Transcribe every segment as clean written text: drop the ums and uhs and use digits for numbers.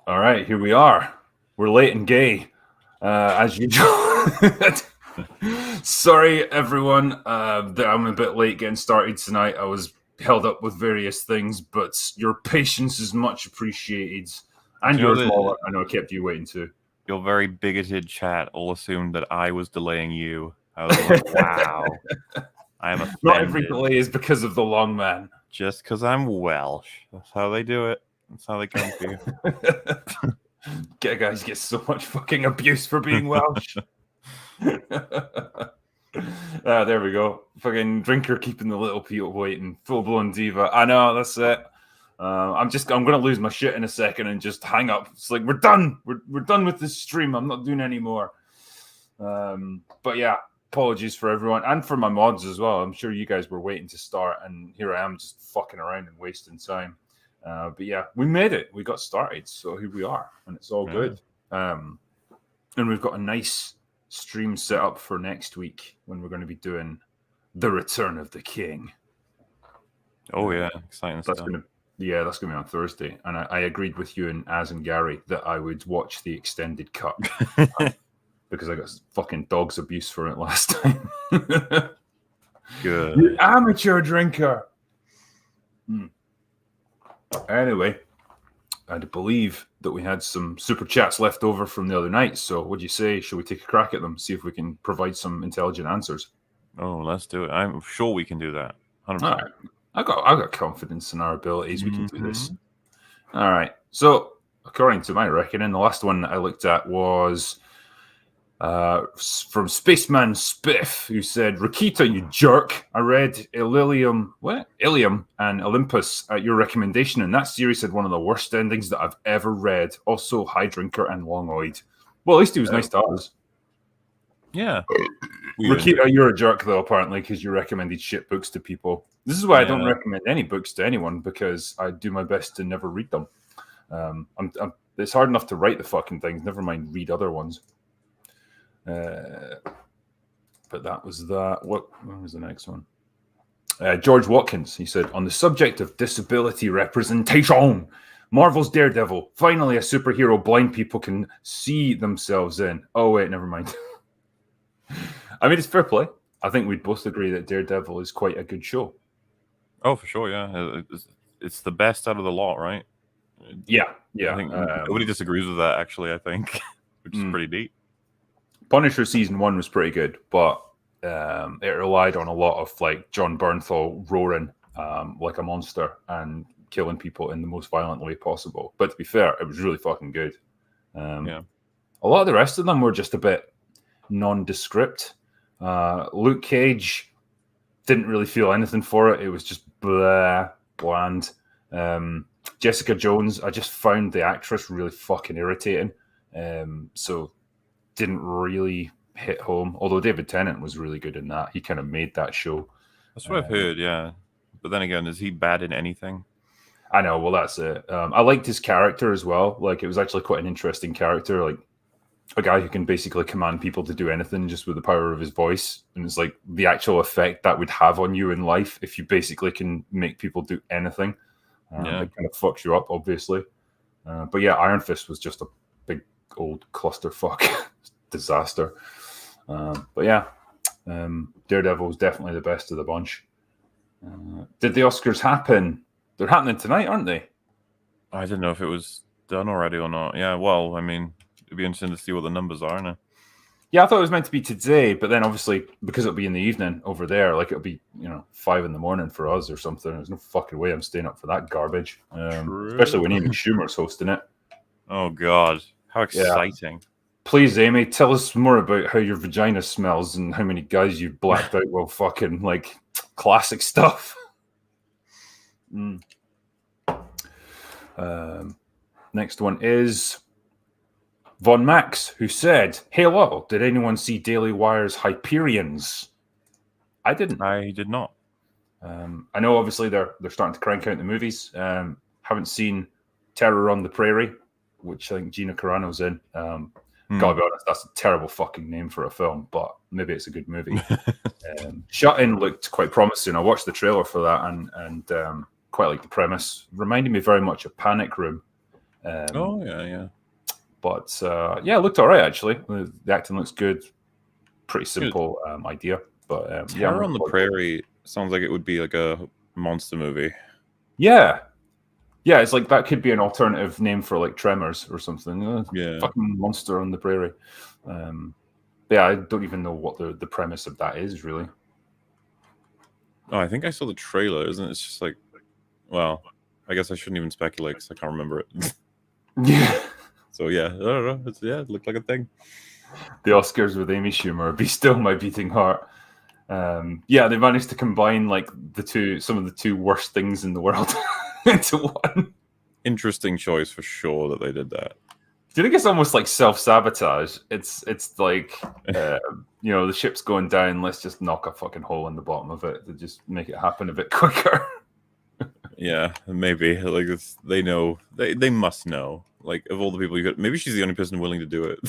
All right, here we are. We're late and gay, as usual. Sorry, everyone, that I'm a bit late getting started tonight. I was held up with various things, but your patience is much appreciated. And yours, MauLer. I know I kept you waiting too. Your very bigoted chat all assumed that I was delaying you. I was like, wow. I am offended. Not every delay is because of the long man. Just because I'm Welsh. That's how they do it. That's how they come for you. Guys get so much fucking abuse for being Welsh. There we go. Fucking drinker keeping the little people waiting. Full blown diva. I know, that's it. I'm gonna lose my shit in a second and just hang up. It's like we're done. We're done with this stream. I'm not doing any more. But yeah, apologies for everyone and for my mods as well. I'm sure you guys were waiting to start, and here I am just fucking around and wasting time. But yeah, we made it. We got started, so here we are, and it's all good. And we've got a nice stream set up for next week when we're going to be doing The Return of the King. Oh yeah, exciting stuff. That's going to be on Thursday. And I agreed with you and Az and Gary that I would watch the extended cut because I got fucking dog's abuse for it last time. Good. You amateur drinker. Anyway, I believe that we had some super chats left over from the other night. So what do you say? Should we take a crack at them, see if we can provide some intelligent answers? Oh, let's do it. I'm sure we can do that. 100%. All right. I got confidence in our abilities. We can do this. All right. So, according to my reckoning, the last one I looked at was from Spaceman Spiff, who said, "Rakita, you jerk! I read Ilium and Olympus at your recommendation, and that series had one of the worst endings that I've ever read. Also, high drinker and long-eyed." Well, at least he was nice to us. Yeah. Rakita, you're a jerk, though, apparently, because you recommended shit books to people. This is why I don't recommend any books to anyone, because I do my best to never read them. It's hard enough to write the fucking things, never mind read other ones. But that was that. What was the next one? George Watkins, he said, on the subject of disability representation, Marvel's Daredevil, finally a superhero blind people can see themselves in. Oh, wait, never mind. I mean, it's fair play. I think we'd both agree that Daredevil is quite a good show. Oh, for sure, yeah. It's the best out of the lot, right? Yeah. I think nobody disagrees with that, actually, I think, which is pretty deep. Punisher season 1 was pretty good, but it relied on a lot of like John Bernthal roaring like a monster and killing people in the most violent way possible. But to be fair, it was really fucking good. A lot of the rest of them were just a bit nondescript. Luke Cage didn't really feel anything for it. It was just bland. Jessica Jones, I just found the actress really fucking irritating. So didn't really hit home. Although David Tennant was really good in that. He kind of made that show. That's what I've heard, yeah. But then again, is he bad in anything? I know, well, that's it. I liked his character as well. Like, it was actually quite an interesting character. Like, a guy who can basically command people to do anything just with the power of his voice. And it's like the actual effect that would have on you in life if you basically can make people do anything. It kind of fucks you up, obviously. But yeah, Iron Fist was just a big old clusterfuck disaster. But yeah, Daredevil was definitely the best of the bunch. Did the Oscars happen? They're happening tonight, aren't they? I didn't know if it was done already or not. Yeah, well, I mean, it'd be interesting to see what the numbers are now. Yeah, I thought it was meant to be today, but then obviously because it'll be in the evening over there, like it'll be 5 a.m. for us or something. There's no fucking way I'm staying up for that garbage. Especially when Amy Schumer's hosting it. Oh God, how exciting! Yeah. Please, Amy, tell us more about how your vagina smells and how many guys you've blacked out while fucking like classic stuff. Next one is Von Max, who said, "Hello, did anyone see Daily Wire's Hyperions?" I didn't. I did not. I know, obviously, they're starting to crank out the movies. Haven't seen Terror on the Prairie, which I think Gina Carano's in. Gotta be honest, that's a terrible fucking name for a film, but maybe it's a good movie. Shut In looked quite promising. I watched the trailer for that and quite like the premise. Reminded me very much of Panic Room. Oh yeah. But yeah, it looked all right actually. The acting looks good. Pretty simple idea, but yeah. Terror on the Prairie sounds like it would be like a monster movie. Yeah, it's like that could be an alternative name for like Tremors or something. Yeah, fucking Monster on the Prairie. Yeah, I don't even know what the premise of that is really. Oh, I think I saw the trailer. Isn't it? It's just like, well, I guess I shouldn't even speculate because I can't remember it. Yeah. So yeah, I don't know. It looked like a thing. The Oscars with Amy Schumer, Be Still My Beating Heart. Yeah, they managed to combine like some of the two worst things in the world into one. Interesting choice for sure that they did that. Do you think it's almost like self-sabotage? It's like the ship's going down. Let's just knock a fucking hole in the bottom of it to just make it happen a bit quicker. Yeah, maybe like they know they must know. Like of all the people you could, maybe she's the only person willing to do it.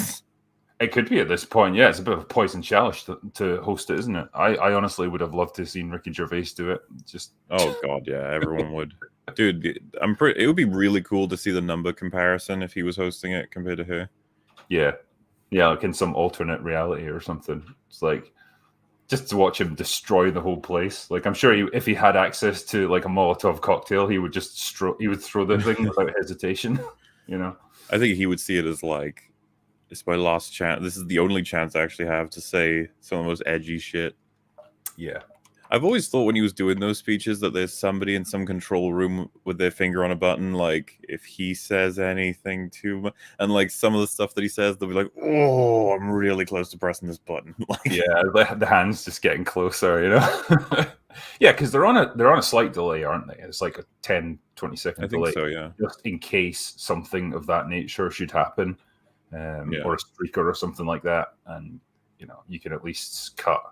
It could be at this point. Yeah, it's a bit of a poison chalice to host it, isn't it? I honestly would have loved to have seen Ricky Gervais do it. Just oh god, yeah, everyone would. Dude, it would be really cool to see the number comparison if he was hosting it compared to her. Yeah, like in some alternate reality or something. It's like just to watch him destroy the whole place. Like I'm sure if he had access to like a Molotov cocktail, he would just throw the thing without hesitation. I think he would see it as like, it's my last chance. This is the only chance I actually have to say some of the most edgy shit. Yeah. I've always thought when he was doing those speeches that there's somebody in some control room with their finger on a button, like if he says anything too much, and like some of the stuff that he says, they'll be like, "Oh, I'm really close to pressing this button." Like, yeah, the hands just getting closer, Yeah, because they're on a slight delay, aren't they? It's like a 10-20 second delay. I think so, yeah. Just in case something of that nature should happen, or a streaker or something like that, and you can at least cut.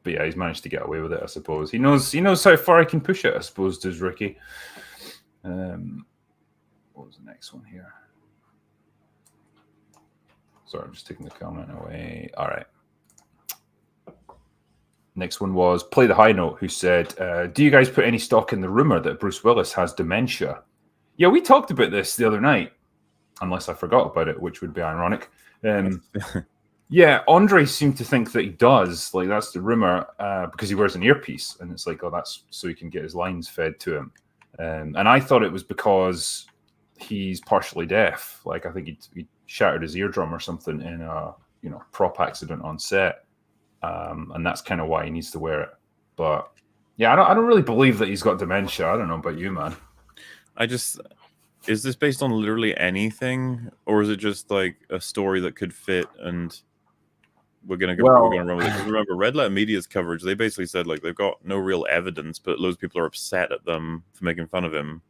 But yeah, he's managed to get away with it, I suppose. He knows how far he can push it, I suppose, does Ricky. What was the next one here? Sorry, I'm just taking the comment away. All right. Next one was Play the High Note, who said, do you guys put any stock in the rumor that Bruce Willis has dementia? Yeah, we talked about this the other night, unless I forgot about it, which would be ironic. Yeah, Andre seemed to think that he does. Like, that's the rumor, because he wears an earpiece. And it's like, oh, that's so he can get his lines fed to him. And I thought it was because he's partially deaf. Like, I think he shattered his eardrum or something in a prop accident on set. And that's kind of why he needs to wear it. But yeah, I don't really believe that he's got dementia. I don't know about you, man. Is this based on literally anything, or is it just like a story that could fit and we're gonna run with it? Because remember, Red Letter Media's coverage, they basically said like they've got no real evidence, but loads of people are upset at them for making fun of him.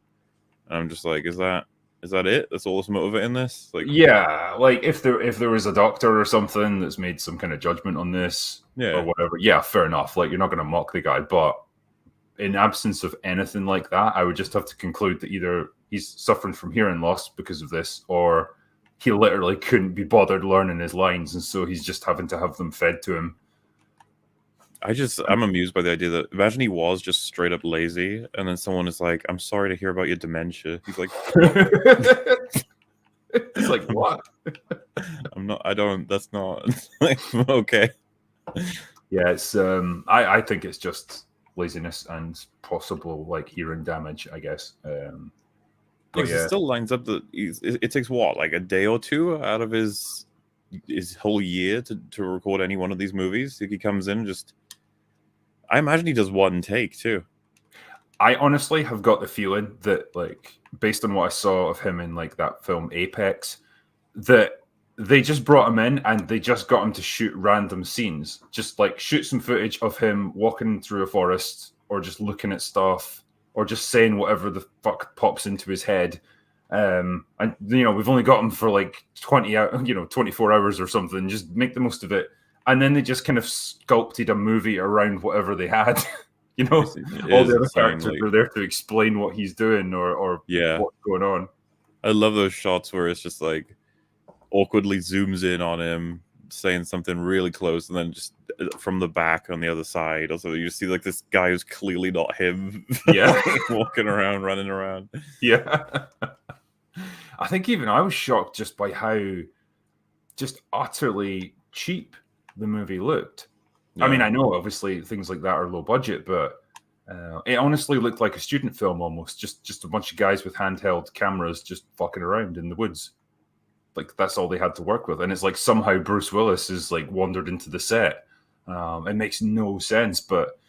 And I'm just like, is that it? That's all that's motivating this? Like, yeah, like if there was a doctor or something that's made some kind of judgment on this, or whatever, yeah, fair enough. Like, you're not going to mock the guy, but in absence of anything like that, I would just have to conclude that either he's suffering from hearing loss because of this, or he literally couldn't be bothered learning his lines, and so he's just having to have them fed to him. I'm amused by the idea that imagine he was just straight up lazy, and then someone is like, "I'm sorry to hear about your dementia." He's like, "It's like what? That's not okay." Yeah, it's I think it's just laziness and possible like hearing damage, I guess. It still lines up that it takes what, like a day or two out of his whole year to record any one of these movies. If he comes in, I imagine he does one take too. I honestly have got the feeling that, like, based on what I saw of him in like that film Apex, that they just brought him in and they just got him to shoot random scenes, just like shoot some footage of him walking through a forest or just looking at stuff or just saying whatever the fuck pops into his head. And we've only got him for like 24 hours or something. Just make the most of it. And then they just kind of sculpted a movie around whatever they had. All the other characters are there to explain what he's doing or what's going on. I love those shots where it's just like awkwardly zooms in on him, saying something really close, and then just from the back on the other side, also you see like this guy who's clearly not him, Yeah. walking around, running around. Yeah. I think even I was shocked just by how just utterly cheap the movie looked. Yeah. I mean, I know obviously things like that are low budget, but it honestly looked like a student film almost. Just a bunch of guys with handheld cameras just fucking around in the woods. Like that's all they had to work with, and it's like somehow Bruce Willis is like wandered into the set. It makes no sense, but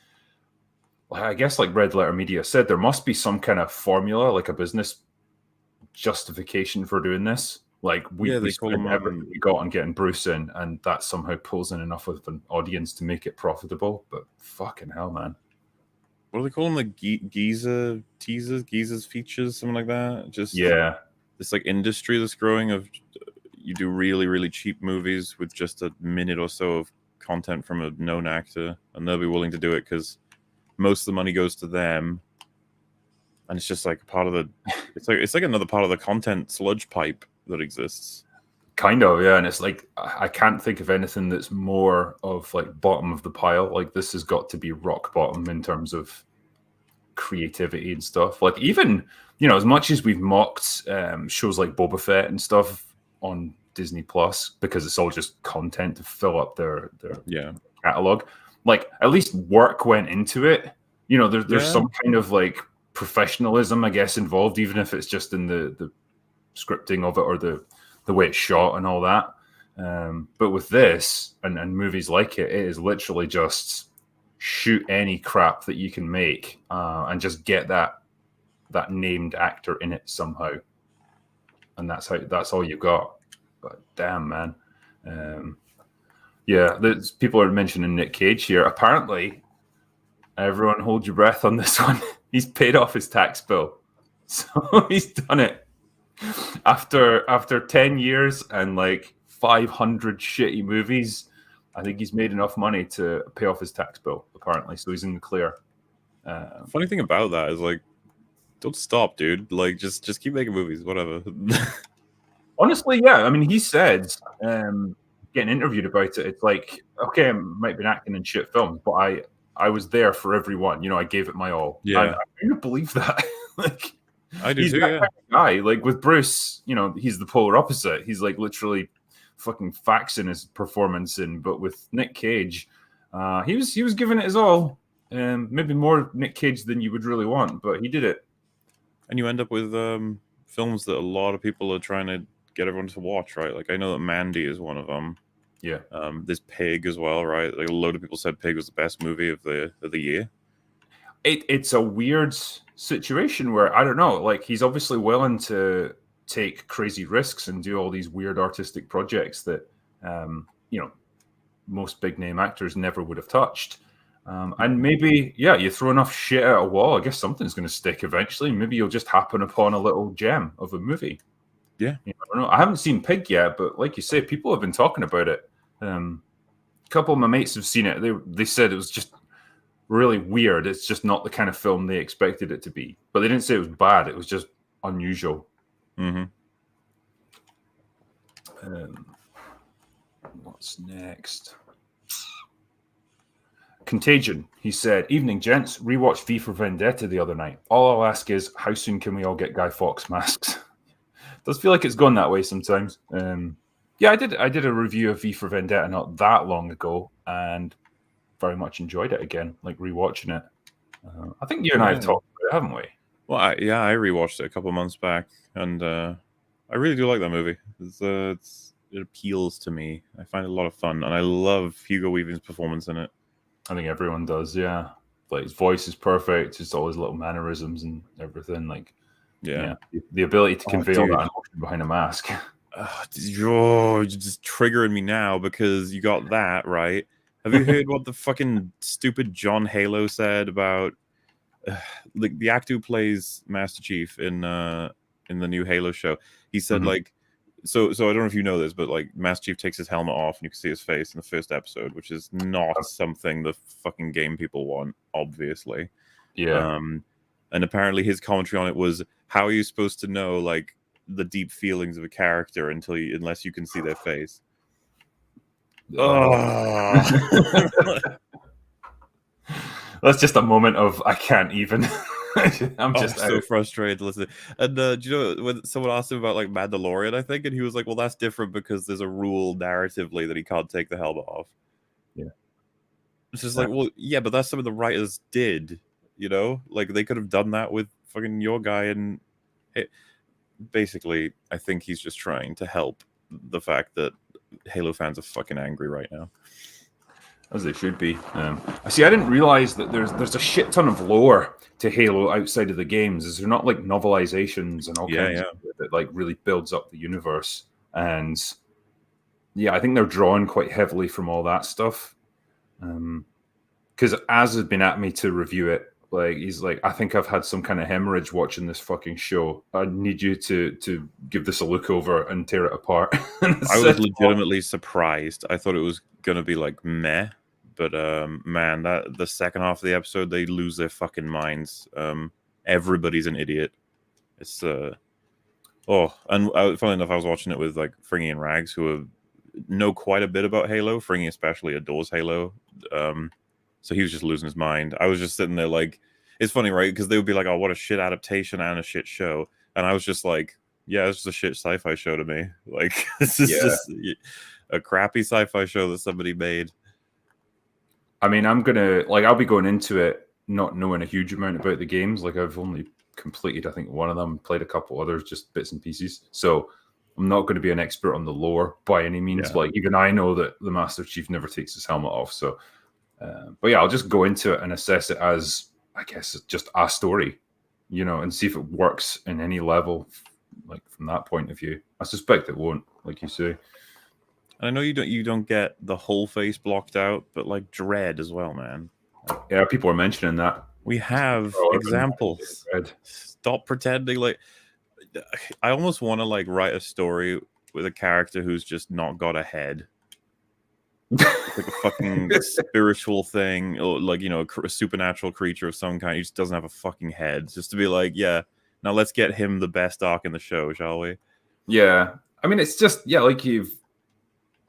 I guess like Red Letter Media said, there must be some kind of formula, like a business justification for doing this. Like we spent everything we got on getting Bruce in, and that somehow pulls in enough of an audience to make it profitable. But fucking hell, man. What do they call them? Like Giza teasers, Giza's features, something like that. Just this like industry that's growing of you do really, really cheap movies with just a minute or so of content from a known actor, and they'll be willing to do it because most of the money goes to them, and it's just like part of the it's like another part of the content sludge pipe that exists. Kind of, yeah. And it's like I can't think of anything that's more of like bottom of the pile. Like this has got to be rock bottom in terms of creativity and stuff. Like even, you know, as much as we've mocked shows like Boba Fett and stuff on Disney Plus because it's all just content to fill up their catalog, like at least work went into it. You know, there's some kind of like professionalism, I guess, involved, even if it's just in the scripting of it or the way it's shot and all that. But with this and movies like it is literally just shoot any crap that you can make and just get that named actor in it somehow, and that's all you got. But damn, man. People are mentioning Nick Cage here. Apparently, everyone hold your breath on this one. He's paid off his tax bill, so he's done it after 10 years and like 500 shitty movies. I think he's made enough money to pay off his tax bill, apparently, so he's in the clear. Funny thing about that is like, don't stop, dude. Like, just keep making movies, whatever. Honestly, yeah. I mean, he said, getting interviewed about it, it's like, okay, I might be acting in shit films, but I was there for everyone. You know, I gave it my all. Yeah, I kind of believe that. Like, I do he's too. that kind of guy. Like with Bruce, you know, he's the polar opposite. He's like literally fucking faxing his performance in. But with Nick Cage, he was giving it his all. Maybe more Nick Cage than you would really want, but he did it. And you end up with films that a lot of people are trying to get everyone to watch, right? Like I know that Mandy is one of them. Yeah. There's Pig as well, right? Like a load of people said Pig was the best movie of the year. It's a weird situation where I don't know. Like he's obviously willing to take crazy risks and do all these weird artistic projects that you know, most big name actors never would have touched. And maybe, you throw enough shit at a wall, I guess something's going to stick eventually. Maybe you'll just happen upon a little gem of a movie. Yeah. I don't know. I haven't seen Pig yet, but like you say, people have been talking about it. A couple of my mates have seen it. They said it was just really weird. It's just not the kind of film they expected it to be. But they didn't say it was bad. It was just unusual. Mm-hmm. What's next? Contagion. He said, "Evening, gents. Rewatched V for Vendetta the other night. All I'll ask is, how soon can we all get Guy Fawkes masks?" Does feel like it's gone that way sometimes. I did a review of V for Vendetta not that long ago, and very much enjoyed it again, like rewatching it. I think you and I have talked about it, haven't we? Well, I rewatched it a couple of months back, and I really do like that movie. It appeals to me. I find it a lot of fun, and I love Hugo Weaving's performance in it. I think everyone does, yeah. Like his voice is perfect, just all his little mannerisms and everything. Like, yeah. The ability to convey all that emotion behind a mask. You're just triggering me now because you got that right. Have you heard what the fucking stupid John Halo said about the actor who plays Master Chief in the new Halo show? He said like, so I don't know if you know this, but like Master Chief takes his helmet off and you can see his face in the first episode, which is not something the fucking game people want, obviously. Yeah. And apparently his commentary on it was, how are you supposed to know like the deep feelings of a character unless you can see their face? That's just a moment of I can't even. I'm just so frustrated to listen. And do you know when someone asked him about like Mandalorian, I think, and he was like, "Well, that's different because there's a rule narratively that he can't take the helmet off." Yeah, it's just like, well, yeah, but that's something the writers did. You know, like they could have done that with fucking your guy, and basically, I think he's just trying to help the fact that Halo fans are fucking angry right now. As they should be. I see. I didn't realize that there's a shit ton of lore to Halo outside of the games. Is there not like novelizations and all kinds of shit that like really builds up the universe? And yeah, I think they're drawing quite heavily from all that stuff. Because Az has been at me to review it. Like he's like, I think I've had some kind of hemorrhage watching this fucking show. I need you to give this a look over and tear it apart. I was legitimately surprised. I thought it was gonna be like meh. But man, that the second half of the episode, they lose their fucking minds. Everybody's an idiot. It's and funnily enough, I was watching it with like Fringy and Rags, who know quite a bit about Halo. Fringy especially adores Halo. So he was just losing his mind. I was just sitting there like, it's funny, right? Because they would be like, "Oh, what a shit adaptation and a shit show," and I was just like, "Yeah, it's just a shit sci-fi show to me. Like, this is just a crappy sci-fi show that somebody made." I mean, I'll be going into it not knowing a huge amount about the games. Like, I've only completed, I think, one of them, played a couple others, just bits and pieces. So I'm not going to be an expert on the lore by any means. Yeah. But like, even I know that the Master Chief never takes his helmet off. So, but yeah, I'll just go into it and assess it as, I guess, just a story, and see if it works in any level, like from that point of view. I suspect it won't, like you say. I know you don't get the whole face blocked out, but like Dread as well, man. Yeah, people are mentioning that. We have examples. Stop pretending like. I almost want to like write a story with a character who's just not got a head. It's like a fucking spiritual thing, or like a supernatural creature of some kind. He just doesn't have a fucking head. Just to be like, yeah, now let's get him the best arc in the show, shall we? Yeah, I mean, it's just like you've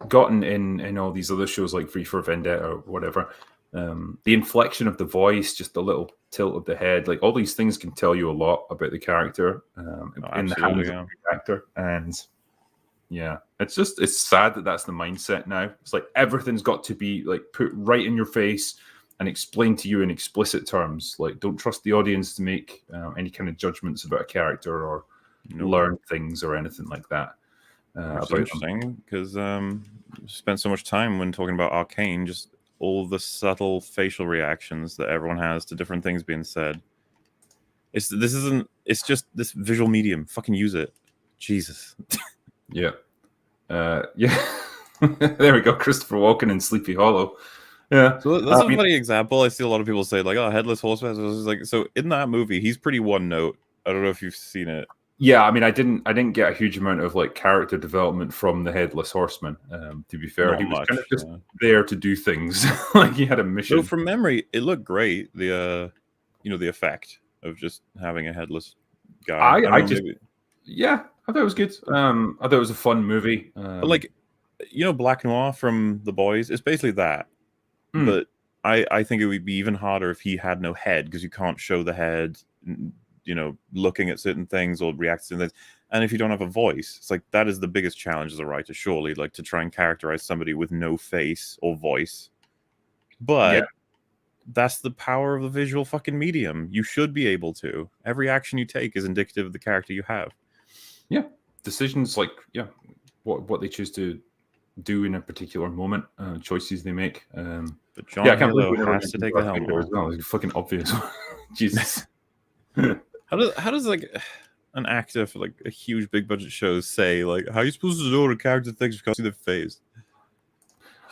gotten in all these other shows like V for Vendetta or whatever. The inflection of the voice, just a little tilt of the head, like all these things can tell you a lot about the character in the hands of the actor. And yeah, it's sad that that's the mindset now. It's like everything's got to be like put right in your face and explained to you in explicit terms. Like, don't trust the audience to make any kind of judgments about a character or learn things or anything like that. It's interesting because spent so much time when talking about Arcane, just all the subtle facial reactions that everyone has to different things being said. It's just this visual medium. Fucking use it, Jesus. Yeah. There we go. Christopher Walken in Sleepy Hollow. Yeah. So that's a funny example. I see a lot of people say like, "Oh, Headless Horseman." I was like, so in that movie, he's pretty one note. I don't know if you've seen it. Yeah, I mean, I didn't get a huge amount of like character development from the Headless Horseman. To be fair, he was kind of just there to do things. Like he had a mission. So from memory, it looked great. The the effect of just having a headless guy. I thought it was good. I thought it was a fun movie. But like, Black Noir from The Boys, it's basically that. But I think it would be even harder if he had no head, because you can't show the head, looking at certain things or reacting to certain things. And if you don't have a voice, it's like that is the biggest challenge as a writer, surely, like to try and characterize somebody with no face or voice. But that's the power of the visual fucking medium. You should be able to. Every action you take is indicative of the character you have. Yeah. Decisions like, what they choose to do in a particular moment, choices they make. But John Halo has to take the helmet off. Well, it's fucking obvious. Jesus. How does like an actor for like a huge big budget show say like, how are you supposed to know what a character thinks you can't see their face?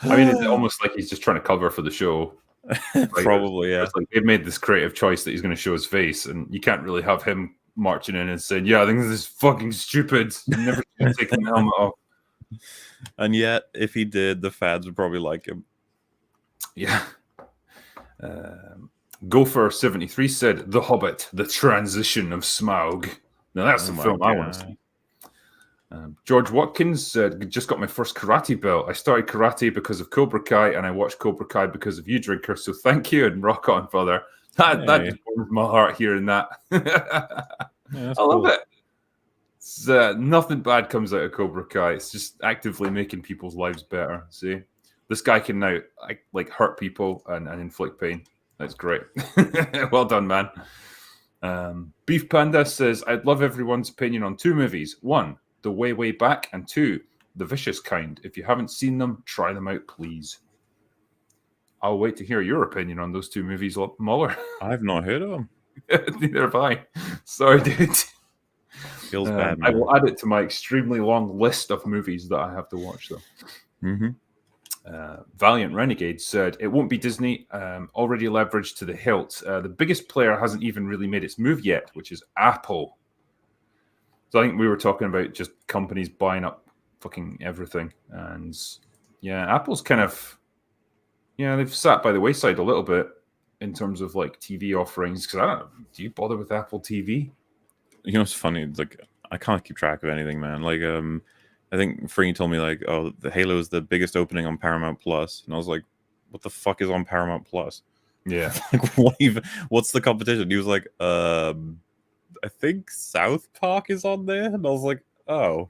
I mean, it's almost like he's just trying to cover for the show. Probably, yeah. It's like they've made this creative choice that he's going to show his face, and you can't really have him marching in and saying, "Yeah, I think this is fucking stupid. I'm never going to take the helmet off." And yet, if he did, the fans would probably like him. Yeah. Gopher73 said, "The Hobbit: The Transition of Smaug." Now that's the film I want to see. George Watkins just got my first karate belt. I started karate because of Cobra Kai, and I watched Cobra Kai because of you, Drinker. So thank you, and rock on, brother. That just warms my heart hearing that. I love it. It's, nothing bad comes out of Cobra Kai. It's just actively making people's lives better. See, this guy can now like hurt people and inflict pain. That's great. Well done, man. Beef Panda says, I'd love everyone's opinion on 2 movies. 1, The Way, Way Back, and 2, The Vicious Kind. If you haven't seen them, try them out, please. I'll wait to hear your opinion on those 2 movies, MauLer. I've not heard of them. Neither have I. Sorry, dude. Feels bad, man. I will add it to my extremely long list of movies that I have to watch, though. Mm-hmm. Valiant Renegade said, it won't be Disney, already leveraged to the hilt. The biggest player hasn't even really made its move yet, which is Apple. So I think we were talking about just companies buying up fucking everything. And yeah, Apple's kind of, they've sat by the wayside a little bit in terms of like TV offerings. Because I don't know, do you bother with Apple TV? You know, it's funny. It's like, I can't keep track of anything, man. Like, I think Freeney told me like, oh, the Halo is the biggest opening on Paramount Plus, and I was like, what the fuck is on Paramount Plus? Yeah, like what's the competition? He was like, I think South Park is on there, and I was like, oh,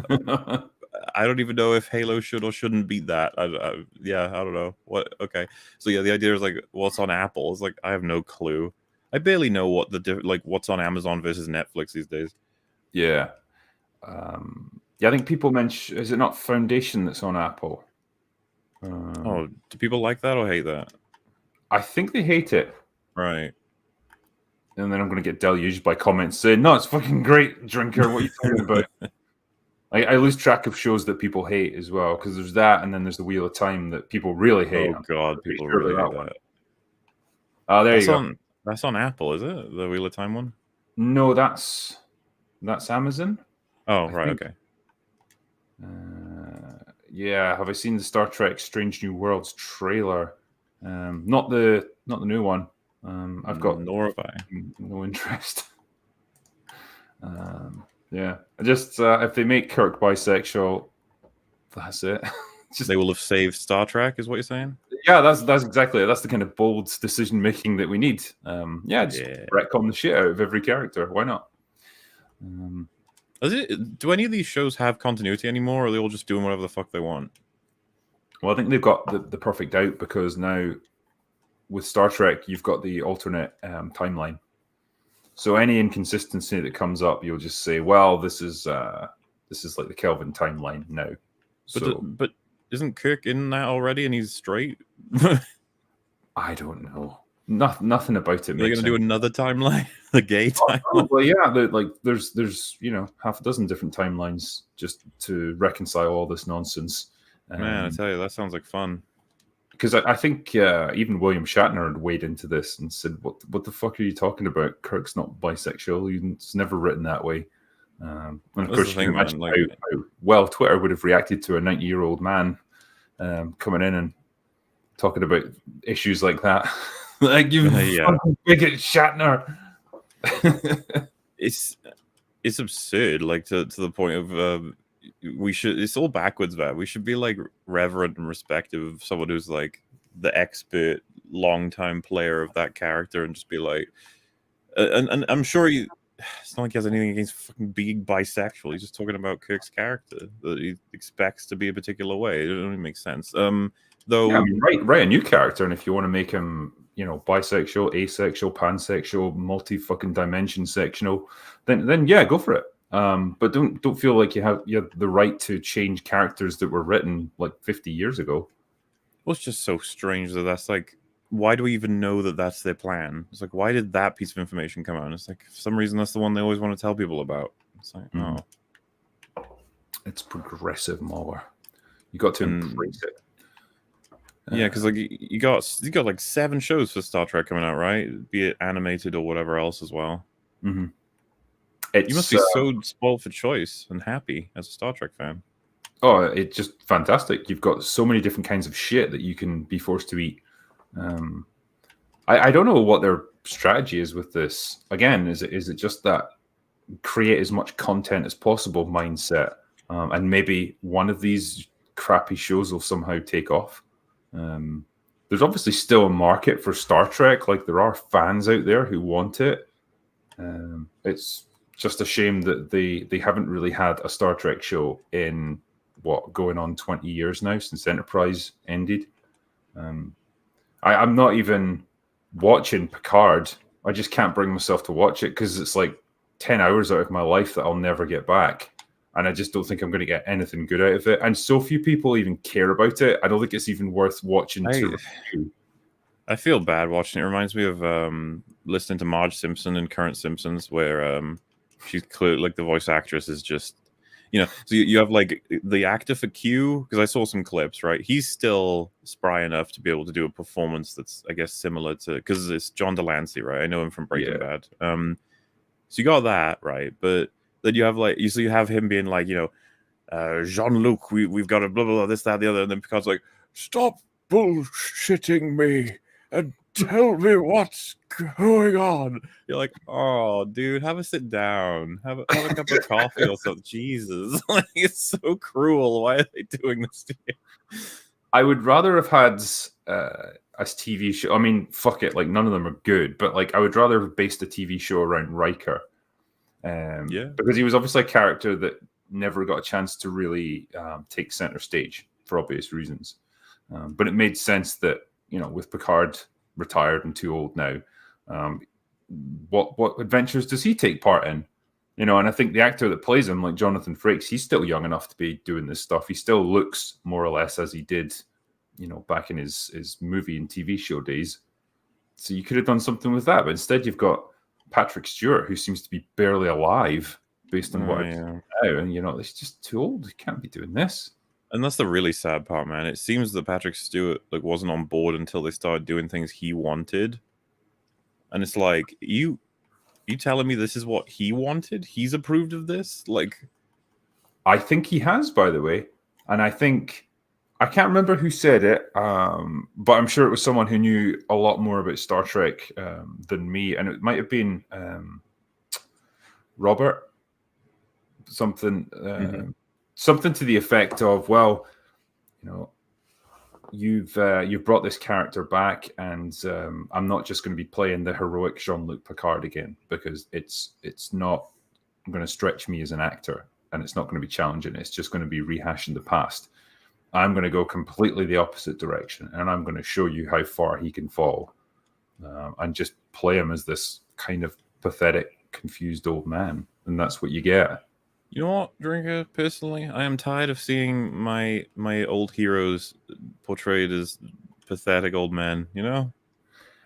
I don't even know if Halo should or shouldn't beat that. I don't know what. Okay, so yeah, the idea is like, what's on Apple? It's like I have no clue. I barely know what what's on Amazon versus Netflix these days. Yeah. I think people mention, is it not Foundation that's on Apple? Do people like that or hate that? I think they hate it. Right. And then I'm going to get deluged by comments saying, no, it's fucking great, Drinker. What are you talking about? I lose track of shows that people hate as well, because there's that, and then there's the Wheel of Time that people really hate. Oh, God, people really hate that. Oh, there you go. That's on Apple, is it? The Wheel of Time one? No, that's Amazon. Oh, right, okay. Yeah, have I seen the Star Trek Strange New Worlds trailer? Not the new one. I've got nor have I. No interest. Yeah, just if they make Kirk bisexual, that's it. They will have saved Star Trek, is what you're saying? Yeah, that's exactly it. That's the kind of bold decision making that we need. Just retcon the shit out of every character. Why not? Do any of these shows have continuity anymore, or are they all just doing whatever the fuck they want? Well, I think they've got the perfect out, because now with Star Trek, you've got the alternate timeline. So any inconsistency that comes up, you'll just say, "Well, this is like the Kelvin timeline now." But isn't Kirk in that already, and he's straight? I don't know. Nothing about it. They're going to do another timeline, the gay timeline. Well, yeah, there's half a dozen different timelines just to reconcile all this nonsense. Man, I tell you, that sounds like fun. Because I think even William Shatner had weighed into this and said, "What the fuck are you talking about? Kirk's not bisexual. It's never written that way." And of course, you can imagine how well Twitter would have reacted to a 90-year-old man coming in and talking about issues like that. Like, you fucking bigot, Shatner. It's absurd, like to the point of it's all backwards, man. We should be like reverent and respectful of someone who's like the expert, long-time player of that character, and just be like, and I'm sure it's not like he has anything against fucking being bisexual. He's just talking about Kirk's character that he expects to be a particular way. It doesn't really make sense. Though, I mean, write a new character, and if you want to make him, bisexual, asexual, pansexual, multi-fucking dimension sectional, then yeah, go for it. But don't feel like you have the right to change characters that were written like 50 years ago. Well, it's just so strange that's like, why do we even know that that's their plan? It's like, why did that piece of information come out? And it's like, for some reason, that's the one they always want to tell people about. It's like, It's progressive, MauLer. You got to embrace it. Yeah, because like you got like 7 shows for Star Trek coming out, right? Be it animated or whatever else as well. Mm-hmm. You must be so spoiled for choice and happy as a Star Trek fan. Oh, it's just fantastic. You've got so many different kinds of shit that you can be forced to eat. I don't know what their strategy is with this. Again, is it just that create as much content as possible mindset, and maybe one of these crappy shows will somehow take off. There's obviously still a market for Star Trek. Like, there are fans out there who want it. It's just a shame that they haven't really had a Star Trek show in going on 20 years now since Enterprise ended. I'm not even watching Picard. I just can't bring myself to watch it because it's like 10 hours out of my life that I'll never get back. And I just don't think I'm going to get anything good out of it. And so few people even care about it. I don't think it's even worth watching. I feel bad watching it. It reminds me of listening to Marge Simpson in Current Simpsons, where she's clearly, like, the voice actress is just, so you have like the actor for Q, because I saw some clips, right? He's still spry enough to be able to do a performance that's, I guess, similar to, because it's John Delancey, right? I know him from Breaking Bad. So you got that, right? But then you have you have him being like, Jean-Luc, we've got a blah, blah, blah, this, that, the other. And then Picard's like, stop bullshitting me and tell me what's going on. You're like, oh, dude, have a sit down. Have a cup of coffee or something. Jesus. Like, it's so cruel. Why are they doing this to you? I would rather have had a TV show. I mean, fuck it. Like, none of them are good. But, like, I would rather have based a TV show around Riker. Because he was obviously a character that never got a chance to really take center stage for obvious reasons. But it made sense that, with Picard retired and too old now, what adventures does he take part in? And I think the actor that plays him, like Jonathan Frakes, he's still young enough to be doing this stuff. He still looks more or less as he did, back in his movie and TV show days. So you could have done something with that, but instead you've got Patrick Stewart, who seems to be barely alive based on what I've seen now, and he's just too old. He can't be doing this. And that's the really sad part, man. It seems that Patrick Stewart wasn't on board until they started doing things he wanted. And it's like, you telling me this is what he wanted? He's approved of this? Like, I think he has, by the way. And I think, I can't remember who said it, but I'm sure it was someone who knew a lot more about Star Trek than me. And it might have been Robert, something to the effect of, well, you've brought this character back, and I'm not just going to be playing the heroic Jean-Luc Picard again, because it's not going to stretch me as an actor, and it's not going to be challenging. It's just going to be rehashing the past. I'm going to go completely the opposite direction, and I'm going to show you how far he can fall, and just play him as this kind of pathetic, confused old man, and that's what you get. You know what, Drinker? Personally, I am tired of seeing my old heroes portrayed as pathetic old men.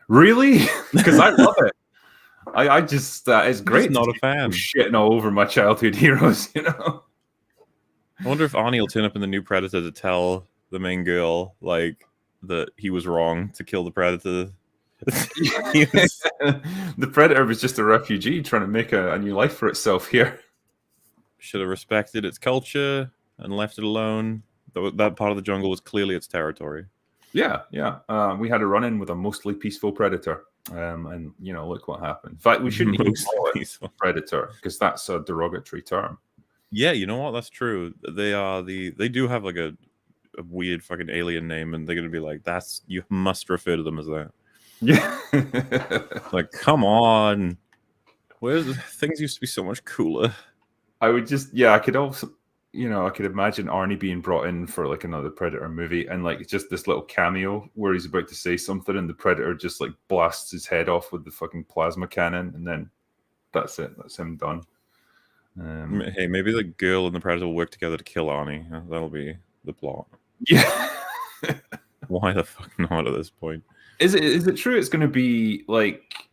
Really? Because I love it. I just it's great. Not a fan. Shitting all over my childhood heroes. I wonder if Arnie will turn up in the new Predator to tell the main girl that he was wrong to kill the Predator. The Predator was just a refugee trying to make a new life for itself here. Should have respected its culture and left it alone. That part of the jungle was clearly its territory. Yeah. We had a run-in with a mostly peaceful predator, and look what happened. In fact, we shouldn't even call it predator, because that's a derogatory term. Yeah, you know what? That's true. They do have like a weird fucking alien name, and they're gonna be like, you must refer to them as that. Yeah. Like, come on. Things used to be so much cooler. I would I could also, I could imagine Arnie being brought in for like another Predator movie, and like just this little cameo where he's about to say something, and the Predator just like blasts his head off with the fucking plasma cannon, and then that's it. That's him done. Hey, maybe the girl and the Predator will work together to kill Arnie. That'll be the plot. Yeah. Why the fuck not at this point? Is it true it's going to be like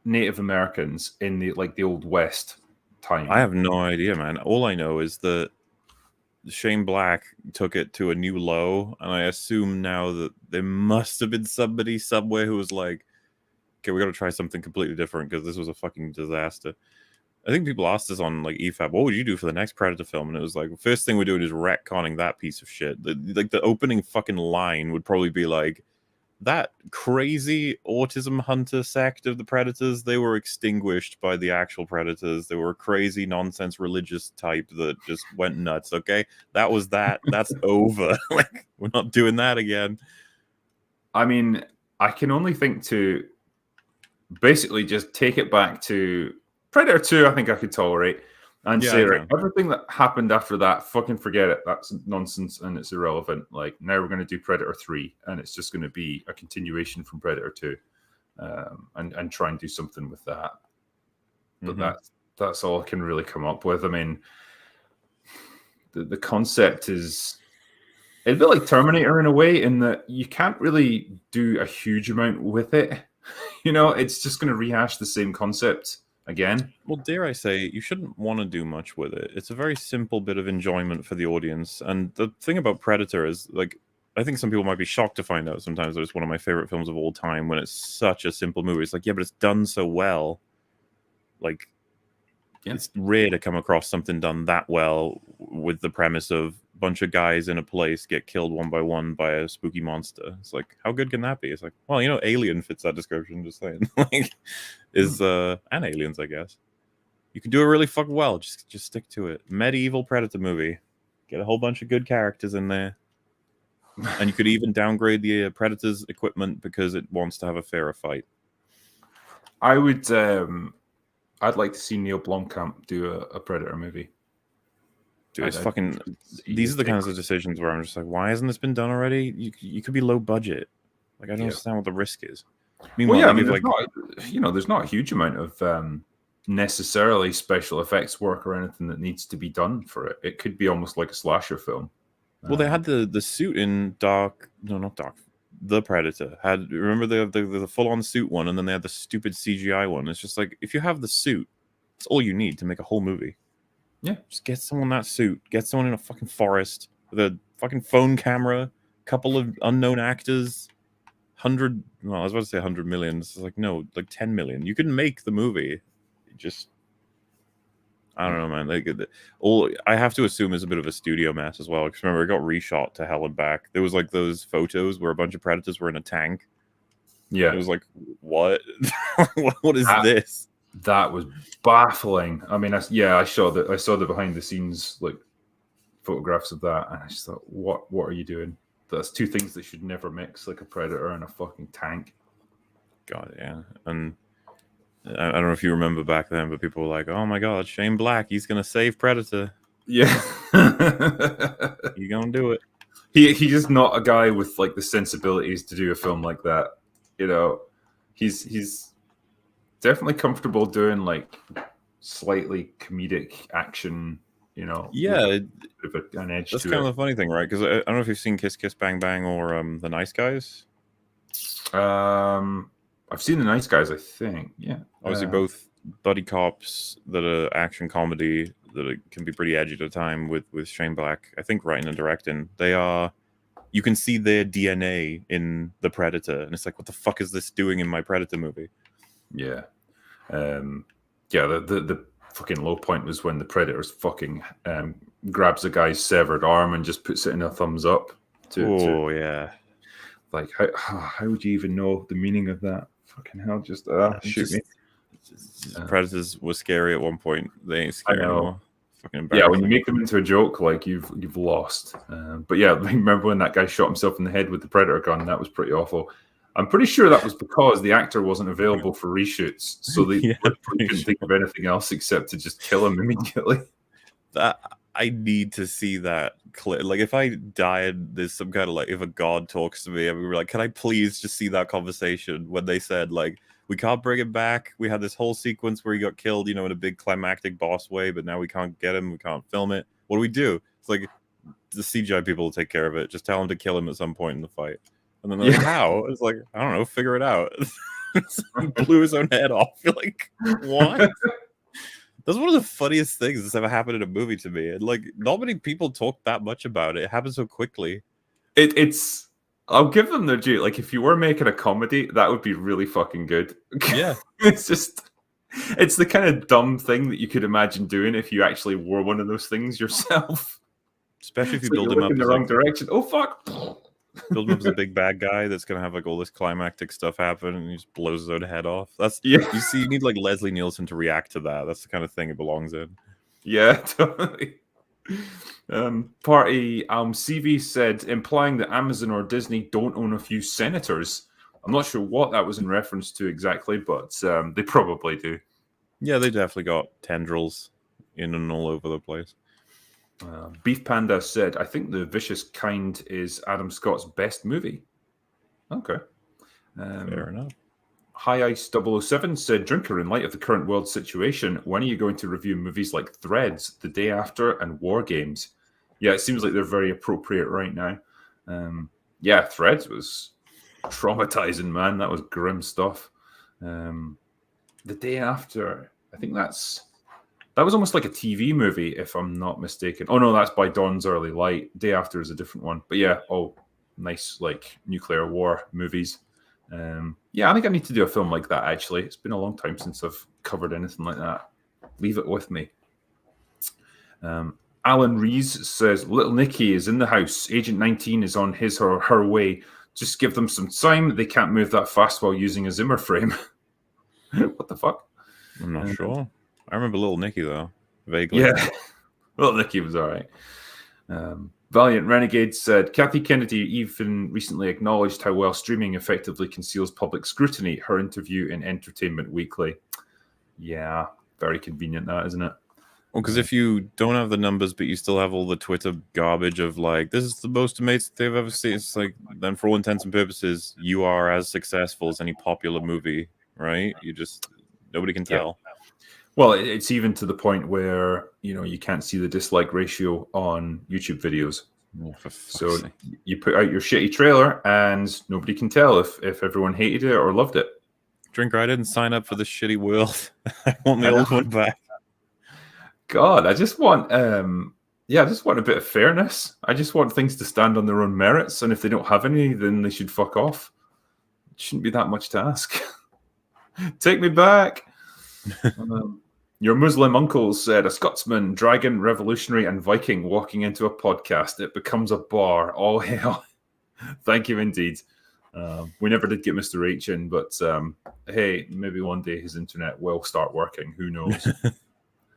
Native Americans in the Old West time? I have no idea, man. All I know is that Shane Black took it to a new low, and I assume now that there must have been somebody somewhere who was like, okay, we got to try something completely different because this was a fucking disaster. I think people asked us on like EFAB, what would you do for the next Predator film? And it was like, first thing we're doing is retconning that piece of shit. The opening fucking line would probably be like, that crazy autism hunter sect of the Predators, they were extinguished by the actual Predators. They were a crazy nonsense religious type that just went nuts. Okay, that was that. That's over. Like, we're not doing that again. I mean, I can only think to basically just take it back to Predator 2. I think I could tolerate. And say, right, everything that happened after that, fucking forget it. That's nonsense and it's irrelevant. Like, now we're going to do Predator 3, and it's just going to be a continuation from Predator 2, and try and do something with that. But that's all I can really come up with. I mean, the concept is a bit like Terminator in a way, in that you can't really do a huge amount with it. You know, it's just going to rehash the same concept again. Well, dare I say, you shouldn't want to do much with it. It's a very simple bit of enjoyment for the audience. And the thing about Predator is, like, I think some people might be shocked to find out sometimes that it's one of my favorite films of all time when it's such a simple movie. It's like, yeah, but it's done so well. Like, it's rare to come across something done that well with the premise of a bunch of guys in a place get killed one by one by a spooky monster. It's like, how good can that be? It's like, well, you know, Alien fits that description, just saying. Like, and Aliens, I guess. You can do it really fucking well. Just stick to it. Medieval Predator movie. Get a whole bunch of good characters in there. And you could even downgrade the Predator's equipment because it wants to have a fairer fight. I would... I'd like to see Neil Blomkamp do a Predator movie. Dude, it's fucking... These are the kinds of decisions where I'm just like, why hasn't this been done already? You could be low budget. Like, I don't understand what the risk is. Meanwhile, I mean, there's not a huge amount of necessarily special effects work or anything that needs to be done for it. It could be almost like a slasher film. Well, they had the suit in The Predator. Remember the full-on suit one, and then they had the stupid CGI one. It's just like, if you have the suit, it's all you need to make a whole movie. Yeah. Just get someone that suit. Get someone in a fucking forest with a fucking phone camera, a couple of unknown actors, I was about to say 100 million. It's like, no, like 10 million. You can make the movie. Just, I don't know, man. Like, I have to assume it's a bit of a studio mess as well. Because remember, it got reshot to hell and back. There was like those photos where a bunch of Predators were in a tank. Yeah. It was like, what? What is this? That was baffling. I mean, I saw the behind the scenes like photographs of that, and I just thought, what are you doing? That's two things that should never mix, like a Predator and a fucking tank. God, yeah. And I don't know if you remember back then, but people were like, oh my God, Shane Black, he's going to save Predator. Yeah. He's going to do it. He's just not a guy with like the sensibilities to do a film like that. You know, he's definitely comfortable doing like slightly comedic action, you know. Yeah. An edge That's to kind it. of the funny thing, right? Because I don't know if you've seen Kiss Kiss Bang Bang or The Nice Guys. I've seen The Nice Guys, I think. Yeah. Obviously, both buddy cops that are action comedy that can be pretty edgy at a time with Shane Black, I think, writing and directing. They are... You can see their DNA in The Predator, and it's like, what the fuck is this doing in my Predator movie? Yeah. The fucking low point was when the Predator's fucking grabs a guy's severed arm and just puts it in a thumbs up. Yeah. Like, how would you even know the meaning of that? Fucking hell, just shoot me. Predators were scary at one point. They ain't scary anymore. Yeah, when you make them into a joke, like you've lost. But yeah, remember when that guy shot himself in the head with the Predator gun? That was pretty awful. I'm pretty sure that was because the actor wasn't available for reshoots, so they couldn't think of anything else except to just kill him immediately. I need to see that clip. Like, if I died, there's some kind of like, if a god talks to me, and we were like, can I please just see that conversation when they said like, we can't bring him back. We had this whole sequence where he got killed, you know, in a big climactic boss way, but now we can't get him. We can't film it. What do we do? It's like, the CGI people will take care of it. Just tell him to kill him at some point in the fight. And then they're like, how? It's like, I don't know, figure it out. He blew his own head off. You're like, what? That's one of the funniest things that's ever happened in a movie to me. And like, not many people talk that much about it. It happens so quickly. It's I'll give them their due. Like, if you were making a comedy, that would be really fucking good. Yeah. It's the kind of dumb thing that you could imagine doing if you actually wore one of those things yourself. Especially if you so build him up in the wrong direction. Oh fuck. Build him up as a big bad guy that's gonna have like all this climactic stuff happen, and he just blows his own head off. That's Yeah. you need like Leslie Nielsen to react to that. That's the kind of thing it belongs in. Yeah, totally. Party CV said, implying that Amazon or Disney don't own a few senators. I'm not sure what that was in reference to exactly, but they probably do. Yeah, they definitely got tendrils in and all over the place. Beef Panda said, I think The Vicious Kind is Adam Scott's best movie. Okay. Fair enough. High Ice 007 said, Drinker, in light of the current world situation, when are you going to review movies like Threads, The Day After, and War Games? Yeah, it seems like they're very appropriate right now. Yeah, Threads was traumatizing, man. That was grim stuff. The Day After, I think that was almost like a TV movie, if I'm not mistaken. Oh, no, that's by Dawn's Early Light. Day After is a different one. But yeah, nice, like, nuclear war movies. Yeah, I think I need to do a film like that, actually. It's been a long time since I've covered anything like that. Leave it with me. Alan Rees says, Little Nicky is in the house. Agent 19 is on his or her way. Just give them some time. They can't move that fast while using a Zimmer frame. What the fuck? I'm not sure. I remember Little Nicky, though. Vaguely. Yeah. Little Nicky was all right. Valiant Renegade said, Kathy Kennedy even recently acknowledged how well streaming effectively conceals public scrutiny. Her interview in Entertainment Weekly. Yeah, very convenient that, isn't it? Well, because if you don't have the numbers, but you still have all the Twitter garbage of like, this is the most amazing they've ever seen, it's like, then for all intents and purposes, you are as successful as any popular movie, right? Nobody can tell. Yeah. Well, it's even to the point where, you can't see the dislike ratio on YouTube videos. Oh, so you put out your shitty trailer and nobody can tell if everyone hated it or loved it. Drinker, I didn't sign up for this shitty world. I want the old one back. God, I just want a bit of fairness. I just want things to stand on their own merits. And if they don't have any, then they should fuck off. It shouldn't be that much to ask. Take me back. Your Muslim uncle said, a Scotsman, dragon, revolutionary, and Viking walking into a podcast. It becomes a bar. All hail. Thank you indeed. We never did get Mr. H in, but hey, maybe one day his internet will start working. Who knows?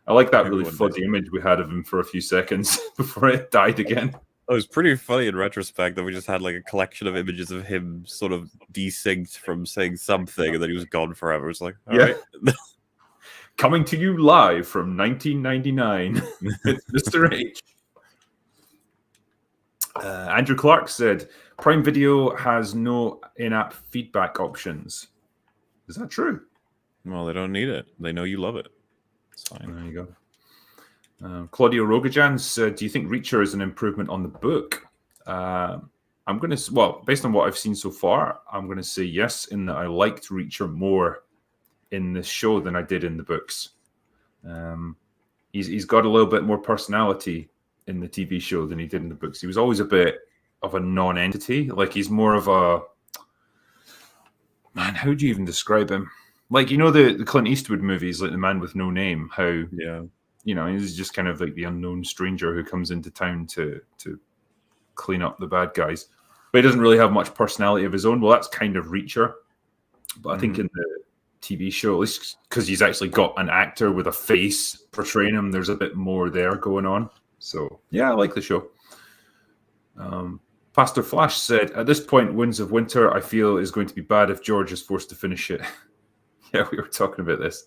I like that really fuzzy image we had of him for a few seconds before it died again. It was pretty funny in retrospect that we just had like a collection of images of him sort of desynced from saying something and then he was gone forever. It's like, all right. Coming to you live from 1999, it's Mr. H. Andrew Clark said, Prime Video has no in-app feedback options. Is that true? Well, they don't need it. They know you love it. It's fine. There you go. Claudio Rogajan said, do you think Reacher is an improvement on the book? I'm going to, based on what I've seen so far, I'm going to say yes, in that I liked Reacher more in this show than I did in the books. He's got a little bit more personality in the TV show than he did in the books. He was always a bit of a non-entity. Like, he's more of a... Man, how do you even describe him? Like, the Clint Eastwood movies, like The Man with No Name, how... Yeah. He's just kind of like the unknown stranger who comes into town to clean up the bad guys. But he doesn't really have much personality of his own. Well, that's kind of Reacher. But I think in the TV show, at least because he's actually got an actor with a face portraying him, there's a bit more there going on. So, yeah, I like the show. Pastor Flash said, at this point, Winds of Winter, I feel, is going to be bad if George is forced to finish it. Yeah, we were talking about this.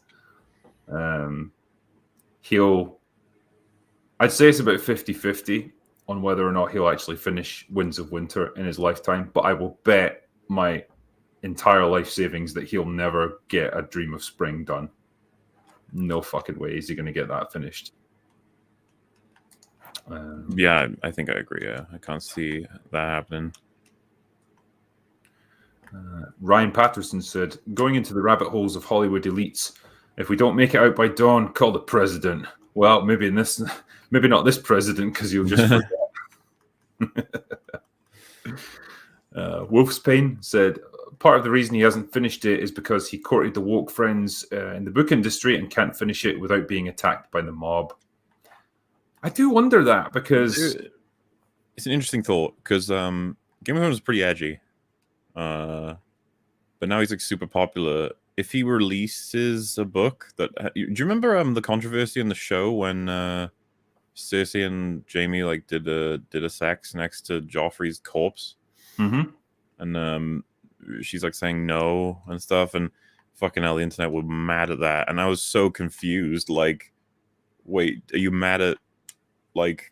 I'd say it's about 50-50 on whether or not he'll actually finish Winds of Winter in his lifetime, but I will bet my entire life savings that he'll never get A Dream of Spring done. No fucking way is he going to get that finished. Yeah, I think I agree. Yeah, I can't see that happening. Ryan Patterson said, going into the rabbit holes of Hollywood elites, if we don't make it out by dawn, call the president. Well, maybe not this president, because you'll just forget. Wolf's Pain said, part of the reason he hasn't finished it is because he courted the woke friends in the book industry and can't finish it without being attacked by the mob. I do wonder that, because... It's an interesting thought, because Game of Thrones is pretty edgy. But now he's like super popular. If he releases a book that, do you remember the controversy in the show when Cersei and Jaime like did a sex next to Joffrey's corpse, and she's like saying no and stuff, and fucking hell, the internet were mad at that, and I was so confused. Like, wait, are you mad at like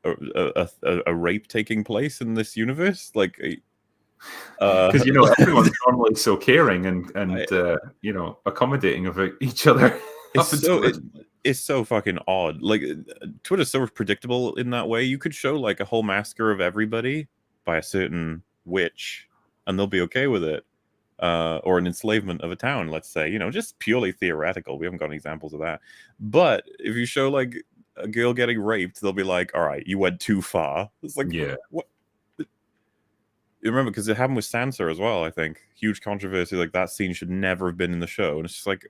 a rape taking place in this universe? Like, because everyone's normally so caring and accommodating of each other. It's so fucking odd. Like, Twitter's so predictable in that way. You could show like a whole massacre of everybody by a certain witch, and they'll be okay with it. Or an enslavement of a town, let's say, just purely theoretical. We haven't got any examples of that. But if you show like a girl getting raped, they'll be like, all right, you went too far. It's like, yeah. What? You remember, because it happened with Sansa as well, I think. Huge controversy, like that scene should never have been in the show. And it's just like...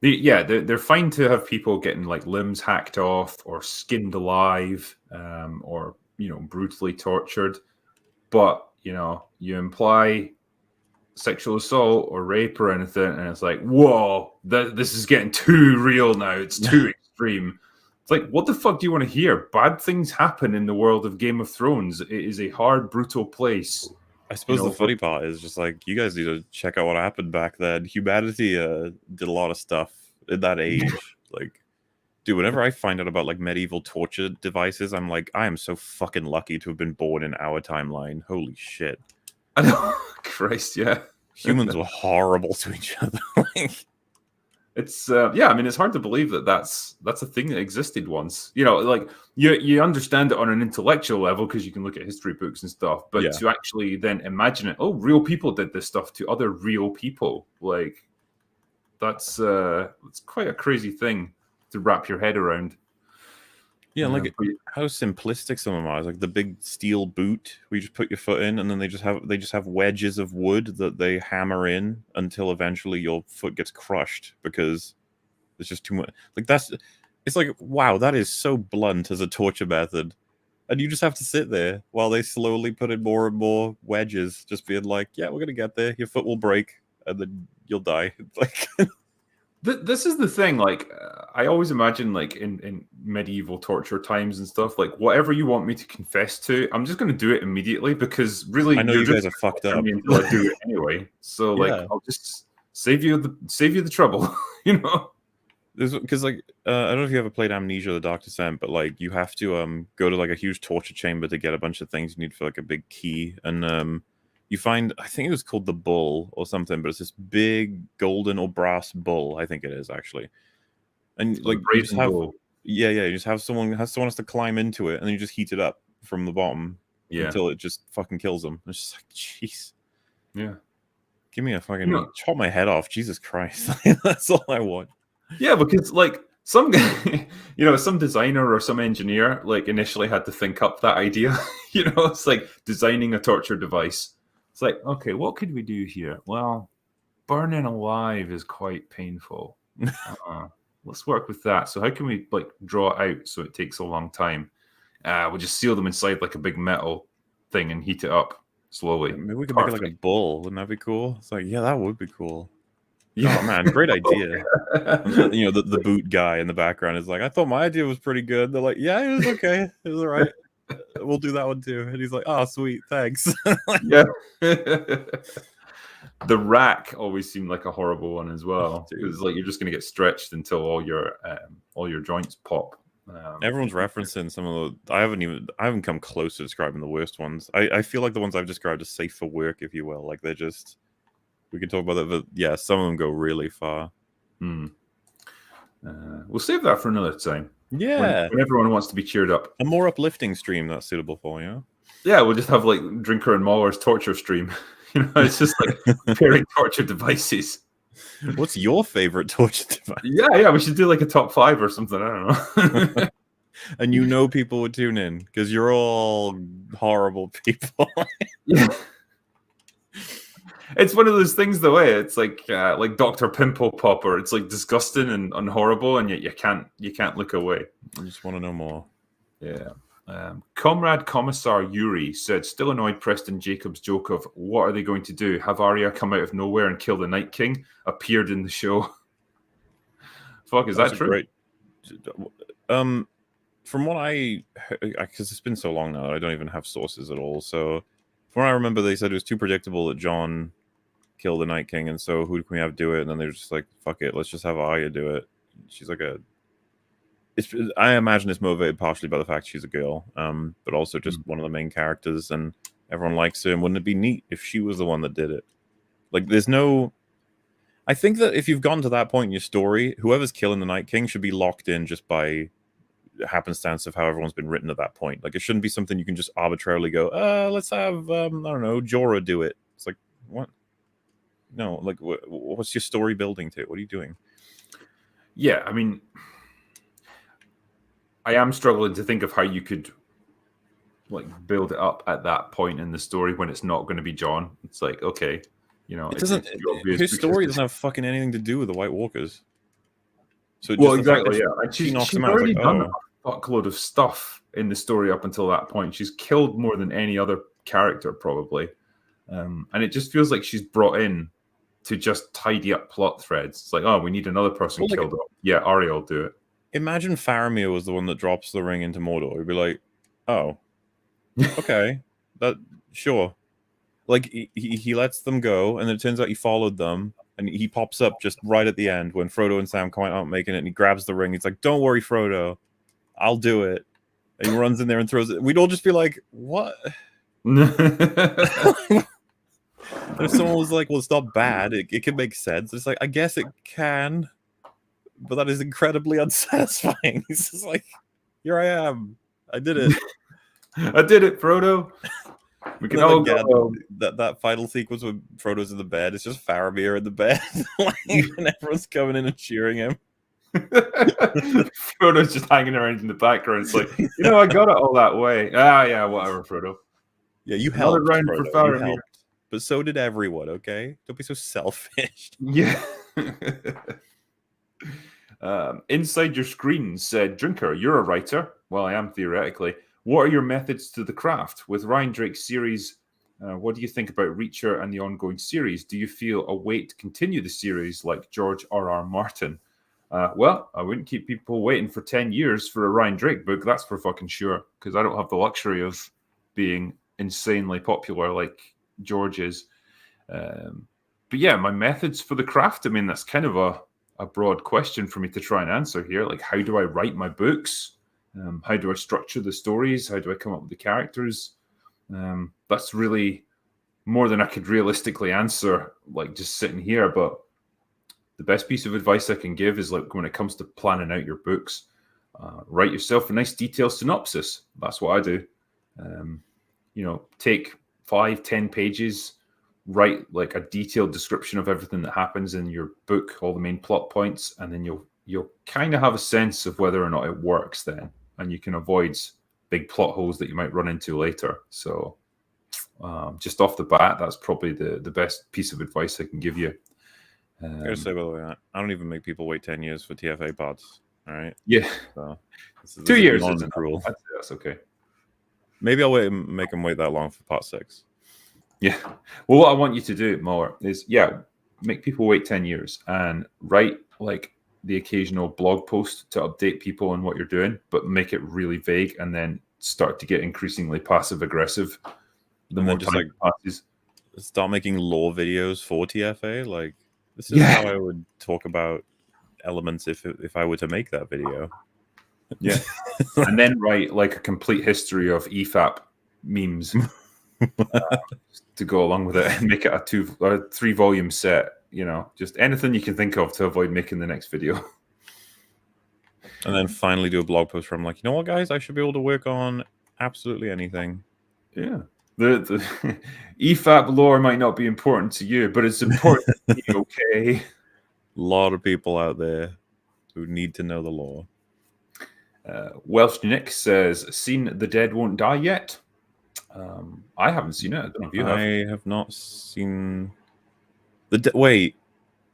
they're fine to have people getting like limbs hacked off or skinned alive, or, brutally tortured. But you imply sexual assault or rape or anything, and it's like, whoa, this is getting too real now. It's too extreme. It's like, what the fuck do you want to hear? Bad things happen in the world of Game of Thrones. It is a hard, brutal place. I suppose the funny part is just like, you guys need to check out what happened back then. Humanity did a lot of stuff in that age. Like, dude, whenever I find out about like medieval torture devices, I'm like, I am so fucking lucky to have been born in our timeline. Holy shit. I know. Christ, yeah. Humans were horrible to each other. It's it's hard to believe that's a thing that existed once. Like you understand it on an intellectual level because you can look at history books and stuff, but to actually then imagine it, real people did this stuff to other real people, like that's quite a crazy thing to wrap your head around. Yeah, like how simplistic some of them are. It's like the big steel boot where you just put your foot in, and then they just have wedges of wood that they hammer in until eventually your foot gets crushed because there's just too much. Like it's like, wow, that is so blunt as a torture method, and you just have to sit there while they slowly put in more and more wedges, just being like, yeah, we're gonna get there. Your foot will break, and then you'll die. Like. This is the thing, like, I always imagine, like, in medieval torture times and stuff, like, whatever you want me to confess to, I'm just going to do it immediately, because really, I know you guys are fucked up. Until I do it anyway. So, like, I'll just save you the trouble, Because, like, I don't know if you ever played Amnesia: The Dark Descent, but, like, you have to go to, like, a huge torture chamber to get a bunch of things you need for, like, a big key, and you find, I think it was called the Bull or something, but it's this big golden or brass bull. I think it is, actually. And like, you just have, you just have someone has to climb into it, and then you just heat it up from the bottom until it just fucking kills them. It's just like, jeez. Yeah. Give me a fucking chop my head off. Jesus Christ. That's all I want. Yeah, because like some some designer or some engineer like initially had to think up that idea. It's like designing a torture device. It's like, okay, what could we do here? Well, burning alive is quite painful. Let's work with that. So how can we like draw it out so it takes a long time? We'll just seal them inside like a big metal thing and heat it up slowly. Maybe we could make it like a bull. Wouldn't that be cool? It's like, yeah, that would be cool. Yeah, oh, man, great idea. The boot guy in the background is like, I thought my idea was pretty good. They're like, yeah, it was okay. It was all right. We'll do that one too. And he's like, oh, sweet, thanks. Yeah. The rack always seemed like a horrible one as well. It was like you're just going to get stretched until all your joints pop. Everyone's referencing some of the. I haven't come close to describing the worst ones. I feel like the ones I've described are safe for work, if you will. Like they're just. We can talk about that, but yeah, some of them go really far. We'll save that for another time. Yeah, when everyone wants to be cheered up. A more uplifting stream that's suitable for you. Yeah, we'll just have like Drinker and MauLer's torture stream. It's just like comparing torture devices. What's your favorite torture device? Yeah, we should do like a top 5 or something. I don't know. And people would tune in because you're all horrible people. Yeah. It's one of those things, though. It's like Dr. Pimple Popper. It's like disgusting and horrible, and yet you can't look away. I just want to know more. Yeah. Comrade Commissar Yuri said, still annoyed Preston Jacobs' joke of what are they going to do? Have Arya come out of nowhere and kill the Night King? Appeared in the show. Fuck, is that true? Great. From what because it's been so long now, I don't even have sources at all. So from what I remember, they said it was too predictable that Jon killed the Night King, and so who can we have do it? And then they're just like, fuck it, let's just have Arya do it. She's like I imagine it's motivated partially by the fact she's a girl, but also just one of the main characters, and everyone likes her. And wouldn't it be neat if she was the one that did it? Like, I think that if you've gotten to that point in your story, whoever's killing the Night King should be locked in just by happenstance of how everyone's been written at that point. Like, it shouldn't be something you can just arbitrarily go, let's have, I don't know, Jorah do it. It's like, what? No, like, what's your story building to? What are you doing? Yeah, I mean, I am struggling to think of how you could like build it up at that point in the story when it's not going to be Jon. It's like, okay, you know, it doesn't. His story doesn't have fucking anything to do with the White Walkers. So exactly, yeah. And she's already done a fuckload of stuff in the story up until that point. She's killed more than any other character probably, and it just feels like she's brought in to just tidy up plot threads. It's like, oh, we need another person killed off. Yeah, Arya will do it. Imagine Faramir was the one that drops the ring into Mordor. He'd be like, oh, okay, sure. Like, he lets them go, and then it turns out he followed them, and he pops up just right at the end when Frodo and Sam come out making it, and he grabs the ring. He's like, don't worry, Frodo, I'll do it. And he runs in there and throws it. We'd all just be like, what? If someone was like, well, it's not bad, it can make sense. It's like, I guess it can, but that is incredibly unsatisfying. He's just like, here I am. I did it. I did it, Frodo. We can all go. That final sequence when Frodo's in the bed, it's just Faramir in the bed, and everyone's coming in and cheering him. Frodo's just hanging around in the background. It's like, you know, I got it all that way. Yeah, whatever, Frodo. Yeah, you helped, Frodo. You helped. But so did everyone, okay? Don't be so selfish. Yeah. Inside Your Screen said, Drinker, you're a writer. Well, I am theoretically. What are your methods to the craft? With Ryan Drake's series, what do you think about Reacher and the ongoing series? Do you feel a weight to continue the series like George R.R. Martin? Well, I wouldn't keep people waiting for 10 years for a Ryan Drake book. That's for fucking sure. Because I don't have the luxury of being insanely popular like George is. But yeah, my methods for the craft, I mean, that's kind of a broad question for me to try and answer here. Like, how do I write my books? How do I structure the stories? How do I come up with the characters? That's really more than I could realistically answer, like just sitting here. But the best piece of advice I can give is, like, when it comes to planning out your books, write yourself a nice detailed synopsis. That's what I do. You know, take 5-10 pages, write like a detailed description of everything that happens in your book, all the main plot points, and then you'll kind of have a sense of whether or not it works then, and you can avoid big plot holes that you might run into later. So just off the bat, that's probably the best piece of advice I can give you. I gotta say, by the way, I don't even make people wait 10 years for TFA pods. All right. Yeah. So, this 2 years is isn't cruel. That's okay. Maybe I'll make them wait that long for part 6. Yeah. Well, what I want you to do, MauLer, is make people wait 10 years and write like the occasional blog post to update people on what you're doing, but make it really vague, and then start to get increasingly passive aggressive the more time passes. Start making lore videos for TFA. Like, this is how I would talk about elements if I were to make that video. Yeah. And then write like a complete history of EFAP memes to go along with it, and make it a 3-volume set. You know, just anything you can think of to avoid making the next video. And then finally do a blog post where I'm like, you know what, guys, I should be able to work on absolutely anything. Yeah. The EFAP lore might not be important to you, but it's important to me, okay? A lot of people out there who need to know the lore. Welsh Nick says, seen The Dead Won't Die yet? I haven't seen it. I don't know if you have. I have not seen... Wait,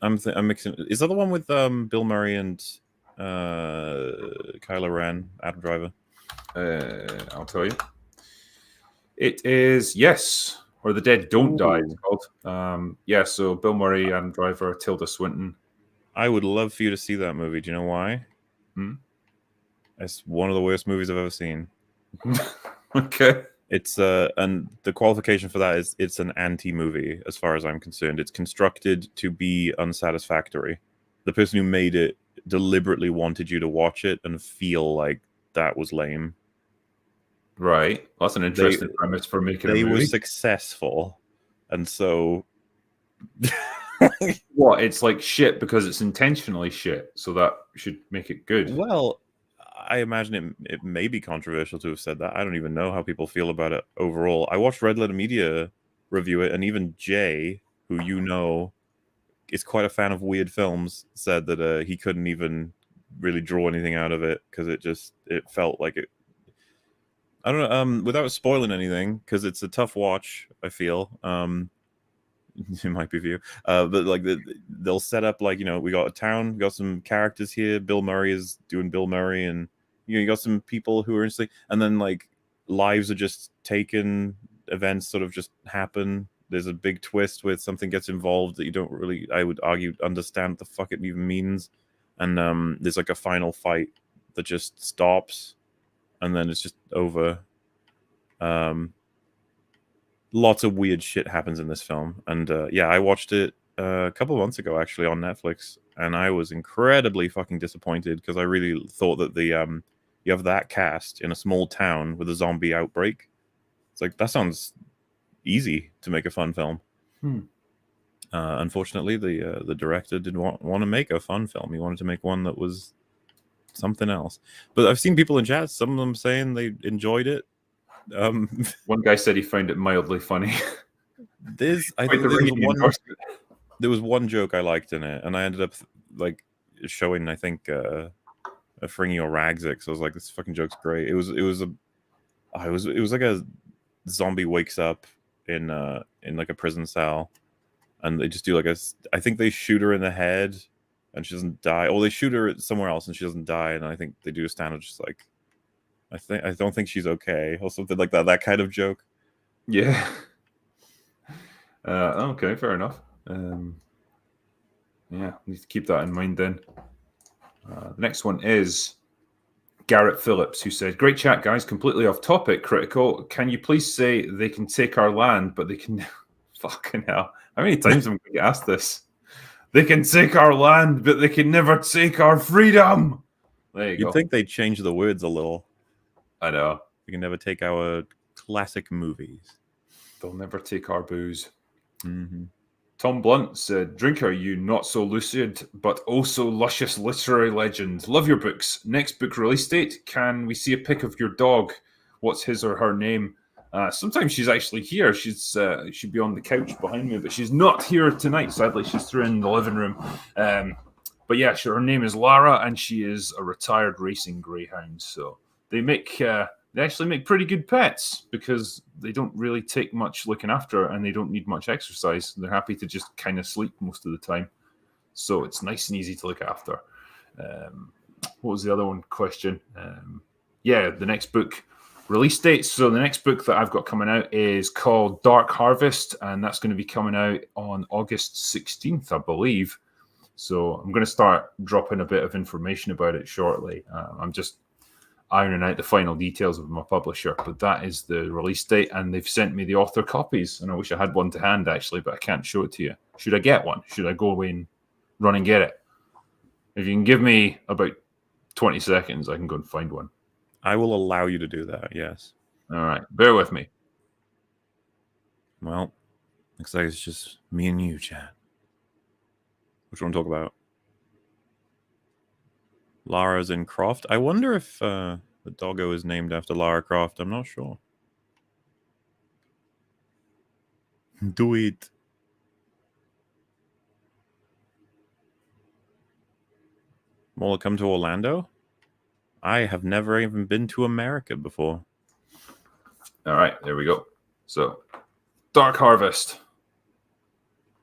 I'm mixing... Is that the one with Bill Murray and Kylo Ren, Adam Driver? I'll tell you. It is Yes, or The Dead Don't Die, it's called. So Bill Murray, Adam Driver, Tilda Swinton. I would love for you to see that movie. Do you know why? It's one of the worst movies I've ever seen. Okay. It's and the qualification for that is it's an anti-movie, as far as I'm concerned. It's constructed to be unsatisfactory. The person who made it deliberately wanted you to watch it and feel like that was lame. Right. That's an interesting premise for making a movie. They were successful, and so what? It's like shit because it's intentionally shit, so that should make it good. Well, I imagine it may be controversial to have said that. I don't even know how people feel about it overall. I watched Red Letter Media review it, and even Jay, who you know is quite a fan of weird films, said that he couldn't even really draw anything out of it because it felt like it. I don't know. Without spoiling anything, because it's a tough watch, I feel. It might be for you, but like they'll set up like, we got a town, we got some characters here. Bill Murray is doing Bill Murray, and you got some people who are interesting, and then like lives are just taken, events sort of just happen. There's a big twist where something gets involved that you don't really, I would argue, understand what the fuck it even means, and there's like a final fight that just stops, and then it's just over. Lots of weird shit happens in this film, and I watched it a couple of months ago actually on Netflix, and I was incredibly fucking disappointed because I really thought that you have that cast in a small town with a zombie outbreak. It's like, that sounds easy to make a fun film. Unfortunately, the director didn't want to make a fun film. He wanted to make one that was something else. But I've seen people in chat, some of them saying they enjoyed it. One guy said he found it mildly funny. There was one joke I liked in it, and I ended up like showing, I think, a Fringy or Ragzik. So I was like, this fucking joke's great. It was like a zombie wakes up in like a prison cell, and they just do like I think they shoot her in the head and she doesn't die, or they shoot her somewhere else and she doesn't die, and I think they do a stand of just like, I don't think she's okay, or something like that. That kind of joke. Yeah. Okay, fair enough. Need to keep that in mind then. The next one is Garrett Phillips, who said, "Great chat, guys. Completely off topic, critical. Can you please say they can take our land, but they can..." Fucking hell. How many times am I going to get asked this? They can take our land, but they can never take our freedom. There you go. You'd think they'd change the words a little. I know. We can never take our classic movies. They'll never take our booze. Mm-hmm. Tom Blunt said, "Drinker, you not so lucid, but also luscious literary legend. Love your books. Next book release date. Can we see a pic of your dog? What's his or her name?" Sometimes she's actually here. She'd be on the couch behind me, but she's not here tonight. Sadly, she's through in the living room. But yeah, her name is Lara, and she is a retired racing greyhound. So they actually make pretty good pets because they don't really take much looking after, and they don't need much exercise. They're happy to just kind of sleep most of the time. So it's nice and easy to look after. What was the other one question? The next book release date. So the next book that I've got coming out is called Dark Harvest, and that's going to be coming out on August 16th, I believe. So I'm going to start dropping a bit of information about it shortly. I'm just ironing out the final details with my publisher, but that is the release date, and they've sent me the author copies, and I wish I had one to hand actually, but I can't show it to you. Should I get one? Should I go away and run and get it? If you can give me about 20 seconds, I can go and find one. I will allow you to do that, yes. All right, bear with me. Well, looks like it's just me and you, chat. What do you want to talk about? Lara's in Croft. I wonder if the doggo is named after Lara Croft. I'm not sure. Do it. MauLer, come to Orlando? I have never even been to America before. All right, there we go. So, Dark Harvest.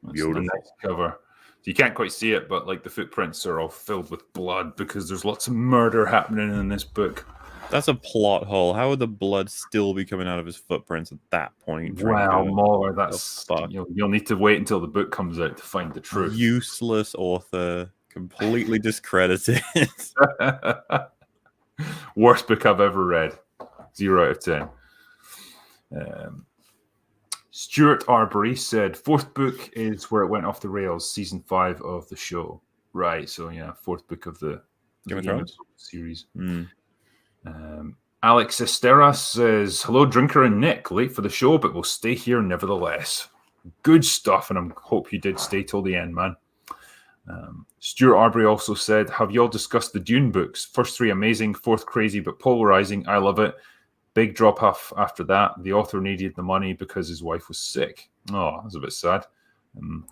That's beautiful. The next cover. So you can't quite see it, but like the footprints are all filled with blood because there's lots of murder happening in this book. That's a plot hole. How would the blood still be coming out of his footprints at that point? Wow, Drinker? MauLer, that's you'll need to wait until the book comes out to find the truth. Useless author, completely discredited. Worst book I've ever read. 0 out of 10. Stewart Arbery said, 4th book is where it went off the rails, season 5 of the show. Right, so yeah, 4th book of the Game of Thrones series. Alex Esteras says, hello, Drinker and Nick. Late for the show, but we'll stay here nevertheless. Good stuff, and I hope you did stay till the end, man. Stuart Arbery also said, have you all discussed the Dune books? First 3 amazing, 4th crazy but polarizing. I love it. Big drop off after that. The author needed the money because his wife was sick. Oh, that's a bit sad.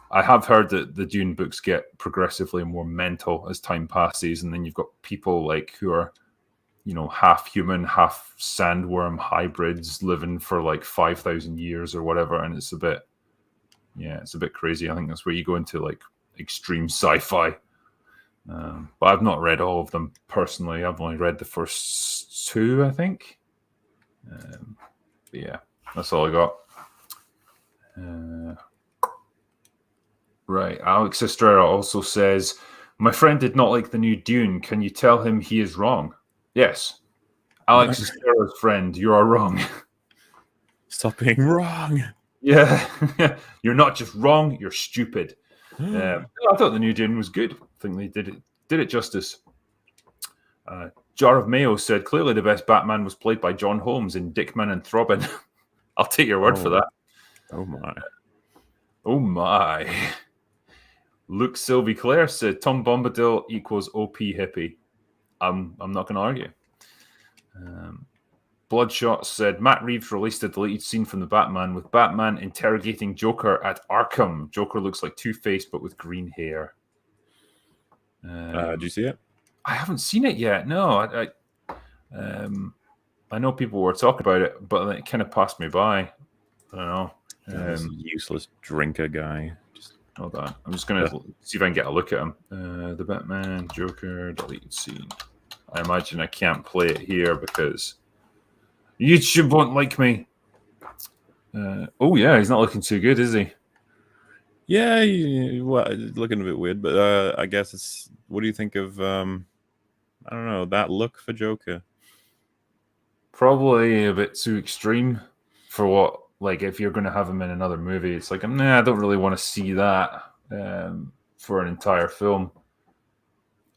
I have heard that the Dune books get progressively more mental as time passes, and then you've got people like who are, half human, half sandworm hybrids living for like 5,000 years or whatever, and it's a bit crazy. I think that's where you go into like extreme sci-fi. But I've not read all of them personally. I've only read the first 2, I think. But yeah, that's all I got. Right. Alex Estrella also says, my friend did not like the new Dune. Can you tell him he is wrong? Yes. Alex Estrella's friend, you are wrong. Stop being wrong. Yeah. You're not just wrong, you're stupid. I thought the new Dune was good. I think they did it justice. Jar of Mayo said, clearly the best Batman was played by John Holmes in Dickman and Throbbing. I'll take your word for that. Oh, my. Oh, my. Luke Sylvie Claire said, Tom Bombadil equals OP hippie. I'm not going to argue. Bloodshot said, Matt Reeves released a deleted scene from the Batman with Batman interrogating Joker at Arkham. Joker looks like Two-Face, but with green hair. Did you see it? I haven't seen it yet. No, I know people were talking about it, but it kind of passed me by. I don't know. This useless drinker guy. Hold on. I'm just going to see if I can get a look at him. The Batman, Joker, deleted scene. I imagine I can't play it here because YouTube won't like me. Oh, yeah, he's not looking too good, is he? Yeah, looking a bit weird, but I guess it's... What do you think of, I don't know, that look for Joker? Probably a bit too extreme for what, like, if you're going to have him in another movie, it's like, I don't really want to see that for an entire film.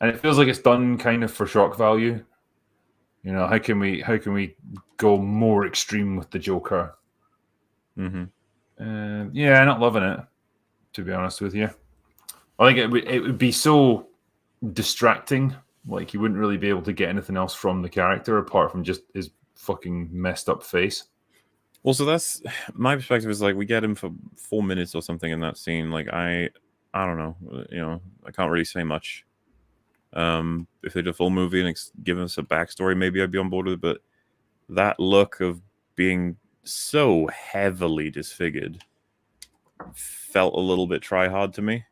And it feels like it's done kind of for shock value. How can we go more extreme with the Joker? Mm-hmm. Yeah, not loving it, to be honest with you. I think it would be so distracting. Like, you wouldn't really be able to get anything else from the character apart from just his fucking messed up face. Well, so that's my perspective. Is like we get him for 4 minutes or something in that scene. Like I don't know. I can't really say much. If they did a full movie and give us a backstory, maybe I'd be on board with it. But that look of being so heavily disfigured felt a little bit try hard to me.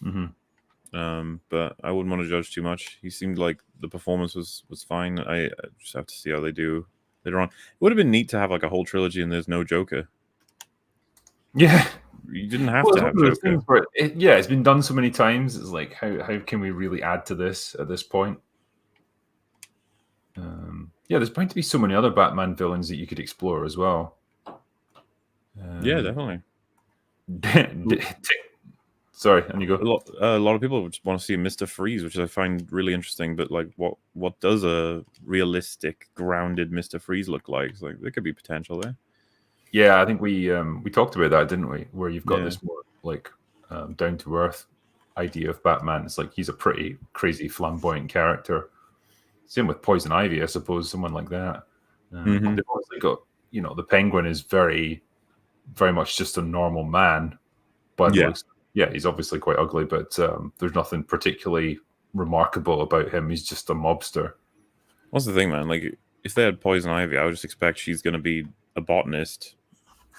Mm-hmm. But I wouldn't want to judge too much. He seemed like the performance was fine. I just have to see how they do later on. It would have been neat to have like a whole trilogy and there's no Joker. Yeah. You didn't have to have Joker. It's been done so many times. It's like, how can we really add to this at this point? There's going to be so many other Batman villains that you could explore as well. Yeah, definitely. Sorry, and you go. A lot of people just want to see Mr. Freeze, which I find really interesting. But like, what does a realistic, grounded Mr. Freeze look like? It's like there could be potential there. Yeah, I think we talked about that, didn't we? Where you've got this more like down to earth idea of Batman. It's like he's a pretty crazy, flamboyant character. Same with Poison Ivy, I suppose, someone like that. They've obviously got, the Penguin is very, very much just a normal man, but he's obviously quite ugly. But there's nothing particularly remarkable about him. He's just a mobster. What's the thing, man? Like, if they had Poison Ivy, I would just expect she's going to be a botanist.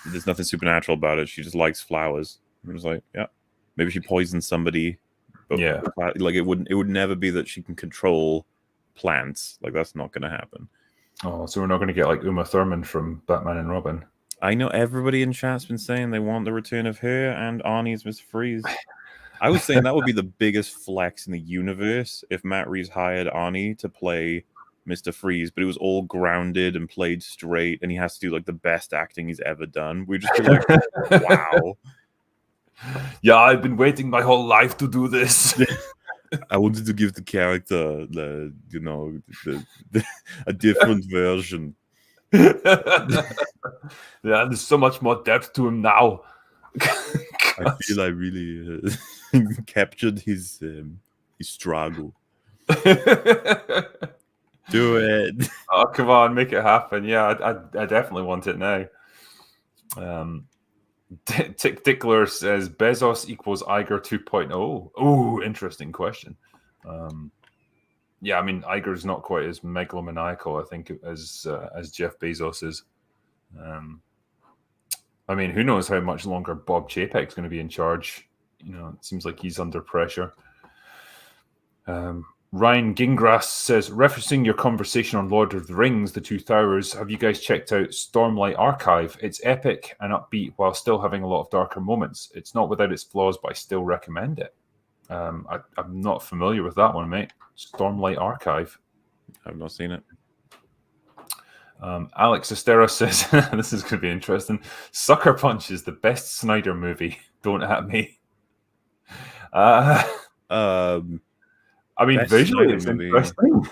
There's nothing supernatural about it. She just likes flowers. It was like, maybe she poisons somebody. But like it would never be that she can control plants. Like, that's not going to happen. Oh, so we're not going to get like Uma Thurman from Batman and Robin. I know everybody in chat's been saying they want the return of her and Arnie as Mr. Freeze. I was saying that would be the biggest flex in the universe if Matt Reeves hired Arnie to play Mr. Freeze, but it was all grounded and played straight, and he has to do like the best acting he's ever done. We'd just be like, wow. Yeah, I've been waiting my whole life to do this. I wanted to give the character a different version. Yeah, there's so much more depth to him now. I feel I really captured his struggle. Do it. Oh, come on, make it happen. Yeah, I definitely want it now. Tickler says Bezos equals Iger 2.0. Oh, interesting question. Yeah, I mean, Iger's not quite as megalomaniacal, I think, as Jeff Bezos is. I mean, who knows how much longer Bob Chapek's going to be in charge? You know, it seems like he's under pressure. Ryan Gingras says, referencing your conversation on Lord of the Rings, The Two Towers, have you guys checked out Stormlight Archive? It's epic and upbeat while still having a lot of darker moments. It's not without its flaws, but I still recommend it. I'm not familiar with that one, mate. Stormlight Archive. I've not seen it. Alex Estera says, this is going to be interesting. Sucker Punch is the best Snyder movie. Don't at me. I mean, visually it's interesting.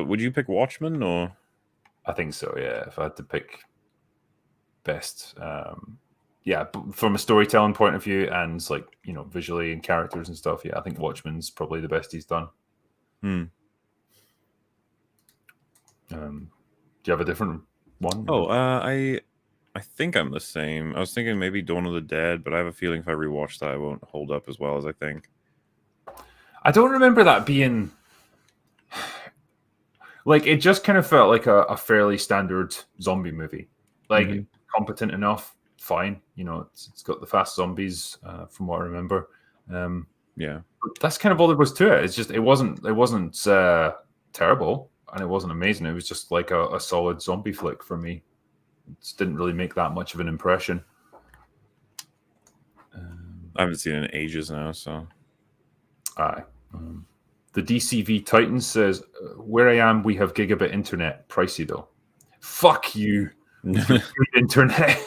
Would you pick Watchmen or? I think so, yeah. If I had to pick best, yeah, from a storytelling point of view and like, you know, visually and characters and stuff, yeah, I think Watchmen's probably the best he's done. Do you have a different one? Oh, I think I'm the same. I was thinking maybe Dawn of the Dead, but I have a feeling if I rewatch that, it won't hold up as well as I think. I don't remember that being like, it just kind of felt like a fairly standard zombie movie. Like, competent enough, fine. You know, it's got the fast zombies, from what I remember. Yeah, but that's kind of all there was to it. It's just it wasn't terrible and it wasn't amazing. It was just like a solid zombie flick for me. It just didn't really make that much of an impression. I haven't seen it in ages now, so. Aye. The DCV Titan says, where I am, we have gigabit internet. Pricey, though. Fuck you. Internet.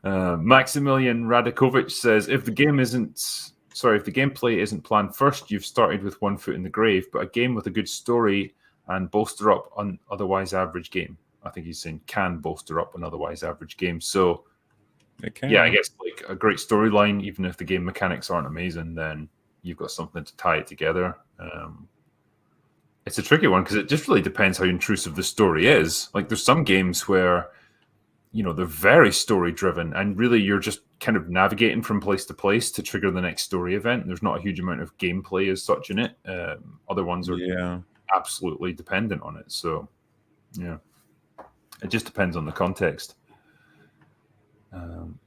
Maximilian Radakovic says, if the gameplay isn't planned first, you've started with one foot in the grave, but a game with a good story and bolster up an otherwise average game. I think he's saying can bolster up an otherwise average game. So, yeah, I guess like a great storyline, even if the game mechanics aren't amazing, then you've got something to tie it together. It's a tricky one because it just really depends how intrusive the story is. Like, there's some games where, you know, they're very story driven and really you're just kind of navigating from place to place to trigger the next story event. There's not a huge amount of gameplay as such in it. Other ones are absolutely dependent on it. So, yeah, it just depends on the context. I'm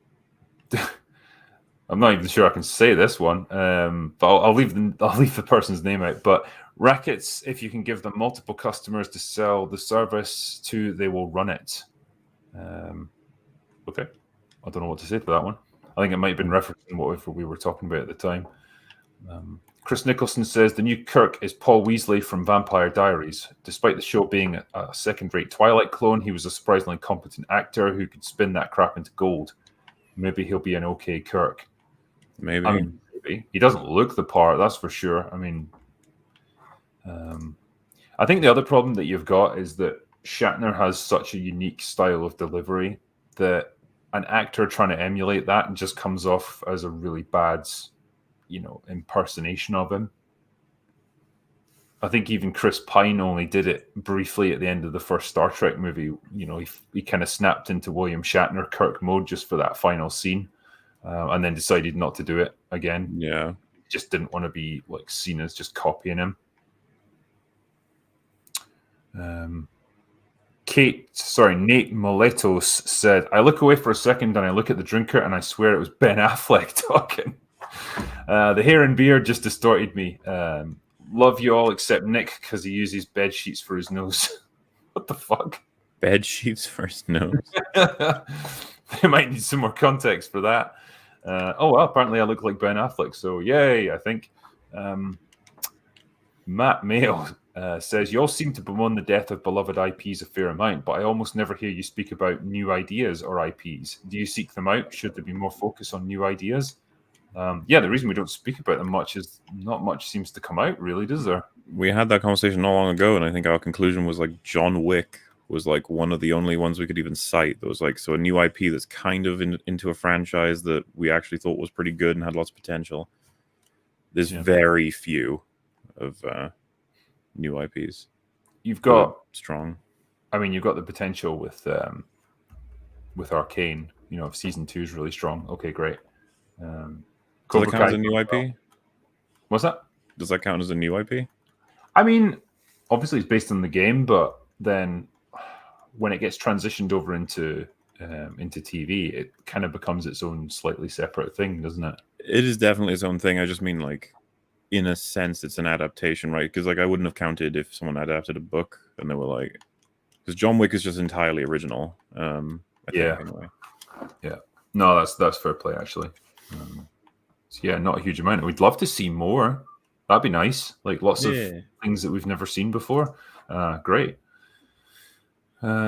not even sure I can say this one, but I'll leave the person's name out. But Rackets, if you can give them multiple customers to sell the service to, they will run it. Okay, I don't know what to say to that one. I think it might have been referencing what we were talking about at the time. Chris Nicholson says the new Kirk is Paul Weasley from Vampire Diaries. Despite the show being a second-rate Twilight clone, he was a surprisingly competent actor who could spin that crap into gold. Maybe he'll be an okay Kirk. Maybe. I mean, maybe. He doesn't look the part, that's for sure. I mean, I think the other problem that you've got is that Shatner has such a unique style of delivery that an actor trying to emulate that just comes off as a really bad, you know, impersonation of him. I think even Chris Pine only did it briefly at the end of the first Star Trek movie. You know, he kind of snapped into William Shatner Kirk mode just for that final scene, and then decided not to do it again. Yeah, he just didn't want to be like seen as just copying him. Nate Moletos said, I look away for a second and I look at the drinker and I swear it was Ben Affleck talking. The hair and beard just distorted me. Love you all except Nick because he uses bed sheets for his nose. What the fuck? Bed sheets for his nose. They might need some more context for that. Oh, well, apparently I look like Ben Affleck, so yay, I think. Matt Mail says, you all seem to bemoan the death of beloved IPs a fair amount, but I almost never hear you speak about new ideas or IPs. Do you seek them out? Should there be more focus on new ideas? The reason we don't speak about them much is not much seems to come out, really, does there? We had that conversation not long ago, and I think our conclusion was like John Wick was like one of the only ones we could even cite. That was like, so a new IP that's kind of into a franchise that we actually thought was pretty good and had lots of potential. There's very few of new IPs. You've got strong. I mean, you've got the potential with Arcane. You know, if season 2 is really strong. Okay, great. Does that count as a new IP? What's that? Does that count as a new IP? I mean, obviously it's based on the game, but then when it gets transitioned over into TV, it kind of becomes its own slightly separate thing, doesn't it? It is definitely its own thing. I just mean, like, in a sense, it's an adaptation, right? Because, like, I wouldn't have counted if someone adapted a book and they were like, because John Wick is just entirely original. I think, anyway. Yeah. No, that's fair play, actually. So not a huge amount. We'd love to see more. That'd be nice. Like lots of things that we've never seen before. Great.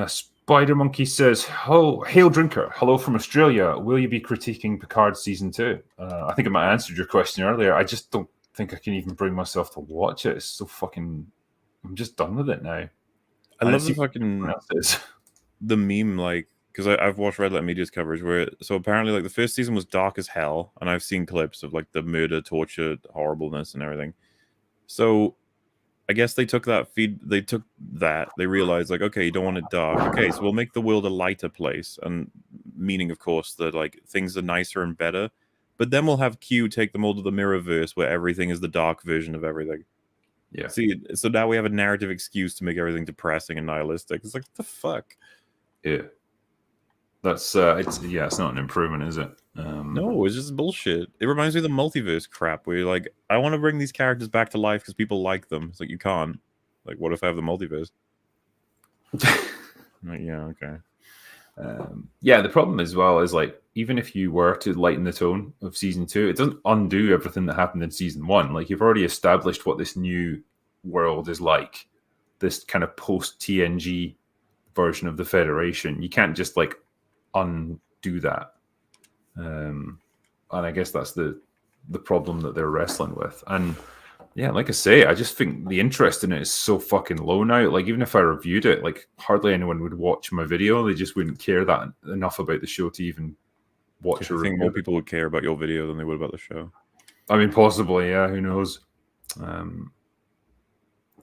Spider Monkey says, "Oh, hail drinker. Hello from Australia. Will you be critiquing Picard season 2?" I think I might have answered your question earlier. I just don't think I can even bring myself to watch it. It's so fucking. I'm just done with it now. I love the fucking the meme, like, because I've watched Red Letter Media's coverage where, so apparently, like, the first season was dark as hell, and I've seen clips of, like, the murder, torture, horribleness, and everything. So I guess they took that they realized, like, okay, you don't want it dark. Okay, so we'll make the world a lighter place, and meaning, of course, that, like, things are nicer and better. But then we'll have Q take them all to the Mirrorverse, where everything is the dark version of everything. Yeah. See, so now we have a narrative excuse to make everything depressing and nihilistic. It's like, what the fuck? Yeah. That's it's not an improvement, is it? No, it's just bullshit. It reminds me of the multiverse crap where you're like, I want to bring these characters back to life because people like them. It's like, you can't. Like, what if I have the multiverse? Like, yeah, okay. The problem as well is, like, even if you were to lighten the tone of season 2, it doesn't undo everything that happened in season 1. Like, you've already established what this new world is like, this kind of post TNG version of the Federation. You can't just, like, undo that. And I guess that's the problem that they're wrestling with. And yeah, like I say, I just think the interest in it is so fucking low now. Like, even if I reviewed it, like, hardly anyone would watch my video. They just wouldn't care that enough about the show to even watch a review. I think more people would care about your video than they would about the show. I mean, possibly, yeah, who knows.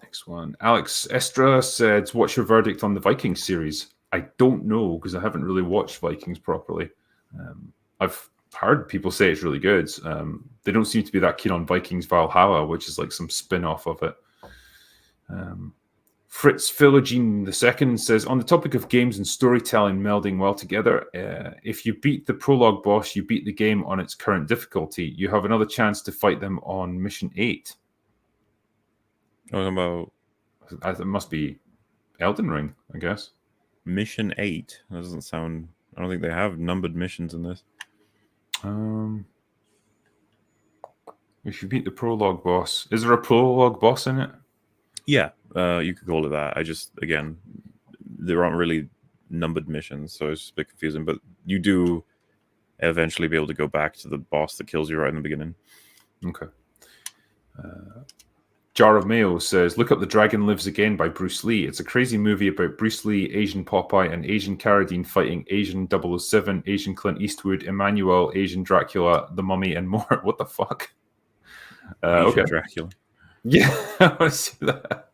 Next one. Alex Estra said, what's your verdict on the Vikings series? I don't know, because I haven't really watched Vikings properly. I've heard people say it's really good. They don't seem to be that keen on Vikings Valhalla, which is like some spin-off of it. Fritz Philogene II says, on the topic of games and storytelling melding well together, if you beat the prologue boss, you beat the game on its current difficulty. You have another chance to fight them on Mission 8. Talking about... It must be Elden Ring, I guess. Mission 8? That doesn't sound... I don't think they have numbered missions in this. If you beat the prologue boss, is there a prologue boss in it? Yeah, you could call it that. I just, again, there aren't really numbered missions, so it's a bit confusing. But you do eventually be able to go back to the boss that kills you right in the beginning. Okay. Jar of Mayo says, look up The Dragon Lives Again by Bruce Lee. It's a crazy movie about Bruce Lee, Asian Popeye, and Asian Carradine fighting Asian 007, Asian Clint Eastwood, Emmanuel, Asian Dracula, The Mummy, and more. What the fuck? Okay. Dracula. Yeah, I want to see that.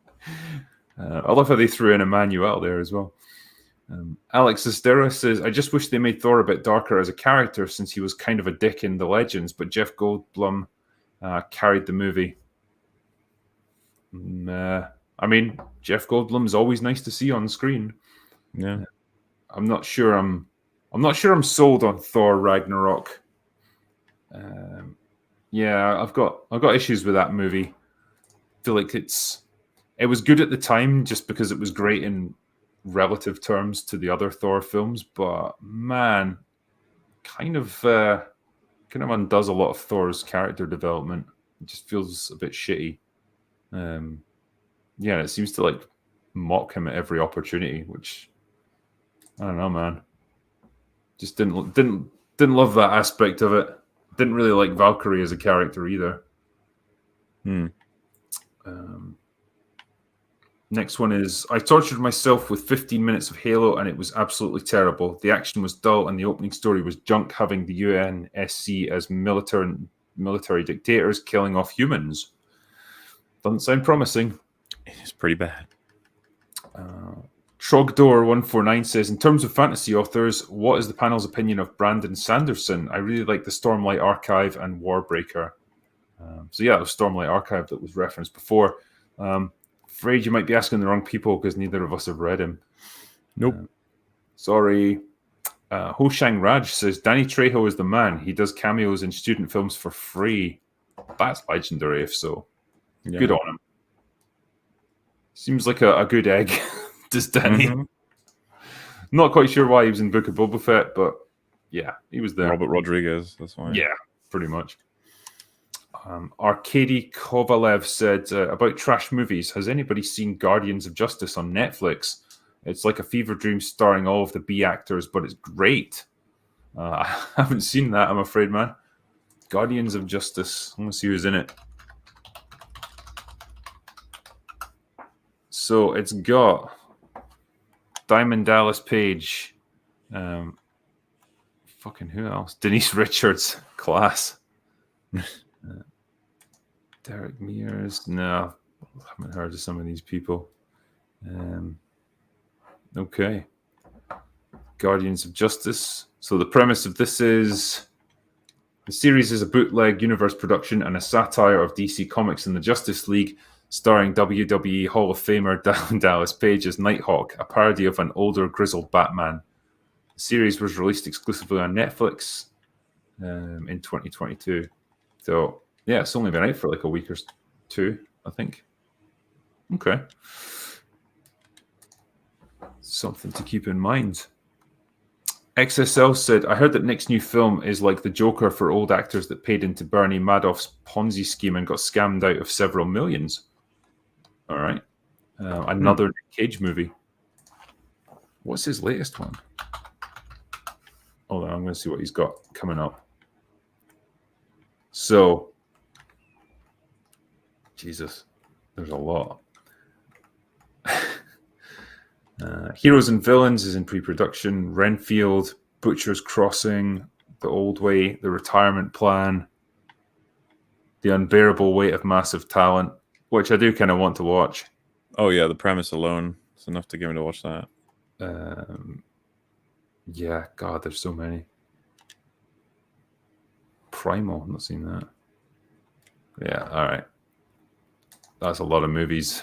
I love how they threw in Emmanuel there as well. Alex Estera says, I just wish they made Thor a bit darker as a character since he was kind of a dick in The Legends, but Jeff Goldblum carried the movie. I mean, Jeff Goldblum is always nice to see on screen. Yeah, I'm not sure I'm sold on Thor Ragnarok. Yeah, I've got issues with that movie. I feel like it was good at the time just because it was great in relative terms to the other Thor films, but man, kind of undoes a lot of Thor's character development. It just feels a bit shitty. Yeah, it seems to like mock him at every opportunity, which I don't know, man. Just didn't love that aspect of it. Didn't really like Valkyrie as a character either. Next one is, I tortured myself with 15 minutes of Halo and it was absolutely terrible. The action was dull and the opening story was junk, having the UNSC as military dictators killing off humans. Doesn't sound promising. It's pretty bad. Trogdor149 says, in terms of fantasy authors, what is the panel's opinion of Brandon Sanderson? I really like the Stormlight Archive and Warbreaker. So yeah, it was Stormlight Archive that was referenced before. Afraid you might be asking the wrong people because neither of us have read him. Nope. Sorry. Ho Shang Raj says, Danny Trejo is the man. He does cameos in student films for free. That's legendary, if so. Yeah. Good on him. Seems like a good egg, does Danny. Mm-hmm. Not quite sure why he was in Book of Boba Fett, but yeah, he was there. Robert Rodriguez, that's why. Yeah, pretty much. Arkady Kovalev said, about trash movies, has anybody seen Guardians of Justice on Netflix? It's like a fever dream starring all of the B actors, but it's great. I haven't seen that, I'm afraid, man. Guardians of Justice. I want to see who's in it. So it's got Diamond Dallas Page. Fucking who else? Denise Richards. Class. Derek Mears. No, I haven't heard of some of these people. Okay. Guardians of Justice. So the premise of this is the series is a bootleg universe production and a satire of DC Comics and the Justice League, starring WWE Hall of Famer Dallas Page as Nighthawk, a parody of an older, grizzled Batman. The series was released exclusively on Netflix in 2022. So, yeah, it's only been out for like a week or two, I think. Okay. Something to keep in mind. XSL said, I heard that Nick's new film is like the Joker for old actors that paid into Bernie Madoff's Ponzi scheme and got scammed out of several millions. All right. Another Nick Cage movie. What's his latest one? Hold on, I'm going to see what he's got coming up. So, Jesus, there's a lot. Heroes and Villains is in pre-production. Renfield, Butcher's Crossing, The Old Way, The Retirement Plan, The Unbearable Weight of Massive Talent, which I do kind of want to watch. Oh, yeah, the premise alone is enough to get me to watch that. Yeah, God, there's so many. Primal, I've not seen that. Yeah, all right. That's a lot of movies.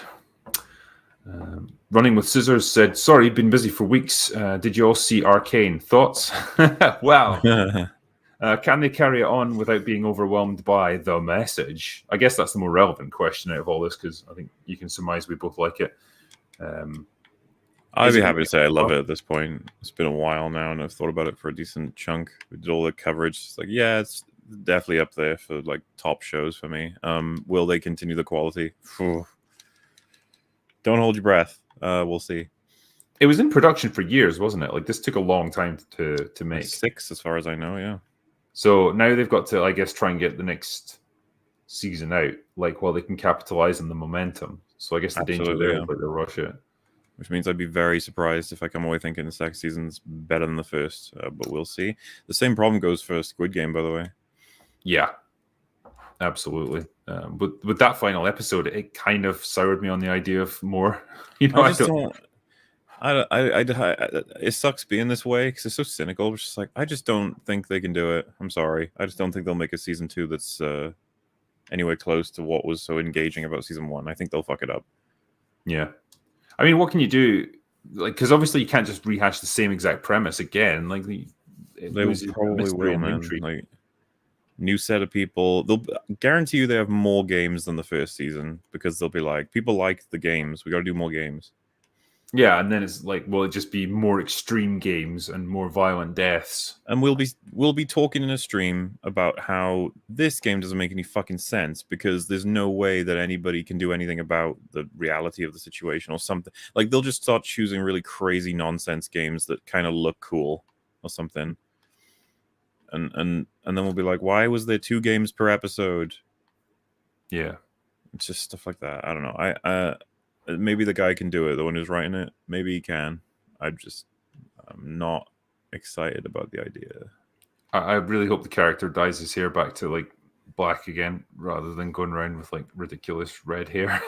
Running with Scissors said, sorry, been busy for weeks. Did you all see Arcane? Thoughts? Wow. Can they carry it on without being overwhelmed by the message? I guess that's the more relevant question out of all this, because I think you can surmise we both like it. I'd be happy to say I love it at this point. It's been a while now, and I've thought about it for a decent chunk. We did all the coverage. It's like, yeah, it's definitely up there for like top shows for me. Will they continue the quality? Don't hold your breath. We'll see. It was in production for years, wasn't it? Like, this took a long time to make. 6, as far as I know, yeah. So now they've got to, I guess, try and get the next season out, like, while they can capitalize on the momentum. So I guess the danger there is like they rush it. Which means I'd be very surprised if I come away thinking the second season's better than the first, but we'll see. The same problem goes for Squid Game, by the way. Yeah, absolutely. But with that final episode, it kind of soured me on the idea of more. You know, it sucks being this way because it's so cynical. It's just like, I just don't think they can do it. I'm sorry. I just don't think they'll make a season 2 that's anywhere close to what was so engaging about season 1. I think they'll fuck it up. Yeah. I mean, what can you do? Like, because obviously you can't just rehash the same exact premise again. Like, they probably will, man. Like, new set of people. They'll guarantee you they have more games than the first season because they'll be like, people like the games. We got to do more games. Yeah, and then it's like, will it just be more extreme games and more violent deaths? And we'll be talking in a stream about how this game doesn't make any fucking sense because there's no way that anybody can do anything about the reality of the situation or something. Like they'll just start choosing really crazy nonsense games that kind of look cool or something. And then we'll be like, why was there 2 games per episode? Yeah. It's just stuff like that. I don't know. Maybe the guy can do it, the one who's writing it. Maybe he can. I'm not excited about the idea. I really hope the character dyes his hair back to like black again rather than going around with like ridiculous red hair.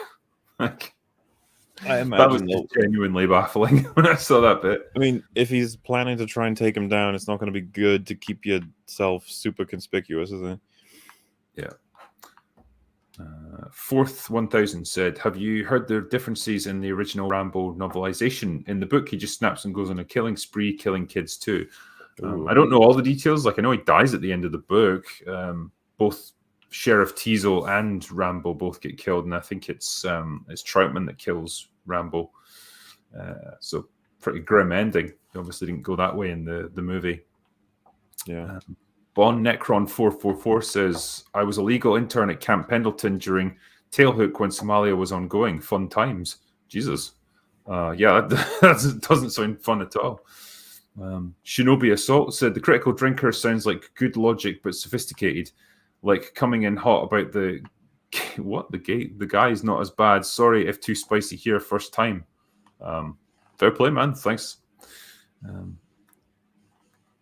Like, I imagine that was just genuinely baffling when I saw that bit. I mean, if he's planning to try and take him down, it's not going to be good to keep yourself super conspicuous, is it? Yeah. Fourth 1000 said, have you heard the differences in the original Rambo novelization? In the book, he just snaps and goes on a killing spree, killing kids too. I don't know all the details. Like, I know he dies at the end of the book. Both Sheriff Teasel and Rambo both get killed, and I think it's Troutman that kills Rambo. So pretty grim ending. He obviously didn't go that way in the movie. Yeah. Bon Necron 444 says, I was a legal intern at Camp Pendleton during Tailhook when Somalia was ongoing. Fun times. Jesus. Yeah, that doesn't sound fun at all. Shinobi Assault said, the critical drinker sounds like good logic but sophisticated. Like coming in hot about the guy's not as bad. Sorry if too spicy here first time. Fair play, man. Thanks.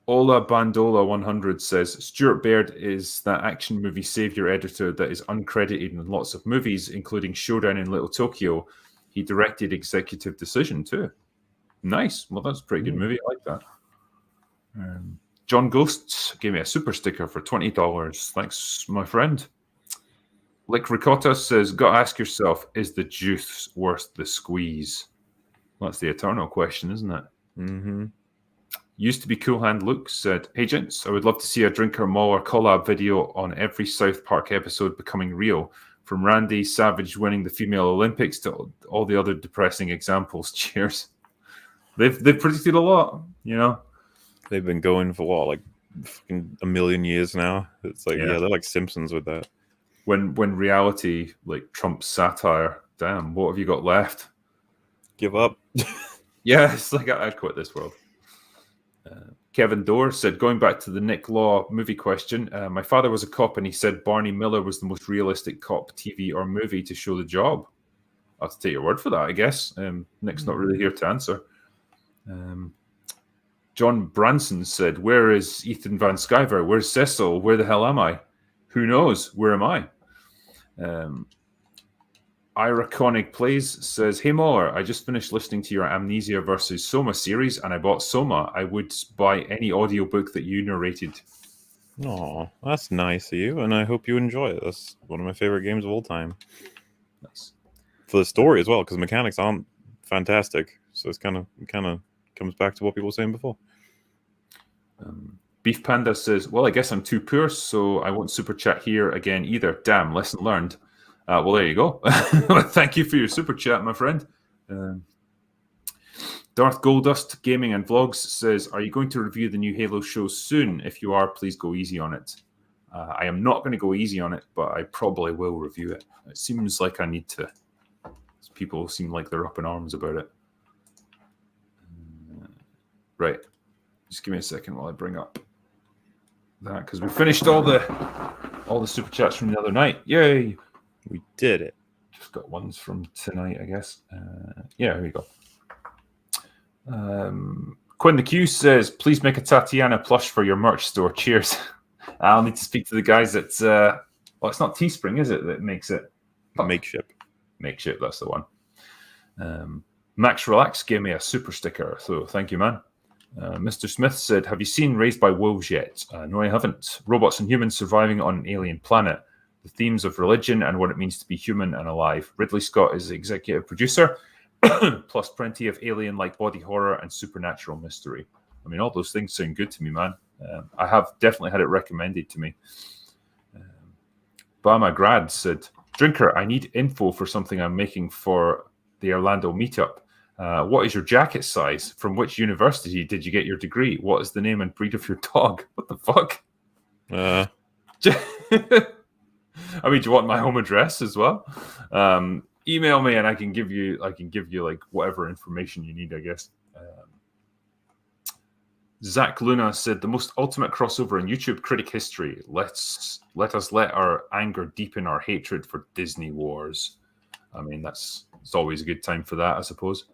Ola Bandola 100 says, Stuart Baird is that action movie savior editor that is uncredited in lots of movies, including Showdown in Little Tokyo. He directed Executive Decision too. Nice. Well, that's a pretty good movie. I like that. John Ghosts gave me a super sticker for $20. Thanks, my friend. Lick Ricotta says, gotta ask yourself, is the juice worth the squeeze? Well, that's the eternal question, isn't it? Mm-hmm. Used to be Cool Hand Luke said, hey gents, I would love to see a Drinker MauLer collab video on every South Park episode becoming real. From Randy Savage winning the female Olympics to all the other depressing examples. Cheers. They've predicted a lot, you know. They've been going for what, like a million years now? It's like, yeah, they're like Simpsons with that. When reality like trumps satire, damn, what have you got left? Give up. Yeah, it's like I'd quit this world. Kevin Dorr said, going back to the Nick Law movie question, my father was a cop and he said Barney Miller was the most realistic cop TV or movie to show the job. I'll have to take your word for that, I guess. Nick's not really here to answer. John Branson said, where is Ethan Van Sciver? Where's Cecil? Where the hell am I? Who knows? Where am I? Iraconic Plays says, hey MauLer, I just finished listening to your Amnesia versus Soma series and I bought Soma. I would buy any audiobook that you narrated. Oh, that's nice of you, and I hope you enjoy it. That's one of my favorite games of all time. Nice. For the story as well, because the mechanics aren't fantastic. So it's kind of comes back to what people were saying before. Beef Panda says, well, I guess I'm too poor, so I won't super chat here again either. Damn, lesson learned. Well, there you go. Thank you for your super chat, my friend. Darth Goldust Gaming and Vlogs says, are you going to review the new Halo show soon? If you are, please go easy on it. I am not going to go easy on it, but I probably will review it. It seems like I need to. People seem like they're up in arms about it. Right. Just give me a second while I bring up that, because we finished all the super chats from the other night. Yay! We did it. Just got ones from tonight, I guess. Yeah, here we go. Quinn the Q says, please make a Tatiana plush for your merch store. Cheers. I'll need to speak to the guys at, well, it's not Teespring, is it, that makes it? Makeship, that's the one. Max Relax gave me a super sticker, so thank you, man. Mr. Smith said, have you seen Raised by Wolves yet? No, I haven't. Robots and humans surviving on an alien planet. The themes of religion and what it means to be human and alive. Ridley Scott is the executive producer, plus plenty of alien-like body horror and supernatural mystery. I mean, all those things sound good to me, man. I have definitely had it recommended to me. Bama Grad said, Drinker, I need info for something I'm making for the Orlando meetup. What is your jacket size? From which university did you get your degree? What is the name and breed of your dog? What the fuck? I mean, do you want my home address as well? Email me and I can give you like whatever information you need, I guess. Zach Luna said, the most ultimate crossover in YouTube critic history. Let us let our anger deepen our hatred for Disney Wars. I mean, it's always a good time for that, I suppose.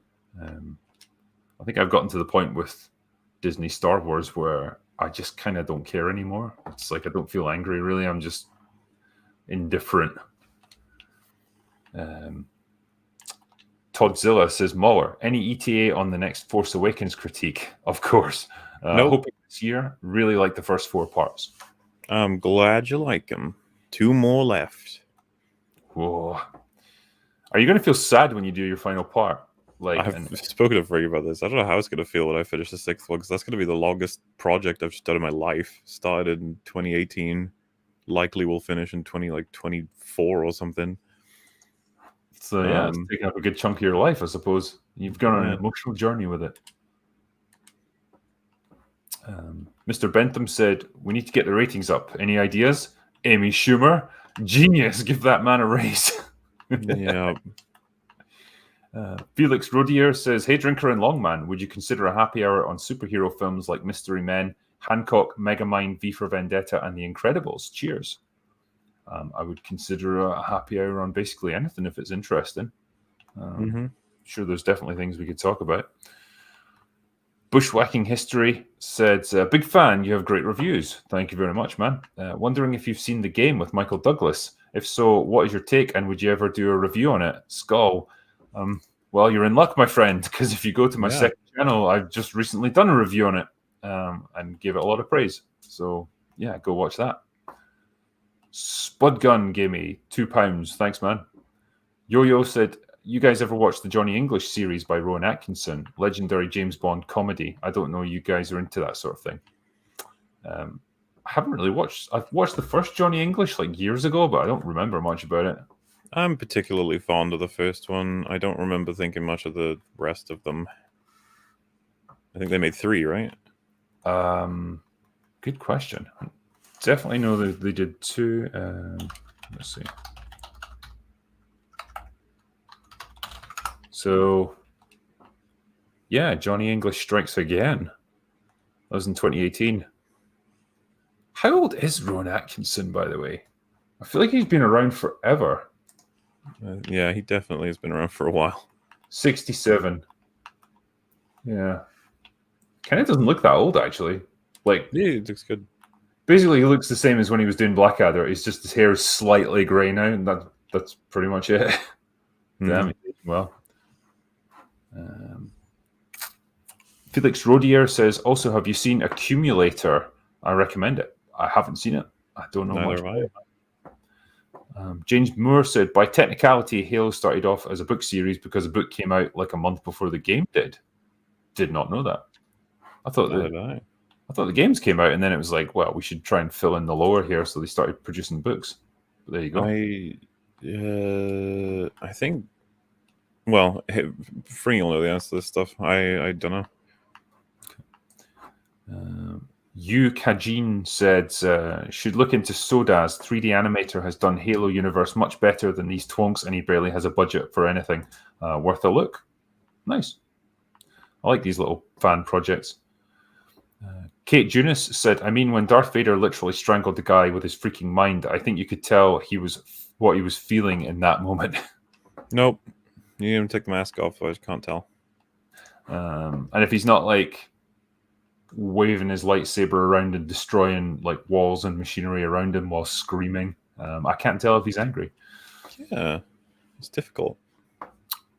I think I've gotten to the point with Disney Star Wars where I just kind of don't care anymore. It's like I don't feel angry, really. I'm just indifferent. Toddzilla says, MauLer, any ETA on the next Force Awakens critique? Of course. Nope. Hoping this year. Really like the first 4 parts. I'm glad you like them. 2 more left. Whoa. Are you going to feel sad when you do your final part? I've spoken to Free about this. I don't know how it's going to feel when I finish the 6th one, because that's going to be the longest project I've done in my life. Started in 2018. Likely will finish in 2024 or something. So yeah, it's taking up a good chunk of your life, I suppose. You've gone on an emotional journey with it. Mr. Bentham said, we need to get the ratings up. Any ideas? Amy Schumer? Genius. Give that man a raise. Yeah. Felix Rodier says, hey, Drinker and Longman, would you consider a happy hour on superhero films like Mystery Men, Hancock, Megamind, V for Vendetta, and The Incredibles? Cheers. I would consider a happy hour on basically anything if it's interesting. Sure, there's definitely things we could talk about. Bushwhacking History said, big fan, you have great reviews. Thank you very much, man. Wondering if you've seen The Game with Michael Douglas. If so, what is your take, and would you ever do a review on it? Skull. Well, you're in luck, my friend, because if you go to my second channel, I've just recently done a review on it and gave it a lot of praise. So, yeah, go watch that. Spudgun gave me £2. Thanks, man. Yo-Yo said, you guys ever watched the Johnny English series by Rowan Atkinson? Legendary James Bond comedy. I don't know you guys are into that sort of thing. I haven't really watched... I've watched the first Johnny English like years ago, but I don't remember much about it. I'm particularly fond of the first one. I don't remember thinking much of the rest of them. I think they made 3, right? Good question. Definitely know that they did 2. Let's see. So, yeah, Johnny English Strikes Again. That was in 2018. How old is Rowan Atkinson, by the way? I feel like he's been around forever. Yeah, he definitely has been around for a while. 67. Yeah. Kind of doesn't look that old, actually. Like, yeah, he looks good. Basically, he looks the same as when he was doing Blackadder. It's just his hair is slightly grey now, and that's pretty much it. Damn, he's doing well. Felix Rodier says, also, have you seen Accumulator? I recommend it. I haven't seen it. I don't know much about it. James Moore said, by technicality, Halo started off as a book series because the book came out like a month before the game did. Did not know that. I thought the games came out and then it was like, well, we should try and fill in the lore here, so they started producing books. But there you go. I think, well, Free will know the answer to this stuff. I don't know. Yu Kajin said, should look into Soda's 3D animator has done Halo universe much better than these twonks, and he barely has a budget for anything. Worth a look. Nice. I like these little fan projects. Kate Junis said, I mean, when Darth Vader literally strangled the guy with his freaking mind, I think you could tell what he was feeling in that moment. Nope. You didn't even take the mask off, so I just can't tell. And if he's not like waving his lightsaber around and destroying like walls and machinery around him while screaming, I can't tell if he's angry. Yeah, it's difficult.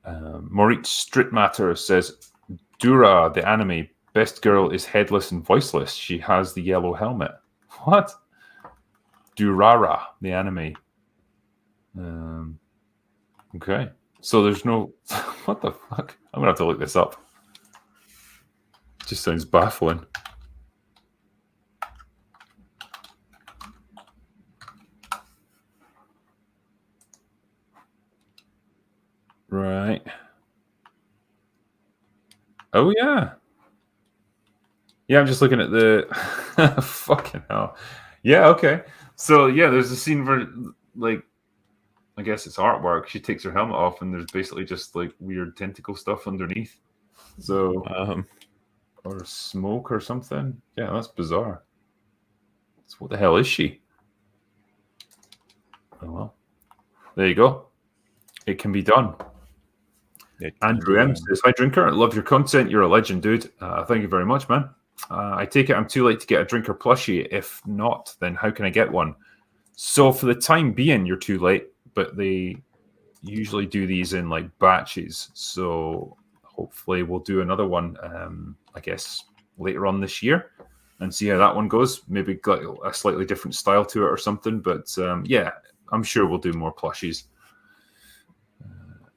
Moritz Stritmatter says, Dura, the anime, best girl is headless and voiceless. She has the yellow helmet. What? Durara, the anime. Okay. So there's no... What the fuck? I'm going to have to look this up. It just sounds baffling. Right. Oh, yeah. Yeah, I'm just looking at the... Fucking hell. Yeah, okay. So, yeah, there's a scene where, like, I guess it's artwork. She takes her helmet off, and there's basically just, like, weird tentacle stuff underneath. So... or smoke or something. Yeah, that's bizarre. So what the hell is she? Oh, well. There you go. It can be done. Andrew M says, "Hi, Drinker. Love your content. You're a legend, dude. Thank you very much, man. I take it I'm too late to get a Drinker plushie. If not, then how can I get one?" So for the time being, you're too late, but they usually do these in like batches. So hopefully we'll do another one, I guess, later on this year and see how that one goes. Maybe got a slightly different style to it or something. But yeah, I'm sure we'll do more plushies.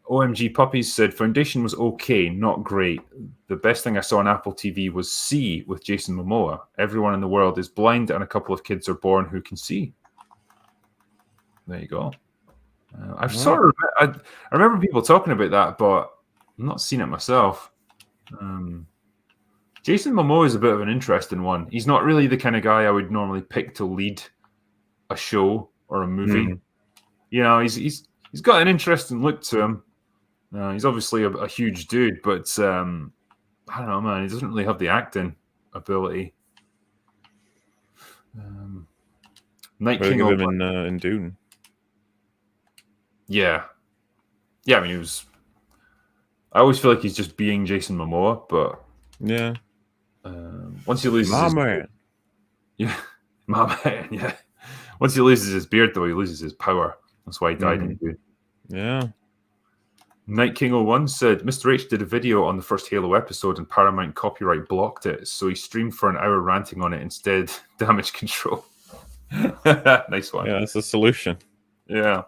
OMG Puppies said, "Foundation was okay, not great. The best thing I saw on Apple TV was See with Jason Momoa. Everyone in the world is blind and a couple of kids are born who can see." There you go. I remember people talking about that, but I've not seen it myself. Jason Momoa is a bit of an interesting one. He's not really the kind of guy I would normally pick to lead a show or a movie. You know, he's got an interesting look to him. He's obviously a huge dude, but I don't know, man. He doesn't really have the acting ability. Night King of him in Dune. Yeah. I mean, he was. I always feel like he's just being Jason Momoa, but yeah. Once he loses, my man. Yeah, my man. Yeah. Once he loses his beard, though, he loses his power. That's why he died in Dune. Yeah. Night King 01 said, "Mr. H did a video on the first Halo episode and Paramount copyright blocked it, so he streamed for an hour ranting on it instead. Damage control." Nice one. Yeah, that's the solution. Yeah.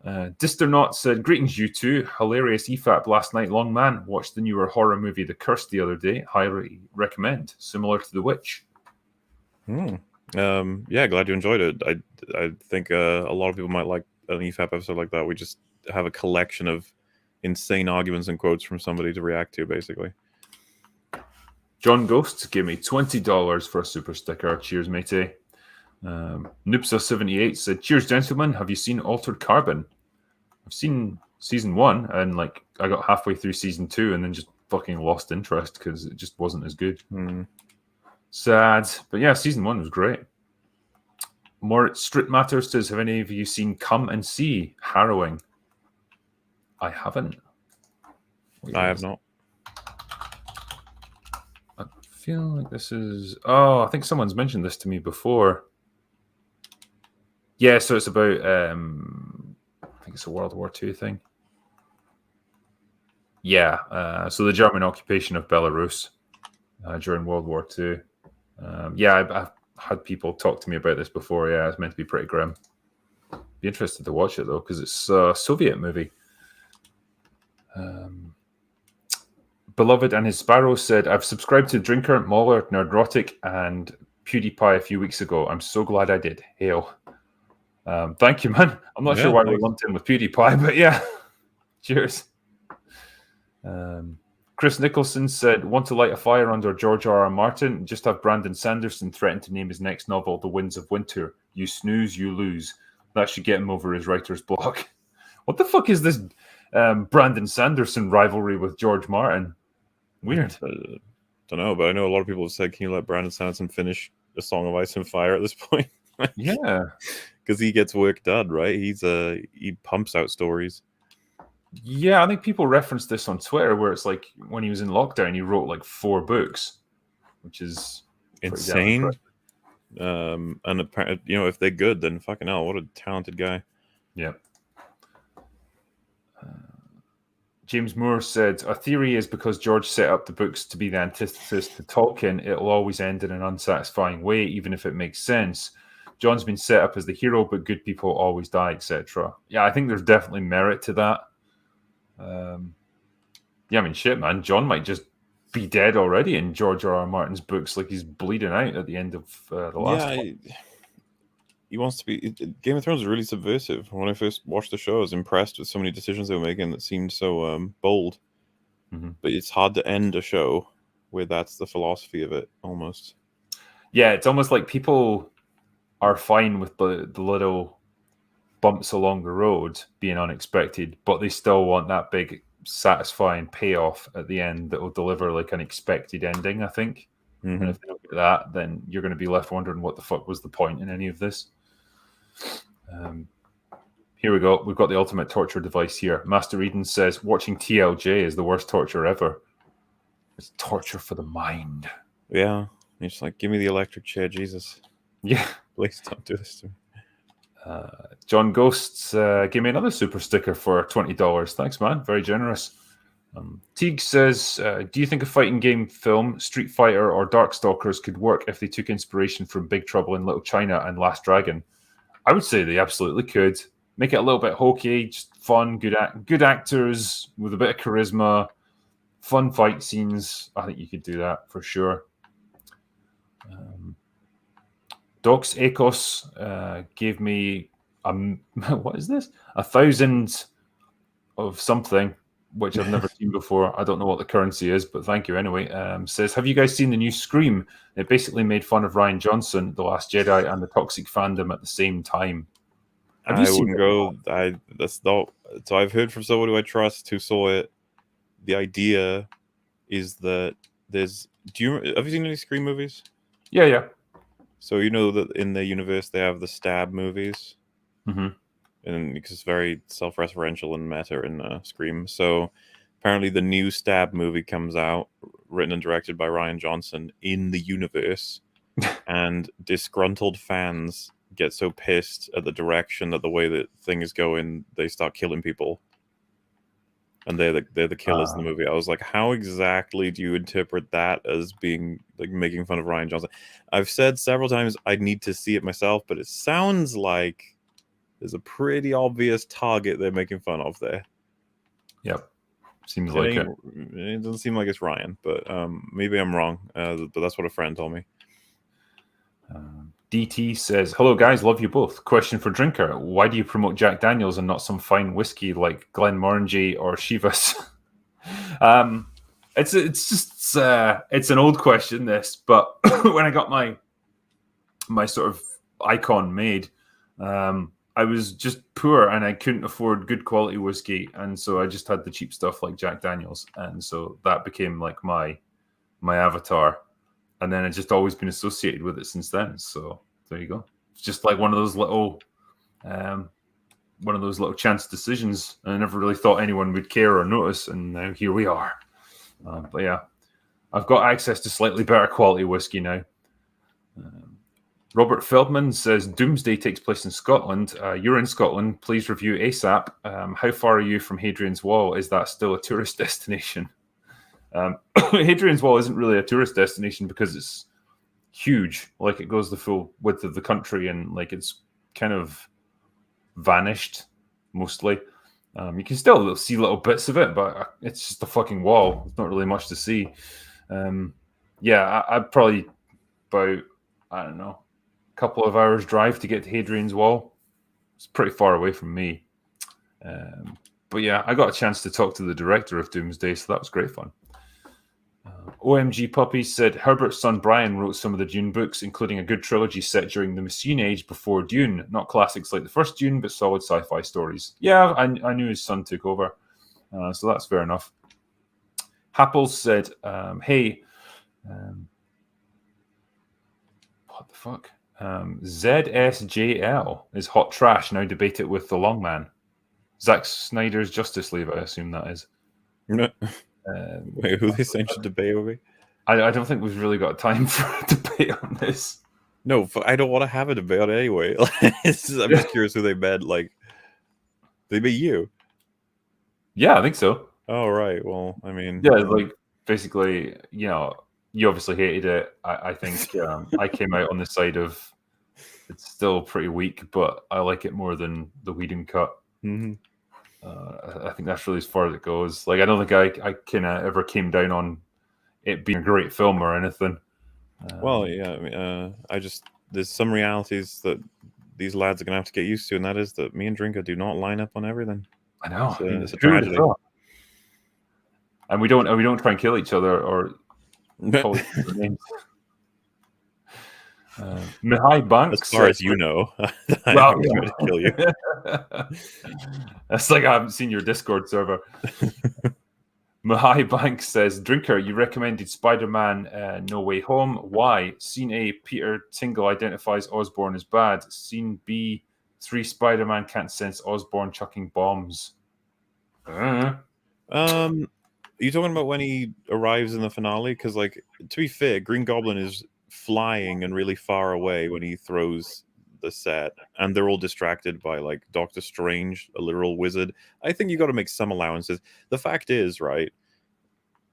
Disternaut said, "Greetings, you two. Hilarious EFAP last night, long man. Watched the newer horror movie The Curse the other day. Highly recommend. Similar to The Witch." Yeah, glad you enjoyed it. I think a lot of people might like an EFAP episode like that. We just have a collection of insane arguments and quotes from somebody to react to, basically. John Ghost gave me $20 for a super sticker. Cheers, matey. Noopsa78 said, "Cheers, gentlemen. Have you seen Altered Carbon?" I've seen season 1, and like I got halfway through season 2 and then just fucking lost interest because it just wasn't as good. Sad. But yeah, season 1 was great. More Street Matter says, "Have any of you seen Come and See? Harrowing." I haven't. I have not. I feel like this is... Oh, I think someone's mentioned this to me before. Yeah, so it's about... I think it's a World War II thing. Yeah, so the German occupation of Belarus during World War II. Yeah, I've had people talk to me about this before. Yeah, it's meant to be pretty grim. Be interested to watch it, though, because it's a Soviet movie. Beloved and his Sparrow said, "I've subscribed to Drinker, MauLer, Nerdrotic, and PewDiePie a few weeks ago. I'm so glad I did. Hail." Thank you, man. I'm not sure why we lumped in with PewDiePie, but yeah. Cheers. Chris Nicholson said, "Want to light a fire under George R.R. Martin? Just have Brandon Sanderson threaten to name his next novel The Winds of Winter. You snooze, you lose. That should get him over his writer's block." What the fuck is this Brandon Sanderson rivalry with George Martin? Weird. Don't know, but I know a lot of people have said, "Can you let Brandon Sanderson finish A Song of Ice and Fire" at this point? Yeah. Because he gets work done, right? He pumps out stories. Yeah, I think people reference this on Twitter where it's like when he was in lockdown, he wrote like 4 books, which is insane. And apparently, if they're good, then fucking hell, what a talented guy. Yeah. James Moore said, "A theory is because George set up the books to be the antithesis to Tolkien, it'll always end in an unsatisfying way, even if it makes sense. John's been set up as the hero, but good people always die, etc." Yeah, I think there's definitely merit to that. Yeah, I mean, shit, man. John might just be dead already in George R.R. Martin's books, like he's bleeding out at the end of the last one. he wants to be. Game of Thrones is really subversive. When I first watched the show, I was impressed with so many decisions they were making that seemed so bold. Mm-hmm. But it's hard to end a show where that's the philosophy of it, almost. Yeah, it's almost like people are fine with the little bumps along the road being unexpected, but they still want that big, satisfying payoff at the end that will deliver like an expected ending, I think. Mm-hmm. And if they don't get that, then you're going to be left wondering what the fuck was the point in any of this. Here we go. We've got the ultimate torture device here. Master Eden says, watching TLJ is the worst torture ever. It's torture for the mind. Yeah. It's like, give me the electric chair, Jesus. Yeah. Please don't do this to me. John Ghosts, give me another super sticker for $20. Thanks, man. Very generous. Teague says, do you think a fighting game film, Street Fighter or Darkstalkers, could work if they took inspiration from Big Trouble in Little China and Last Dragon? I would say they absolutely could. Make it a little bit hokey, just fun, good actors with a bit of charisma, fun fight scenes. I think you could do that for sure. Docs Ecos gave me what is this? 1,000 of something, which I've never seen before. I don't know what the currency is, but thank you anyway. Says, have you guys seen the new Scream? It basically made fun of Rian Johnson, The Last Jedi, and the toxic fandom at the same time. Have you seen it? That's not. So I've heard from someone who I trust who saw it. The idea is that there's. Have you seen any Scream movies? Yeah. So you know that in the universe they have the Stab movies, and because it's very self-referential and meta in Scream. So apparently the new Stab movie comes out, written and directed by Rian Johnson in the universe, and disgruntled fans get so pissed at the direction that the way that thing is going, they start killing people, and they're the killers in the movie. I was like, how exactly do you interpret that as being like making fun of Rian Johnson? I've said several times I need to see it myself, but it sounds like there's a pretty obvious target they're making fun of there. Yep, seems like it. It doesn't seem like it's Ryan, but maybe I'm wrong. But that's what a friend told me. DT says, hello guys, love you both. Question for Drinker. Why do you promote Jack Daniels and not some fine whiskey like Glenmorangie or Chivas? It's an old question, this, but when I got my sort of icon made, I was just poor and I couldn't afford good quality whiskey, and so I just had the cheap stuff like Jack Daniels, and so that became like my avatar. And then it's just always been associated with it since then. So there you go. It's just like one of those little chance decisions. I never really thought anyone would care or notice, and now here we are. But yeah, I've got access to slightly better quality whiskey now. Robert Feldman says, Doomsday takes place in Scotland. You're in Scotland. Please review ASAP. How far are you from Hadrian's Wall? Is that still a tourist destination? Hadrian's Wall isn't really a tourist destination because it's huge. Like, it goes the full width of the country, and like it's kind of vanished mostly. You can still see little bits of it, but it's just a fucking wall. There's not really much to see. I'd probably about, I don't know, a couple of hours drive to get to Hadrian's Wall. It's pretty far away from me. But yeah, I got a chance to talk to the director of Doomsday, so that was great fun. OMG Puppy said Herbert's son Brian wrote some of the Dune books, including a good trilogy set during the Machine Age before Dune. Not classics like the first Dune, but solid sci-fi stories. Yeah, I knew his son took over, so that's fair enough. Happles said, hey, what the fuck? ZSJL is hot trash. Now debate it with the long man. Zack Snyder's Justice League, I assume that is. Wait, who they saying should debate with me? I don't think we've really got time for a debate on this. No, I don't want to have a debate on it anyway. I'm just curious who they meant. Like, they meant you? Yeah, I think so. Oh, right. Well, I mean... Yeah, like, basically, you know, you obviously hated it. I think I came out on the side of it's still pretty weak, but I like it more than the Whedon cut. Mm-hmm. I think that's really as far as it goes. Like, I don't think I kind of ever came down on it being a great film or anything. Well, yeah, I mean, there's some realities that these lads are gonna have to get used to, and that is that me and Drinker do not line up on everything. I know. It's a Who would have tragedy. thought? And we don't try and kill each other or call each other names. Mihai Banks, as far as you know, I'm going to kill you. That's like I haven't seen your Discord server. Mihai Banks says, Drinker, you recommended Spider-Man No Way Home. Why? Scene A, Peter Tingle identifies Osborn as bad. Scene B, 3 Spider-Man can't sense Osborn chucking bombs. Are you talking about when he arrives in the finale? Because, like, to be fair, Green Goblin is flying and really far away when he throws the set, and they're all distracted by, like, Doctor Strange, a literal wizard. I think you got to make some allowances. The fact is, right,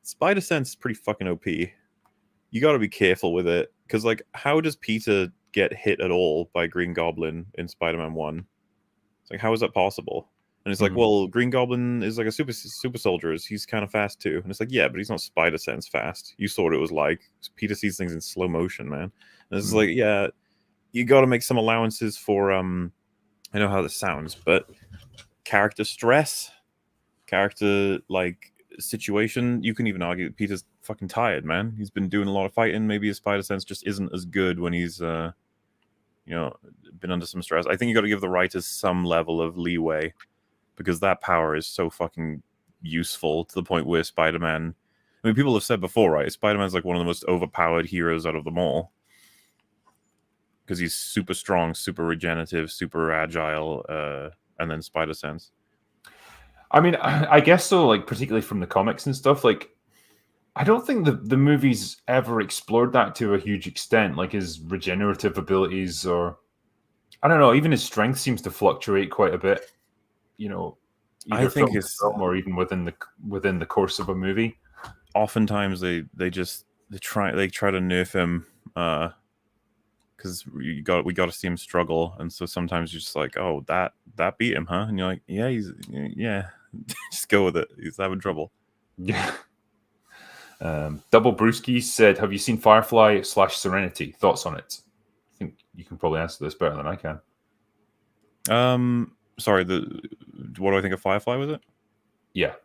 Spider Sense is pretty fucking OP. You got to be careful with it, because, like, how does Peter get hit at all by Green Goblin in Spider-Man 1? It's like, how is that possible? And it's like, well, Green Goblin is like a super soldier. He's kind of fast too. And it's like, yeah, but he's not Spider Sense fast. You saw what it was like. Peter sees things in slow motion, man. And it's like, yeah, you got to make some allowances for I know how this sounds, but character stress, character like situation. You can even argue that Peter's fucking tired, man. He's been doing a lot of fighting. Maybe his Spider Sense just isn't as good when he's been under some stress. I think you got to give the writers some level of leeway, because that power is so fucking useful to the point where Spider-Man... I mean, people have said before, right? Spider-Man's like one of the most overpowered heroes out of them all. Because he's super strong, super regenerative, super agile, and then Spider-Sense. I mean, I guess so, like, particularly from the comics and stuff, like, I don't think the movies ever explored that to a huge extent, like his regenerative abilities, or... I don't know, even his strength seems to fluctuate quite a bit. I think it's film or even within the course of a movie. Oftentimes they try to nerf him because we got to see him struggle, and so sometimes you're just like, oh, that beat him, huh? And you're like, yeah, just go with it. He's having trouble. Yeah. Double Brewski said, "Have you seen Firefly / Serenity? Thoughts on it?" I think you can probably answer this better than I can. Sorry, what do I think of Firefly, was it? Yeah.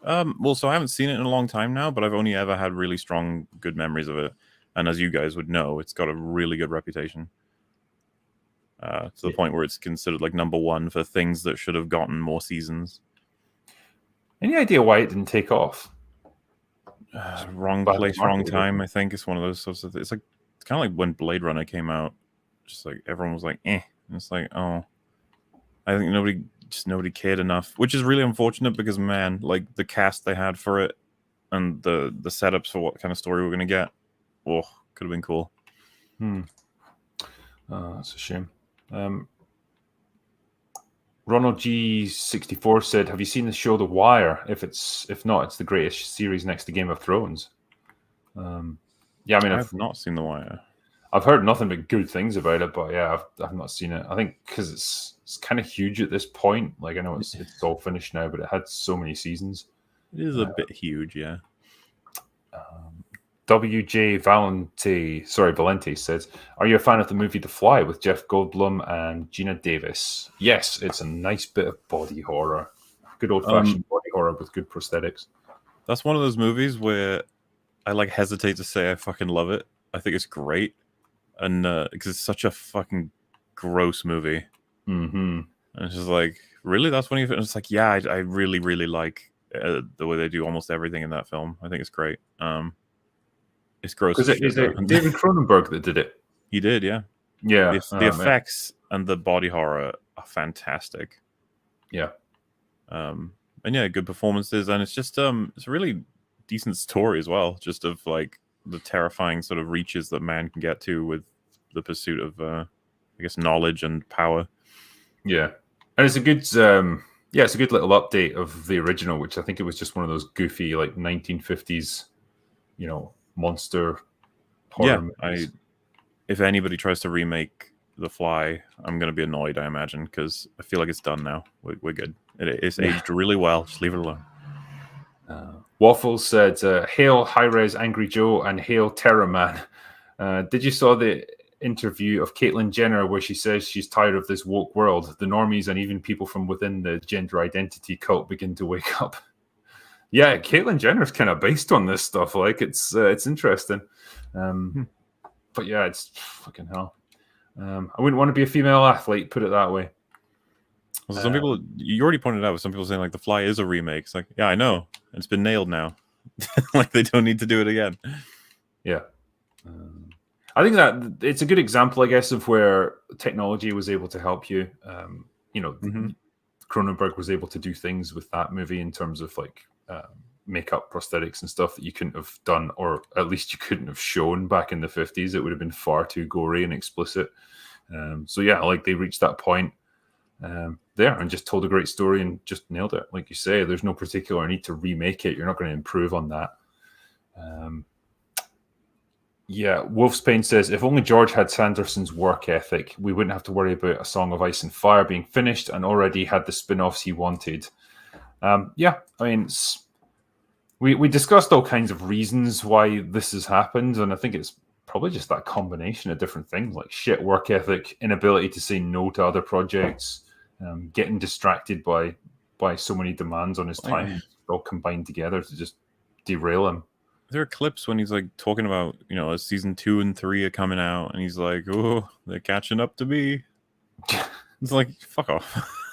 Well, so I haven't seen it in a long time now, but I've only ever had really strong, good memories of it. And as you guys would know, it's got a really good reputation. To the point where it's considered like #1 for things that should have gotten more seasons. Any idea why it didn't take off? Wrong place, wrong time. I think it's one of those sorts of. It's kind of like when Blade Runner came out. Just like everyone was like, eh. And it's like, oh, I think nobody cared enough, which is really unfortunate because, man, like the cast they had for it and the setups for what kind of story we're gonna get, could have been cool. That's a shame. Ronald G64 said, "Have you seen the show The Wire? If not, it's the greatest series next to Game of Thrones." Yeah, I mean, I've not seen The Wire. I've heard nothing but good things about it, but yeah, I've not seen it. I think because it's kind of huge at this point. Like, I know it's all finished now, but it had so many seasons. It is a bit huge, yeah. WJ Valente says, "Are you a fan of the movie The Fly with Jeff Goldblum and Gina Davis?" Yes, it's a nice bit of body horror. Good old-fashioned body horror with good prosthetics. That's one of those movies where I hesitate to say I fucking love it. I think it's great. And because it's such a fucking gross movie. Mm-hmm. And it's just like, really? That's when you... It's like, yeah, I really, really like the way they do almost everything in that film. I think it's great. It's gross. Is it David Cronenberg that did it? He did, yeah. Yeah. The effects and the body horror are fantastic. Yeah. And yeah, good performances. And it's just it's a really decent story as well, just of like the terrifying sort of reaches that man can get to with the pursuit of I guess knowledge and power. Yeah. And it's a good it's a good little update of the original, which I think it was just one of those goofy like 1950s monster horror movies. If anybody tries to remake The Fly, I'm going to be annoyed, I imagine, because I feel like it's done now. We're good. It's aged really well. Just leave it alone. Waffles said, "Hail High Res Angry Joe and hail Terror Man." Did you saw the interview of Caitlyn Jenner where she says she's tired of this woke world. The normies and even people from within the gender identity cult begin to wake up. Yeah, Caitlyn Jenner's kind of based on this stuff. Like, it's interesting. But yeah, it's fucking hell. I wouldn't want to be a female athlete, put it that way. Well, some people, you already pointed out, some people saying like The Fly is a remake. It's like, yeah, I know. It's been nailed now. Like, they don't need to do it again. Yeah. I think that it's a good example, I guess, of where technology was able to help you. Cronenberg was able to do things with that movie in terms of like makeup, prosthetics, and stuff that you couldn't have done, or at least you couldn't have shown back in the 50s. It would have been far too gory and explicit. So yeah, like they reached that point there and just told a great story and just nailed it. Like you say, there's no particular need to remake it. You're not going to improve on that. Yeah, Wolfsbane says, if only George had Sanderson's work ethic, we wouldn't have to worry about A Song of Ice and Fire being finished and already had the spin-offs he wanted. Yeah, I mean, we discussed all kinds of reasons why this has happened, and I think it's probably just that combination of different things, like shit work ethic, inability to say no to other projects, getting distracted by so many demands on his time, all combined together to just derail him. There are clips when he's like talking about, season 2 and 3 are coming out, and he's like, "Oh, they're catching up to me." It's like, fuck off.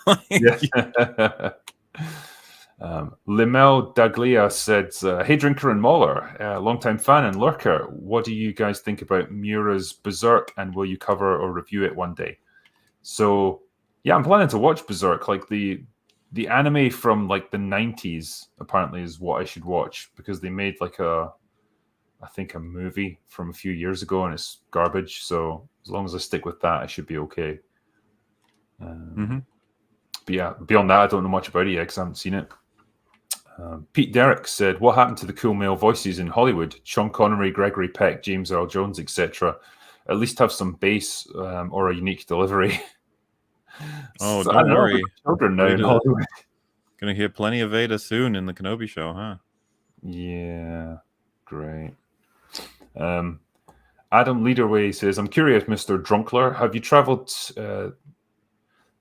Limel Daglia said, "Hey, Drinker and MauLer, longtime fan and lurker. What do you guys think about Miura's Berserk, and will you cover or review it one day?" So, yeah, I'm planning to watch Berserk. Like the anime from like the 90s apparently is what I should watch, because they made like I think a movie from a few years ago and it's garbage. So as long as I stick with that, I should be okay. But yeah, beyond that, I don't know much about it yet because I haven't seen it. Pete Derrick said, "What happened to the cool male voices in Hollywood? Sean Connery, Gregory Peck, James Earl Jones, etc. At least have some bass or a unique delivery." Oh, so, don't worry. Children now in Hollywood. Gonna hear plenty of Vader soon in the Kenobi show, huh? Yeah, great. Adam Leaderway says, "I'm curious, Mr. Drunkler, have you traveled the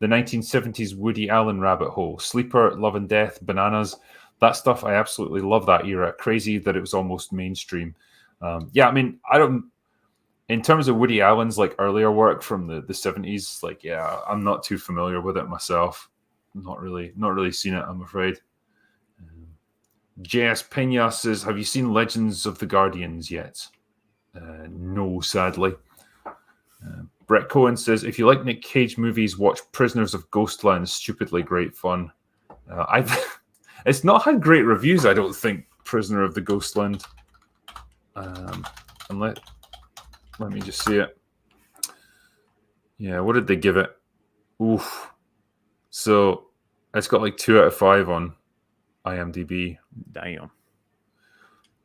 1970s Woody Allen rabbit hole? Sleeper, Love and Death, Bananas, that stuff. I absolutely love that era. Crazy that it was almost mainstream." Yeah, I mean, I don't. In terms of Woody Allen's like earlier work from the 70s, like, yeah, I'm not too familiar with it myself. Not really seen it, I'm afraid. JS Pena says, "Have you seen Legends of the Guardians yet?" No, sadly. Brett Cohen says, "If you like Nick Cage movies, watch Prisoners of Ghostland. Stupidly great fun." It's not had great reviews, I don't think, Prisoner of the Ghostland. Let me just see it. Yeah, what did they give it? Oof. So it's got like 2 out of 5 on IMDb. Damn.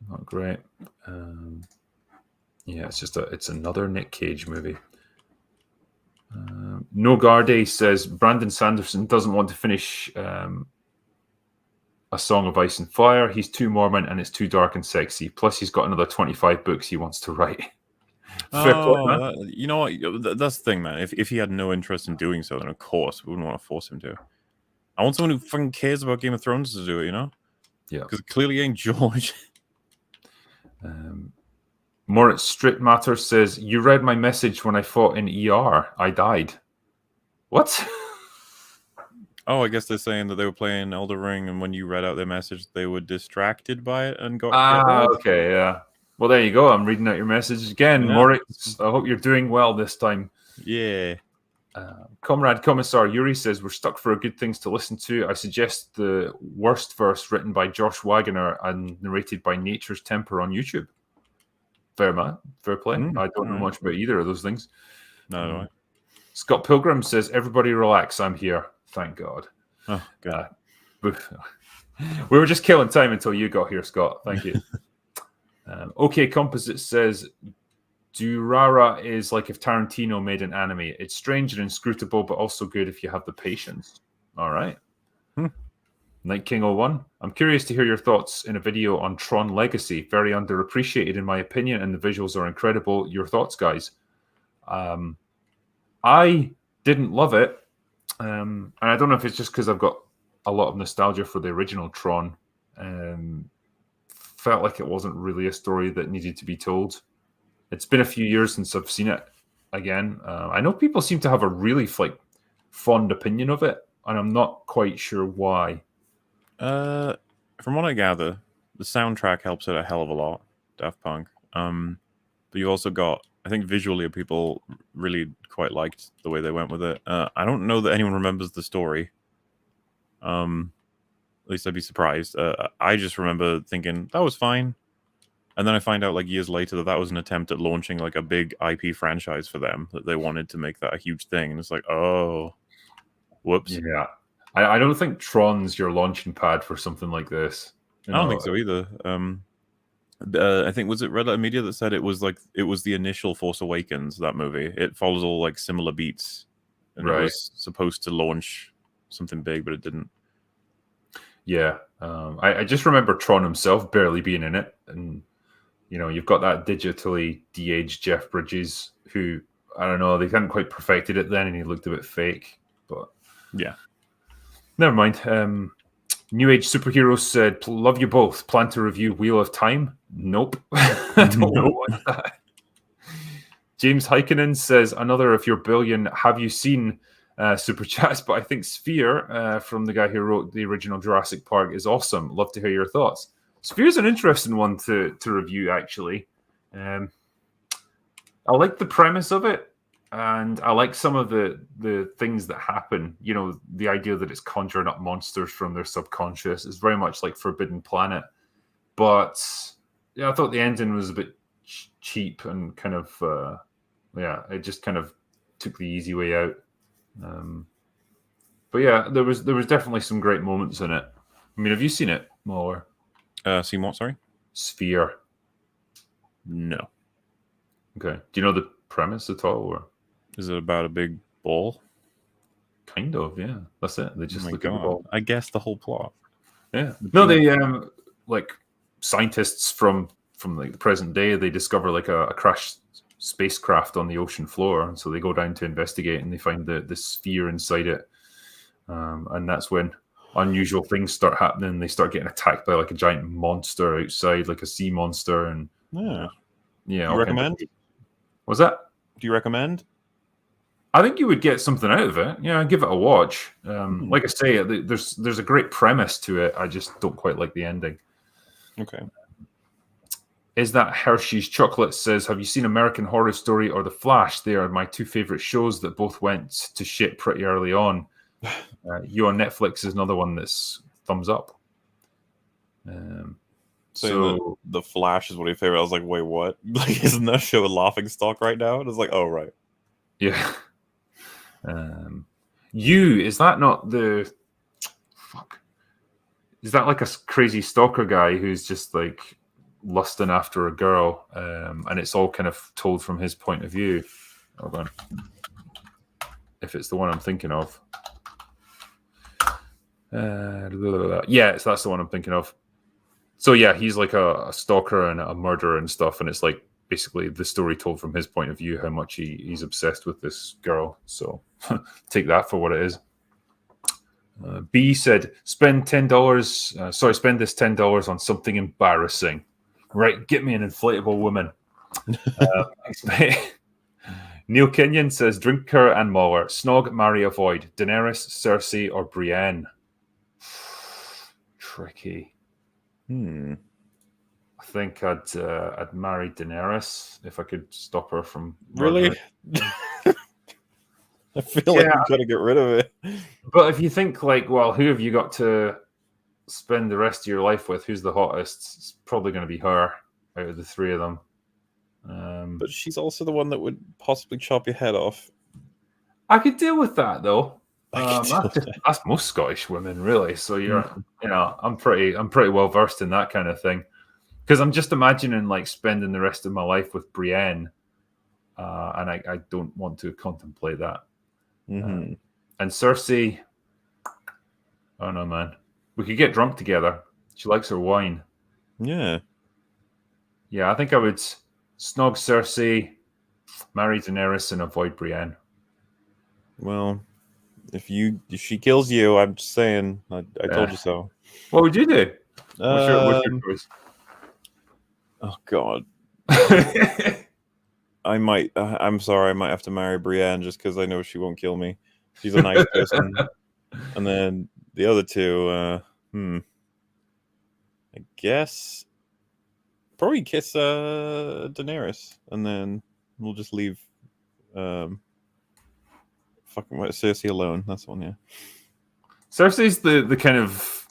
Not great. Yeah, it's another Nick Cage movie. No Garde says, Brandon Sanderson doesn't want to finish A Song of Ice and Fire. He's too Mormon and it's too dark and sexy. Plus, he's got another 25 books he wants to write. You know what? That's the thing, man. If he had no interest in doing so, then of course we wouldn't want to force him to. I want someone who fucking cares about Game of Thrones to do it, Yeah. Because it clearly ain't George. Moritz Strip Matter says, "You read my message when I fought in ER. I died." What? Oh, I guess they're saying that they were playing Elder Ring, and when you read out their message, they were distracted by it and got. Okay, yeah. Well, there you go. I'm reading out your message again, yeah. Moritz. I hope you're doing well this time. Yeah. Comrade Commissar Yuri says, "We're stuck for good things to listen to. I suggest the worst verse written by Josh Wagner and narrated by Nature's Temper on YouTube." Fair man, fair play. I don't know much about either of those things. No. Scott Pilgrim says, "Everybody relax. I'm here. Thank God." Oh, God. We were just killing time until you got here, Scott. Thank you. OK Composite says, "Durara is like if Tarantino made an anime. It's strange and inscrutable, but also good if you have the patience." All right. Night King 01. "I'm curious to hear your thoughts in a video on Tron Legacy. Very underappreciated in my opinion, and the visuals are incredible. Your thoughts, guys?" I didn't love it, and I don't know if it's just because I've got a lot of nostalgia for the original Tron. Felt like it wasn't really a story that needed to be told. It's been a few years since I've seen it again. I know people seem to have a really fond opinion of it, and I'm not quite sure why. From what I gather, the soundtrack helps it a hell of a lot, Daft Punk. But you've also got, I think visually people really quite liked the way they went with it. I don't know that anyone remembers the story. At least I'd be surprised. I just remember thinking that was fine. And then I find out years later that was an attempt at launching a big IP franchise for them, that they wanted to make that a huge thing. And it's oh, whoops. Yeah. I don't think Tron's your launching pad for something like this. I don't think so either. I think, was it Red Letter Media that said it was the initial Force Awakens, that movie? It follows all similar beats, and It was supposed to launch something big, but it didn't. Yeah, I just remember Tron himself barely being in it, and you've got that digitally de-aged Jeff Bridges, who, I don't know, they hadn't quite perfected it then, and he looked a bit fake, but yeah. Never mind. New Age Superheroes said, love you both. Plan to review Wheel of Time? Nope. I don't know what that. James Heikkinen says, another of your billion have you seen Superchats, but I think Sphere, from the guy who wrote the original Jurassic Park, is awesome. Love to hear your thoughts. Sphere's an interesting one to review, actually. I like the premise of it. And I like some of the things that happen. The idea that it's conjuring up monsters from their subconscious is very much like Forbidden Planet. But yeah, I thought the ending was a bit cheap and kind of, it just kind of took the easy way out. But yeah, there was definitely some great moments in it. I mean, have you seen it, MauLer? Seen what, sorry? Sphere. No. Okay. Do you know the premise at all, or? Is it about a big ball? Kind of, yeah. That's it. They just look at the ball. I guess the whole plot. Yeah. No, they scientists from the present day, they discover a crashed spacecraft on the ocean floor, and so they go down to investigate, and they find the sphere inside it. And that's when unusual things start happening. They start getting attacked by a giant monster outside, like a sea monster, and yeah. Do you recommend? What's that? Do you recommend? I think you would get something out of it. Yeah, give it a watch. Like I say, there's a great premise to it. I just don't quite like the ending. Okay. Is that Hershey's Chocolate says, have you seen American Horror Story or The Flash? They are my two favorite shows that both went to shit pretty early on. You on Netflix is another one that's thumbs up. So the Flash is one of your favorite. I was like, wait, what? Isn't that show a laughing stock right now? And it's oh, right. Yeah. Is that not the fuck? Is that a crazy stalker guy who's just lusting after a girl, and it's all kind of told from his point of view? Hold on, if it's the one I'm thinking of. Yeah, that's the one I'm thinking of. So yeah, he's a stalker and a murderer and stuff, and it's basically the story told from his point of view, how much he's obsessed with this girl. So take that for what it is. B said, spend this $10 on something embarrassing. Right, get me an inflatable woman. Neil Kenyon says, drink her and MauLer. Snog, marry, avoid. Daenerys, Cersei, or Brienne? Tricky. I think I'd marry Daenerys if I could stop her from really. I feel like I'm gonna get rid of it. But if you think well, who have you got to spend the rest of your life with? Who's the hottest? It's probably going to be her out of the three of them. But she's also the one that would possibly chop your head off. I could deal with that though. That's most Scottish women, really. So I'm pretty well versed in that kind of thing. Because I'm just imagining spending the rest of my life with Brienne, and I don't want to contemplate that. And Cersei, I don't know, man. We could get drunk together. She likes her wine. Yeah. Yeah, I think I would snog Cersei, Marry Daenerys and avoid Brienne. Well, if she kills you, I'm just saying. I told you so. What would you do? What's your choice? Oh God. I might. I'm sorry. I might have to marry Brienne just because I know she won't kill me. She's a nice person. And then the other two, I guess probably kiss Daenerys, and then we'll just leave fucking Cersei alone. That's one, yeah. Cersei's the kind of,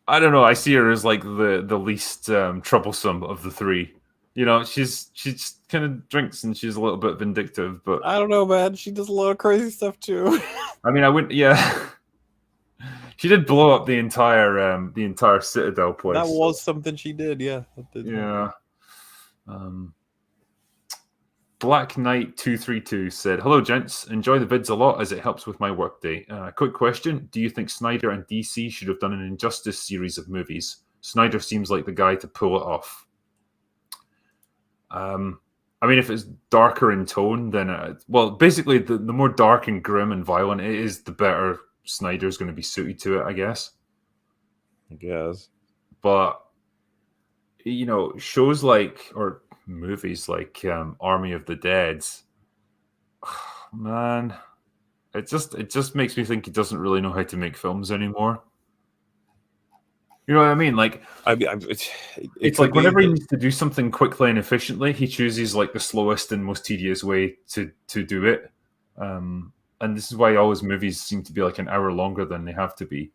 I don't know. I see her as like the least troublesome of the three. You know, she's kind of drinks and she's a little bit vindictive, but I don't know, man. She does a lot of crazy stuff too. I mean, I wouldn't. Yeah, she did blow up the entire Citadel place. That was something she did. Yeah. Yeah. Black Knight 232 said, "Hello, gents. Enjoy the vids a lot as it helps with my workday. Quick question: do you think Snyder and DC should have done an Injustice series of movies? Snyder seems like the guy to pull it off." I mean, if it's darker in tone, then basically the more dark and grim and violent it is, the better Snyder's going to be suited to it, I guess. But you know, shows like, or movies like Army of the Dead, man, it just makes me think he doesn't really know how to make films anymore. You know what I mean? Like, it's like whenever he needs to do something quickly and efficiently, he chooses like the slowest and most tedious way to do it. And this is why all his movies seem to be like an hour longer than they have to be.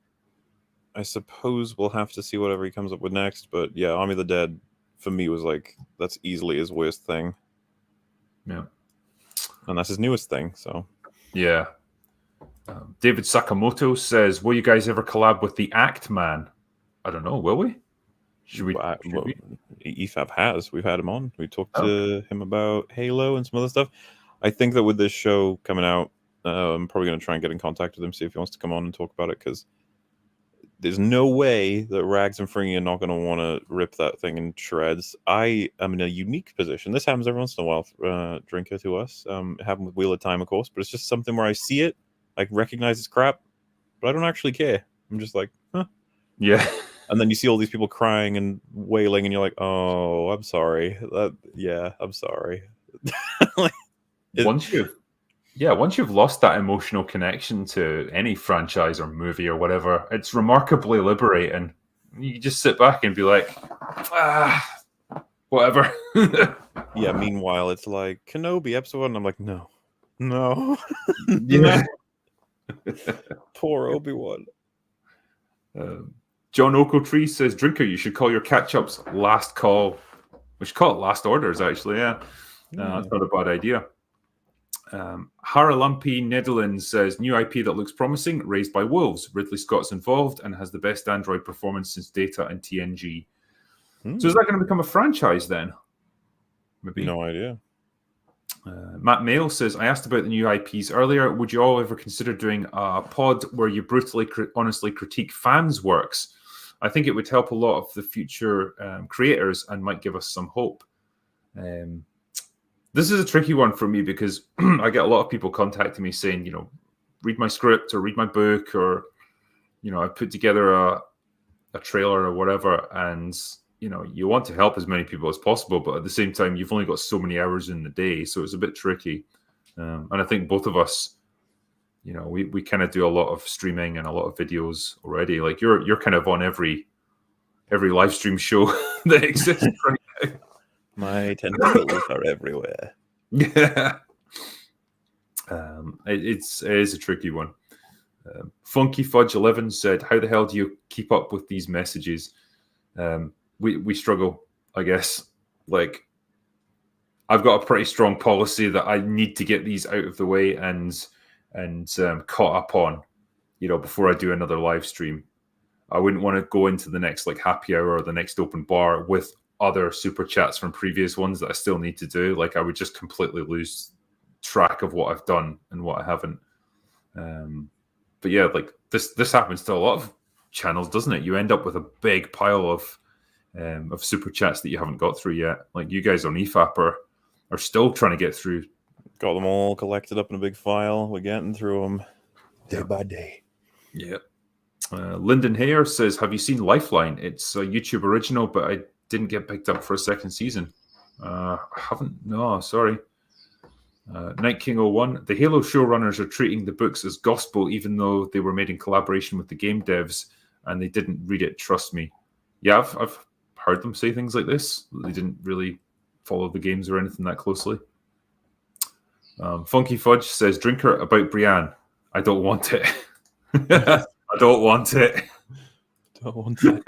I suppose we'll have to see whatever he comes up with next. But yeah, Army of the Dead for me was like, that's easily his worst thing. Yeah. And that's his newest thing. So yeah. David Sakamoto says, "Will you guys ever collab with the Act Man?" I don't know. Will we? Should we? EFAP has. We've had him on. We talked to him about Halo and some other stuff. I think that with this show coming out, I'm probably going to try and get in contact with him, see if he wants to come on and talk about it, because there's no way that Rags and Fringy are not going to want to rip that thing in shreds. I am in a unique position. This happens every once in a while, Drinker, to us. It happened with Wheel of Time, of course, but it's just something where I see it, I recognize it's crap, but I don't actually care. I'm just like, huh. Yeah. And then you see all these people crying and wailing, and you're like, "Oh, I'm sorry." I'm sorry. Once you've lost that emotional connection to any franchise or movie or whatever, it's remarkably liberating. You just sit back and be like, whatever. Yeah. Meanwhile, it's like Kenobi episode 1, and I'm like, no. Yeah. Poor Obi-Wan. John Oakletree says, "Drinker, you should call your catch-ups last call." We should call it last orders, actually. Yeah. That's not a bad idea. Haralumpy Netherlands says, "New IP that looks promising, Raised by Wolves. Ridley Scott's involved and has the best android performance since Data and TNG." So is that going to become a franchise then? Maybe. No idea. Matt Mail says, "I asked about the new IPs earlier. Would you all ever consider doing a pod where you brutally, honestly critique fans' works? I think it would help a lot of the future creators and might give us some hope." This is a tricky one for me because I get a lot of people contacting me saying, you know, read my script or read my book, or, you know, I put together a trailer or whatever, and, you know, you want to help as many people as possible, but at the same time, you've only got so many hours in the day, so it's a bit tricky. And I think both of us, you know, we kind of do a lot of streaming and a lot of videos already. Like you're kind of on every live stream show that exists right now. My tentacles are everywhere. Yeah. It is a tricky one. Funky Fudge 11 said, "How the hell do you keep up with these messages?" We struggle, I guess. Like, I've got a pretty strong policy that I need to get these out of the way and caught up on, you know, before I do another live stream. I wouldn't want to go into the next like happy hour or the next open bar with other super chats from previous ones that I still need to do. Like, I would just completely lose track of what I've done and what I haven't. But yeah, like this happens to a lot of channels, doesn't it? You end up with a big pile of super chats that you haven't got through yet. Like you guys on EFAP are are still trying to get through. Got them all collected up in a big file. We're getting through them day by day. Yeah. Lyndon Hare says, have you seen Lifeline? It's a YouTube original, but I didn't get picked up for a second season. I haven't. No, sorry. Night King 01. The Halo showrunners are treating the books as gospel, even though they were made in collaboration with the game devs, and they didn't read it. Trust me. Yeah, I've heard them say things like this. They didn't really follow the games or anything that closely. Funky Fudge says, Drinker about Brienne. I don't want it. I don't want it. Don't want it.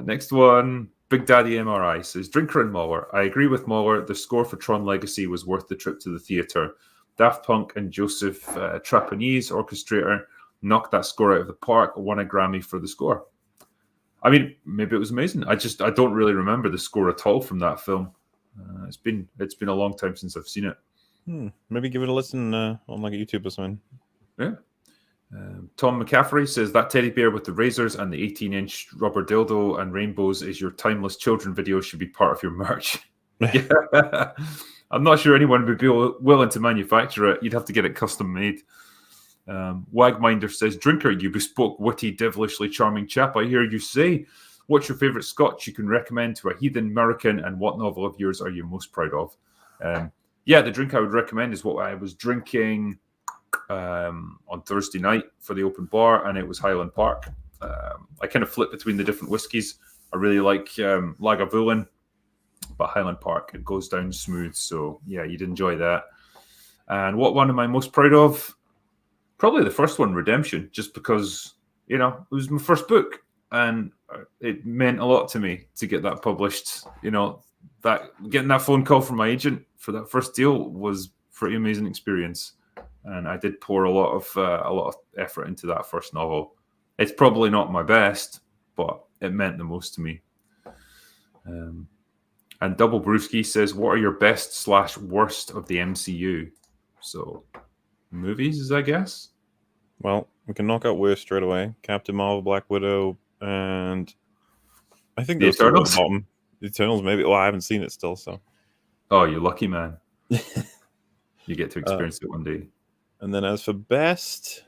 Next one. Big Daddy MRI says, Drinker and MauLer. I agree with MauLer. The score for Tron Legacy was worth the trip to the theater. Daft Punk and Joseph Trapanese, orchestrator, knocked that score out of the park, won a Grammy for the score. I mean, maybe it was amazing. I don't really remember the score at all from that film. It's been a long time since I've seen it. Maybe give it a listen on like a YouTube or something. Yeah. Tom McCaffrey says that teddy bear with the razors and the 18-inch rubber dildo and rainbows is your timeless children video, should be part of your merch. Yeah. I'm not sure anyone would be willing to manufacture it. You'd have to get it custom made. Wagminder says, Drinker, you bespoke, witty, devilishly charming chap. I hear you say, what's your favourite scotch you can recommend to a heathen American, and what novel of yours are you most proud of? Yeah, the drink I would recommend is what I was drinking on Thursday night for the open bar, and it was Highland Park. I kind of flip between the different whiskies. I really like Lagavulin, but Highland Park, it goes down smooth. So yeah, you'd enjoy that. And what one am I most proud of? Probably the first one, Redemption, just because, you know, it was my first book and it meant a lot to me to get that published. You know, that getting that phone call from my agent for that first deal was a pretty amazing experience. And I did pour a lot of effort into that first novel. It's probably not my best, but it meant the most to me. And Double Brewski says, what are your best/worst of the MCU? So, movies, I guess? Well, we can knock out worst straight away. Captain Marvel, Black Widow, and I think the Eternals. At the bottom. The Eternals, maybe. Well, I haven't seen it still, so. Oh, you're lucky, man. You get to experience it one day. And then as for best,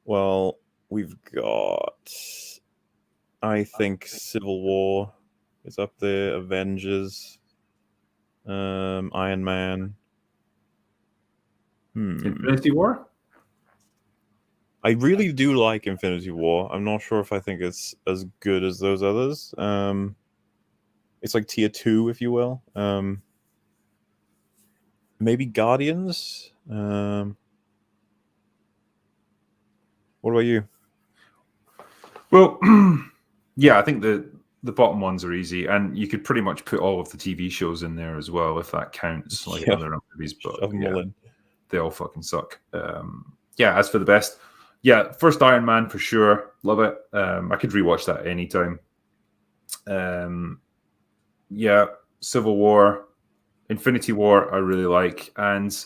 well, we've got, I think, Civil War is up there, Avengers, Iron Man. Infinity War? I really do like Infinity War. I'm not sure if I think it's as good as those others. It's like tier 2, if you will. Maybe Guardians. What about you? Well, yeah, I think the bottom ones are easy, and you could pretty much put all of the TV shows in there as well, if that counts, like other movies. But yeah, they all fucking suck. Yeah, as for the best, yeah, first Iron Man for sure, love it. I could rewatch that anytime. Yeah, Civil War, Infinity War, I really like, and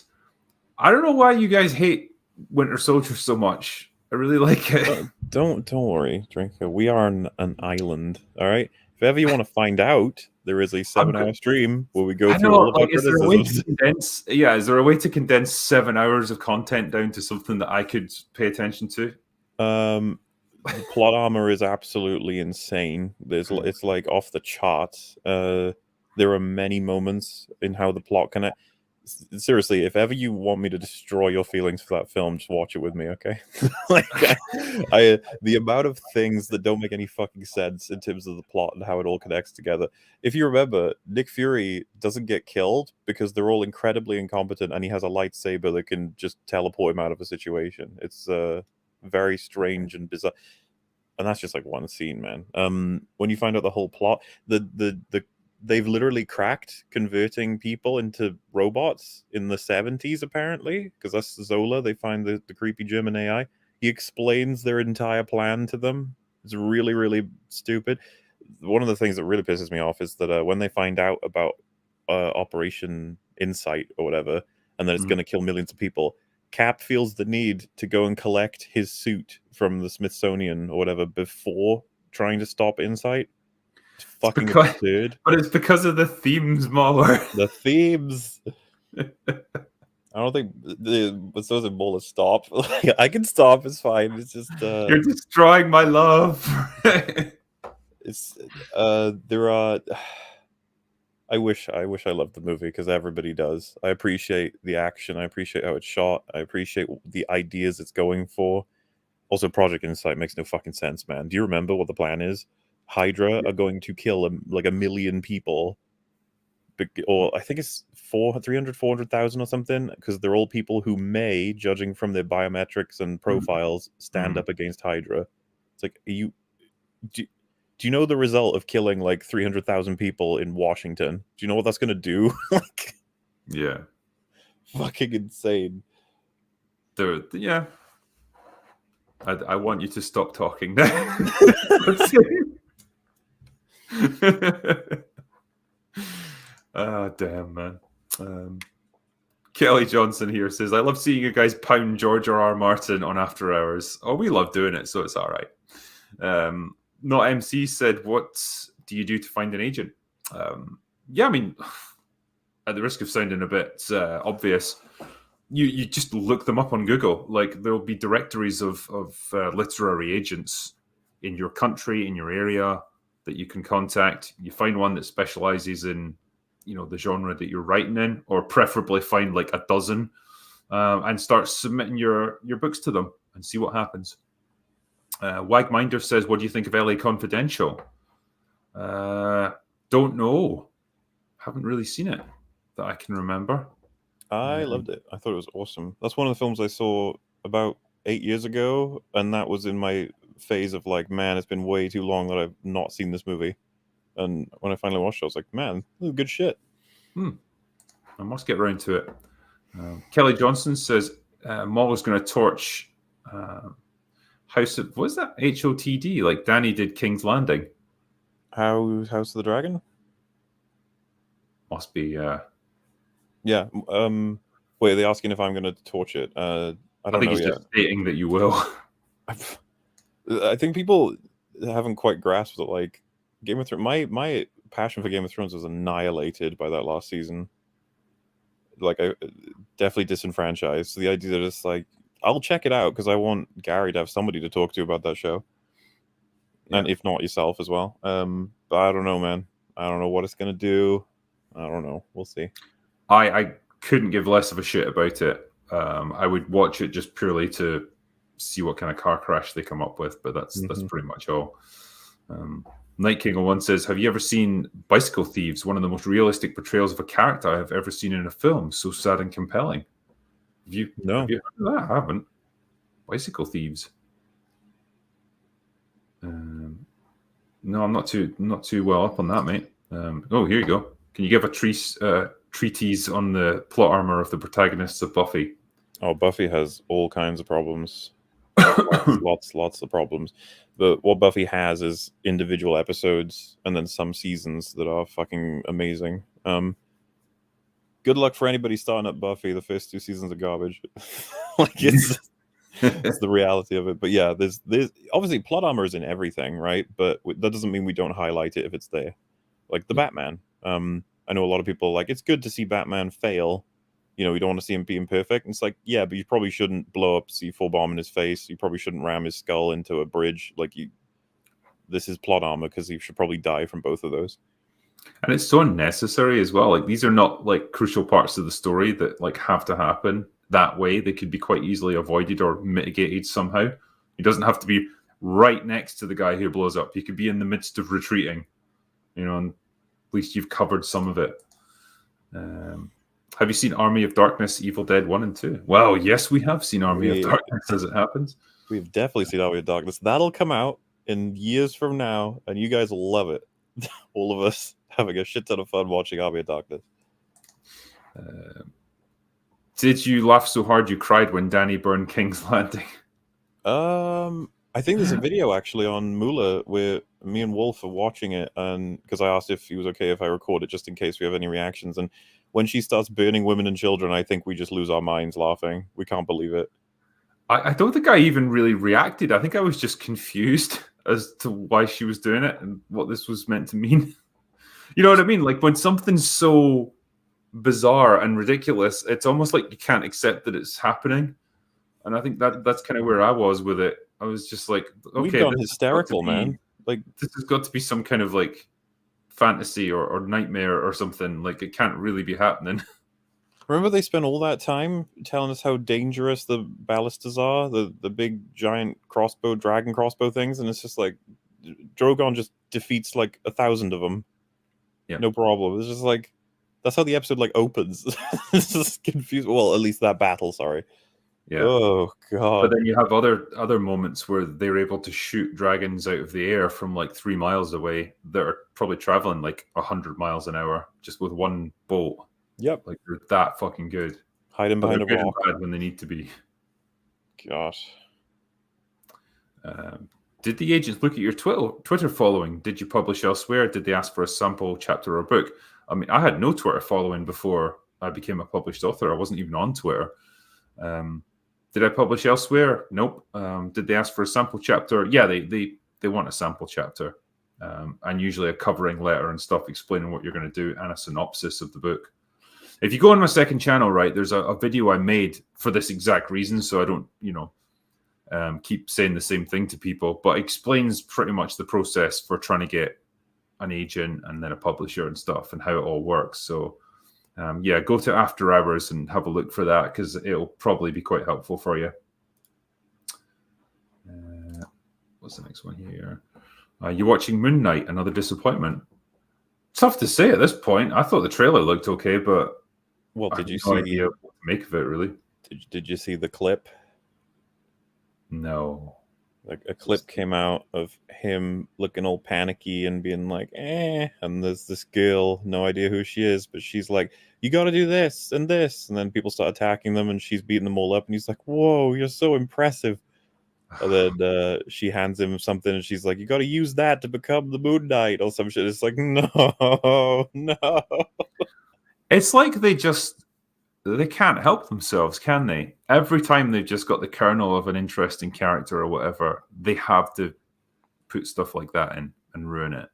I don't know why you guys hate Winter Soldier so much. I really like it. Don't worry, Drinker. We are an island, all right? If ever you want to find out, there is a 7-hour stream where we go through all of our criticisms. Is there a way to condense 7 hours of content down to something that I could pay attention to? The plot armor is absolutely insane. It's like off the charts. There are many moments in how the plot connects. Seriously, if ever you want me to destroy your feelings for that film, just watch it with me, okay? Like, the amount of things that don't make any fucking sense in terms of the plot and how it all connects together. If you remember, Nick Fury doesn't get killed because they're all incredibly incompetent, and he has a lightsaber that can just teleport him out of a situation. It's very strange and bizarre, and that's just like one scene, man. When you find out the whole plot, they've literally cracked converting people into robots in the 70s, apparently, because that's Zola. They find the creepy German AI. He explains their entire plan to them. It's really, really stupid. One of the things that really pisses me off is that when they find out about Operation Insight or whatever, and that it's going to kill millions of people, Cap feels the need to go and collect his suit from the Smithsonian or whatever before trying to stop Insight. fucking absurd. But it's because of the themes, MauLer. The themes. I don't think the those are MauLer stop. I can stop. It's fine. It's just you're destroying my love. It's there are. I wish I loved the movie because everybody does. I appreciate the action. I appreciate how it's shot. I appreciate the ideas it's going for. Also, Project Insight makes no fucking sense, man. Do you remember what the plan is? Hydra are going to kill like 1 million people, or I think it's 400,000 or something, because they're all people who may, judging from their biometrics and profiles, stand up against Hydra. It's like, do you know the result of killing like 300,000 people in Washington? Do you know what that's going to do? Like, yeah. Fucking insane. Yeah. I want you to stop talking now. Damn, man. Kelly Johnson here says, I love seeing you guys pound George R.R. Martin on After Hours. Oh, we love doing it, so it's all right. Not MC said, what do you do to find an agent? Yeah, I mean, at the risk of sounding a bit obvious, you just look them up on Google. Like, there'll be directories of literary agents in your country, in your area, that you can contact. You find one that specializes in, the genre that you're writing in, or preferably find like a dozen, and start submitting your books to them and see what happens. Wagminder says, what do you think of LA Confidential? Don't know. Haven't really seen it that I can remember. I loved it. I thought it was awesome. That's one of the films I saw about 8 years ago, and that was in my phase of like, man, it's been way too long that I've not seen this movie. And when I finally watched it, I was like, man, this is good shit. I must get around to it. Kelly Johnson says, MauLer's going to torch House of, what's that? HOTD, like Danny did King's Landing. House of the Dragon? Must be, yeah. Wait, are they asking if I'm going to torch it? I don't know he's yet. Just stating that you will. I think people haven't quite grasped that, like, Game of Thrones, my passion for Game of Thrones was annihilated by that last season. Like, I definitely disenfranchised. So the idea that it's like, I'll check it out because I want Gary to have somebody to talk to about that show. Yeah. And if not, yourself as well. But I don't know, man. I don't know what it's going to do. I don't know. We'll see. I couldn't give less of a shit about it. I would watch it just purely to see what kind of car crash they come up with, but that's pretty much all. Night King 01 says, have you ever seen Bicycle Thieves? One of the most realistic portrayals of a character I have ever seen in a film. So sad and compelling. Have you heard of that? I haven't. Bicycle Thieves. No, I'm not too well up on that, mate. Here you go. Can you give a treatise on the plot armor of the protagonists of Buffy? Oh, Buffy has all kinds of problems. lots of problems. But what Buffy has is individual episodes and then some seasons that are fucking amazing. Good luck for anybody starting up Buffy. The first 2 seasons are garbage. Like, it's the reality of it. But yeah, there's obviously plot armor is in everything, right? But that doesn't mean we don't highlight it if it's there. Like the Batman. I know a lot of people like, it's good to see Batman fail. We don't want to see him being perfect. And it's like, yeah, but you probably shouldn't blow up C4 bomb in his face. You probably shouldn't ram his skull into a bridge. Like, this is plot armor because he should probably die from both of those. And it's so unnecessary as well. Like, these are not like crucial parts of the story that like have to happen that way. They could be quite easily avoided or mitigated somehow. He doesn't have to be right next to the guy who blows up. He could be in the midst of retreating, and at least you've covered some of it. Have you seen Army of Darkness, Evil Dead 1 and 2? Well, yes, we have seen Army of Darkness as it happens. We've definitely seen Army of Darkness. That'll come out in years from now, and you guys will love it. All of us having a shit ton of fun watching Army of Darkness. Did you laugh so hard you cried when Danny burned King's Landing? I think there's a video actually on MauLer where me and Wolf are watching it, and because I asked if he was okay if I record it just in case we have any reactions, and when she starts burning women and children, I think we just lose our minds laughing. We can't believe it. I don't think I even really reacted. I think I was just confused. as to why she was doing it and what this was meant to mean. You know what I mean? Like when something's so bizarre and ridiculous, it's almost like you can't accept that it's happening. And I think that's kind of where I was with it. I was just like, okay, we've gone hysterical, man. Like this has got to be some kind of like fantasy or nightmare or something. Like it can't really be happening. Remember they spent all that time telling us how dangerous the ballistas are, the big giant dragon crossbow things, and it's just like Drogon just defeats like 1,000 of them. Yeah. No problem. It's just like that's how the episode like opens. It's just confused. Well, at least that battle, sorry. Yeah. Oh god. But then you have other moments where they're able to shoot dragons out of the air from like 3 miles away that are probably traveling like 100 miles an hour just with one bolt. Yep. Like they're that fucking good. Hiding behind a rock. Bad when they need to be. Gosh. Did the agents look at your Twitter following? Did you publish elsewhere? Did they ask for a sample chapter or book? I mean, I had no Twitter following before I became a published author. I wasn't even on Twitter. Did I publish elsewhere? Nope. Did they ask for a sample chapter? Yeah, they want a sample chapter, and usually a covering letter and stuff explaining what you're going to do and a synopsis of the book. If you go on my second channel, right, there's a video I made for this exact reason, so I don't, keep saying the same thing to people, but explains pretty much the process for trying to get an agent and then a publisher and stuff and how it all works. So, yeah, go to After Hours and have a look for that because it'll probably be quite helpful for you. What's the next one here? You're watching Moon Knight, another disappointment. Tough to say at this point. I thought the trailer looked okay, but well, did you no see idea what to make of it? Really? Did you see the clip? No. Like a clip came out of him looking all panicky and being like, and there's this girl, no idea who she is, but she's like, you got to do this and this, and then people start attacking them, and she's beating them all up, and he's like, whoa, you're so impressive. And then she hands him something, and she's like, you got to use that to become the Moon Knight or some shit. It's like, no. It's like they can't help themselves, can they? Every time they've just got the kernel of an interesting character or whatever, they have to put stuff like that in and ruin it.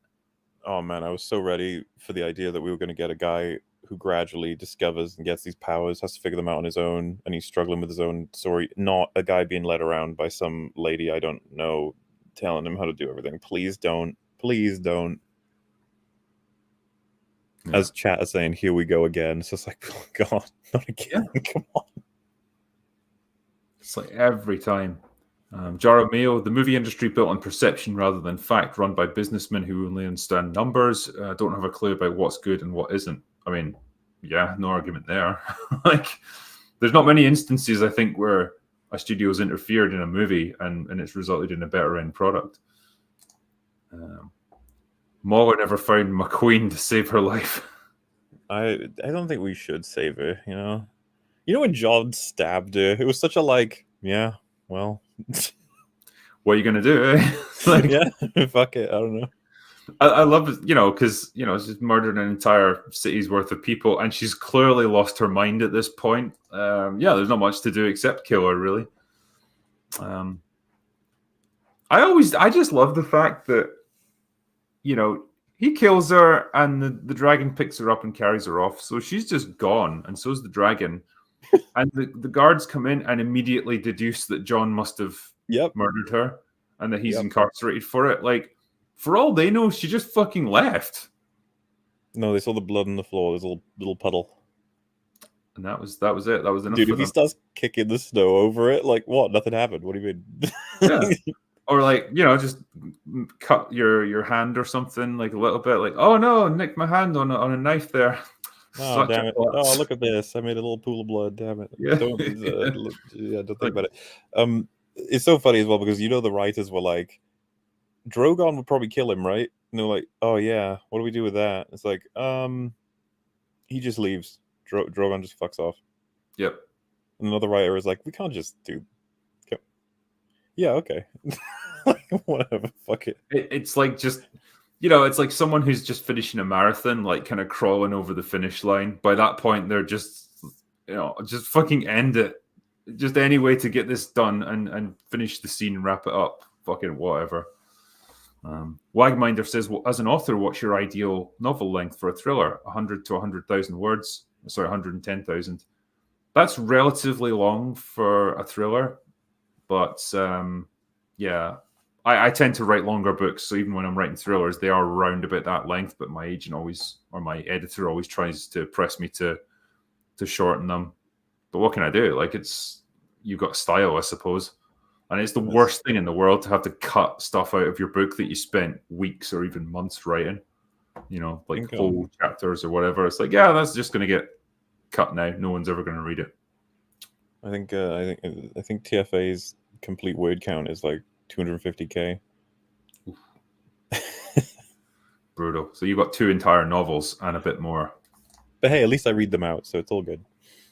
Oh man, I was so ready for the idea that we were going to get a guy who gradually discovers and gets these powers, has to figure them out on his own, and he's struggling with his own story, not a guy being led around by some lady I don't know telling him how to do everything. Please don't. Please don't. Yeah. As chat is saying, here we go again. It's just like, oh god, not again. Yeah. Come on. It's like every time. Jar Mayo, the movie industry built on perception rather than fact, run by businessmen who only understand numbers, don't have a clue about what's good and what isn't. I mean, yeah, no argument there. Like, there's not many instances, I think, where a studio's interfered in a movie and it's resulted in a better end product. MauLer never found McQueen to save her life. I don't think we should save her, you know? You know when John stabbed her? It was such a like, yeah, well... what are you going to do, eh? Like, yeah, fuck it, I don't know. I love it, because, she's murdered an entire city's worth of people, and she's clearly lost her mind at this point. Yeah, there's not much to do except kill her, really. I just love the fact that, he kills her, and the dragon picks her up and carries her off. So she's just gone, and so's the dragon. And the guards come in and immediately deduce that John must have murdered her, and that he's incarcerated for it. Like, for all they know, she just fucking left. No, they saw the blood on the floor. There's a little puddle. And that was it. That was enough. Dude, if he starts kicking the snow over it, like, what? Nothing happened. What do you mean? Yeah. Or like, just cut your hand or something, like a little bit. Like, oh no, nicked my hand on a knife there. Oh, damn it. Oh, look at this. I made a little pool of blood. Damn it. Yeah. Don't think about it. It's so funny as well because the writers were like, Drogon would probably kill him, right? And they're like, oh yeah, what do we do with that? It's like, he just leaves. Drogon just fucks off. Yep. And another writer is like, we can't just do. Yeah, okay. Like, whatever. Fuck it. It's like just. It's like someone who's just finishing a marathon, like kind of crawling over the finish line. By that point, they're just, just fucking end it. Just any way to get this done and finish the scene, wrap it up. Fucking whatever. Wagminder says, well, as an author, what's your ideal novel length for a thriller? 100 to 100,000 words. Sorry, 110,000. That's relatively long for a thriller, but yeah, I tend to write longer books. So even when I'm writing thrillers, they are around about that length. But my agent always, or my editor always, tries to press me to shorten them. But what can I do? Like, you've got style, I suppose. And it's the worst thing in the world to have to cut stuff out of your book that you spent weeks or even months writing. You know, like whole chapters or whatever. It's like, yeah, that's just going to get cut now. No one's ever going to read it. I think TFA's complete word count is like 250k. Brutal. So you've got 2 entire novels and a bit more. But hey, at least I read them out, so it's all good.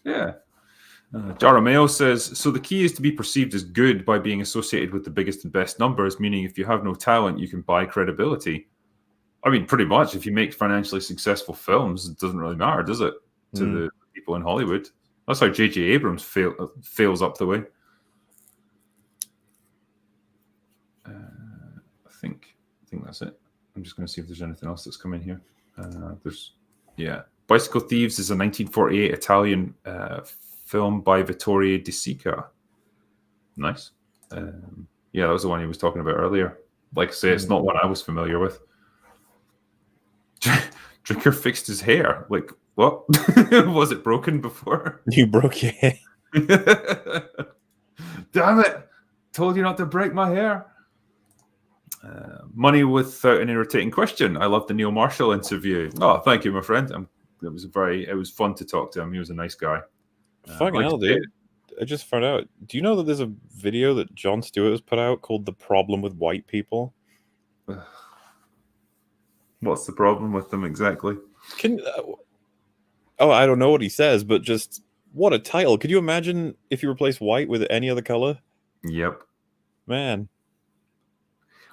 Yeah. Jarameo says, so the key is to be perceived as good by being associated with the biggest and best numbers, meaning if you have no talent, you can buy credibility. I mean, pretty much. If you make financially successful films, it doesn't really matter, does it, to the people in Hollywood? That's how J.J. Abrams fails up the way. I think that's it. I'm just going to see if there's anything else that's come in here. Bicycle Thieves is a 1948 Italian film by Vittorio De Sica. Nice. That was the one he was talking about earlier. Like I say, it's not one I was familiar with. Drinker fixed his hair. Like, what? Was it broken before? You broke your hair. Damn it. Told you not to break my hair. Money without an irritating question. I love the Neil Marshall interview. Oh, thank you, my friend. It was fun to talk to him. He was a nice guy. Fucking hell, dude. I just found out. Do you know that there's a video that Jon Stewart has put out called The Problem with White People? What's the problem with them exactly? I don't know what he says, but just what a title. Could you imagine if you replace white with any other color? Yep. Man.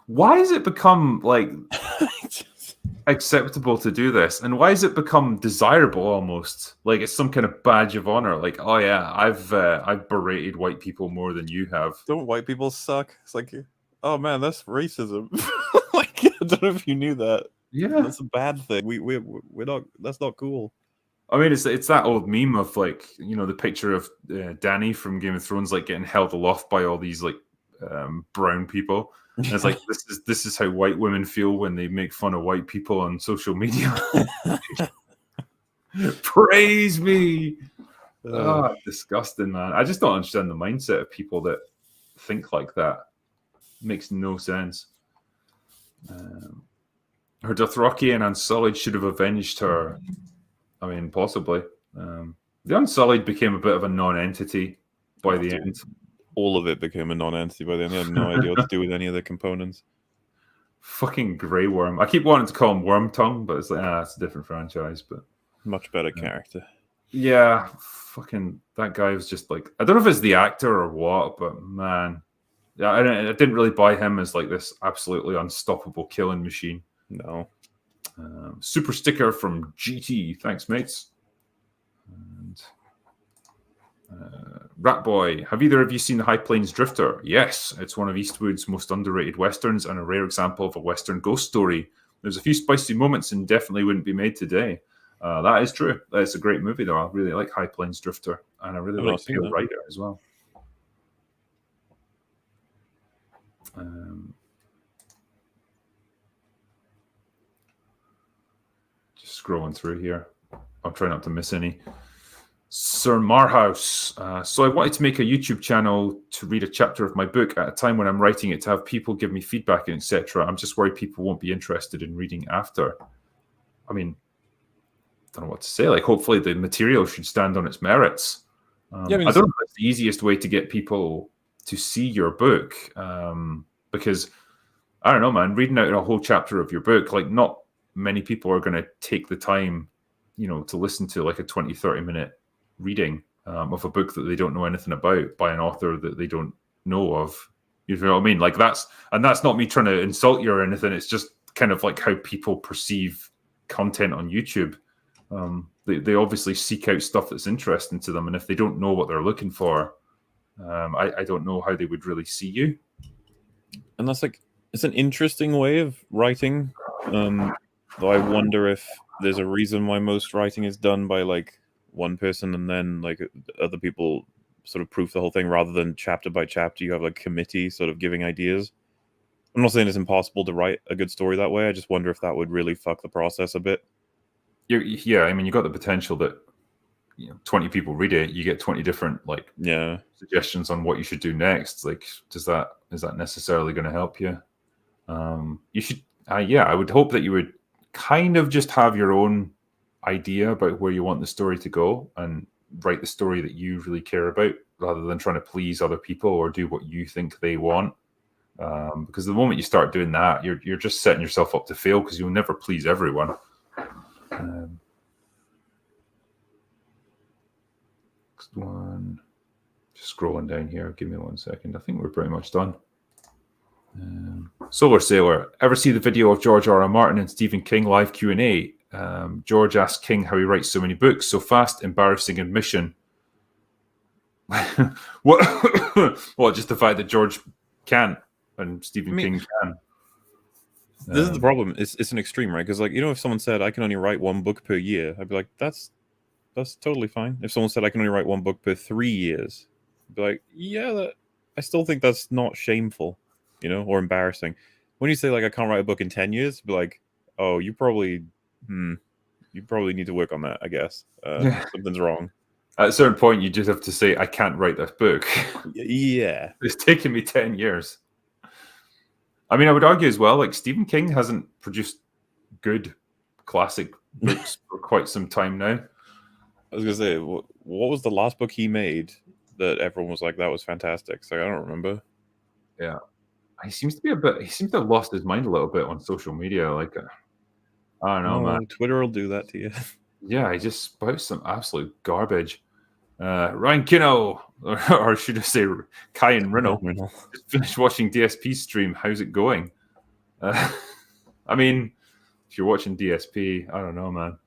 Why has it become like acceptable to do this? And why has it become desirable almost? Like it's some kind of badge of honor. Like, oh yeah, I've berated white people more than you have. Don't white people suck? It's like, oh man, that's racism. Like, I don't know if you knew that. Yeah, that's a bad thing. We're not. That's not cool. I mean, it's that old meme of like, you know, the picture of Dany from Game of Thrones like getting held aloft by all these like brown people. And it's like this is how white women feel when they make fun of white people on social media. Praise me. Oh, disgusting, man. I just don't understand the mindset of people that think like that. It makes no sense. Her Dothraki and Unsullied should have avenged her. I mean, possibly. The Unsullied became a bit of a non-entity by the end. All of it became a non-entity by the end. They had no idea what to do with any of the components. Fucking Grey Worm. I keep wanting to call him Worm Tongue, but it's like, it's a different franchise. But much better character. Yeah, fucking that guy was just like, I don't know if it's the actor or what, but man, yeah, I didn't really buy him as like this absolutely unstoppable killing machine. No. Super sticker from GT. Thanks, mates. And Rat Boy, have either of you seen The High Plains Drifter? Yes, it's one of Eastwood's most underrated westerns and a rare example of a western ghost story. There's a few spicy moments and definitely wouldn't be made today. That is true. It's a great movie, though. I really like High Plains Drifter, and I really like Bill Ryder as well. Just scrolling through here. I'll try not to miss any. Sir Marhouse. So I wanted to make a YouTube channel to read a chapter of my book at a time when I'm writing it to have people give me feedback and etc. I'm just worried people won't be interested in reading after. I mean, I don't know what to say. Like, hopefully the material should stand on its merits. I don't know if that's the easiest way to get people to see your book. Because, I don't know, man, reading out a whole chapter of your book, like, not many people are going to take the time, you know, to listen to like a 20, 30-minute reading of a book that they don't know anything about by an author that they don't know of. You know what I mean? Like that's not me trying to insult you or anything. It's just kind of like how people perceive content on YouTube. They obviously seek out stuff that's interesting to them, and if they don't know what they're looking for, I don't know how they would really see you. And that's like, It's an interesting way of writing. Though I wonder if there's a reason why most writing is done by like one person and then like other people sort of proof the whole thing rather than chapter by chapter. You have like a committee sort of giving ideas. I'm not saying it's impossible to write a good story that way. I just wonder if that would really fuck the process a bit. Yeah, I mean, you got the potential that 20 people read it, you get 20 different like suggestions on what you should do next. Like, is that necessarily going to help you? You should, I would hope that you would kind of just have your own idea about where you want the story to go and write the story that you really care about, rather than trying to please other people or do what you think they want. Because the moment you start doing that, you're just setting yourself up to fail, because you'll never please everyone. Next one, just scrolling down here. Give me 1 second. I think we're pretty much done. Solar Sailor, ever see the video of George R. R. Martin and Stephen King live Q&A? George asked King how he writes so many books so fast. Embarrassing admission. What? Just the fact that George can't and Stephen King can. This is the problem. It's an extreme, right? Because like, if someone said I can only write 1 book per year, I'd be like, that's totally fine. If someone said I can only write 1 book per 3 years, I'd be like, yeah, I still think that's not shameful, or embarrassing. When you say like I can't write a book in 10 years, I'd be like, oh, you probably need to work on that, I guess. Something's wrong. At a certain point, you just have to say, I can't write this book. Yeah. It's taken me 10 years. I mean, I would argue as well, like Stephen King hasn't produced good classic books for quite some time now. I was going to say, what was the last book he made that everyone was like, that was fantastic? So I don't remember. Yeah. He seems to have lost his mind a little bit on social media. Like, I don't know, man. Twitter will do that to you. Yeah, he just spouts some absolute garbage. Ryan Kinno, or should I say Kyan Rino, just finished watching DSP stream. How's it going? I mean, if you're watching DSP, I don't know, man.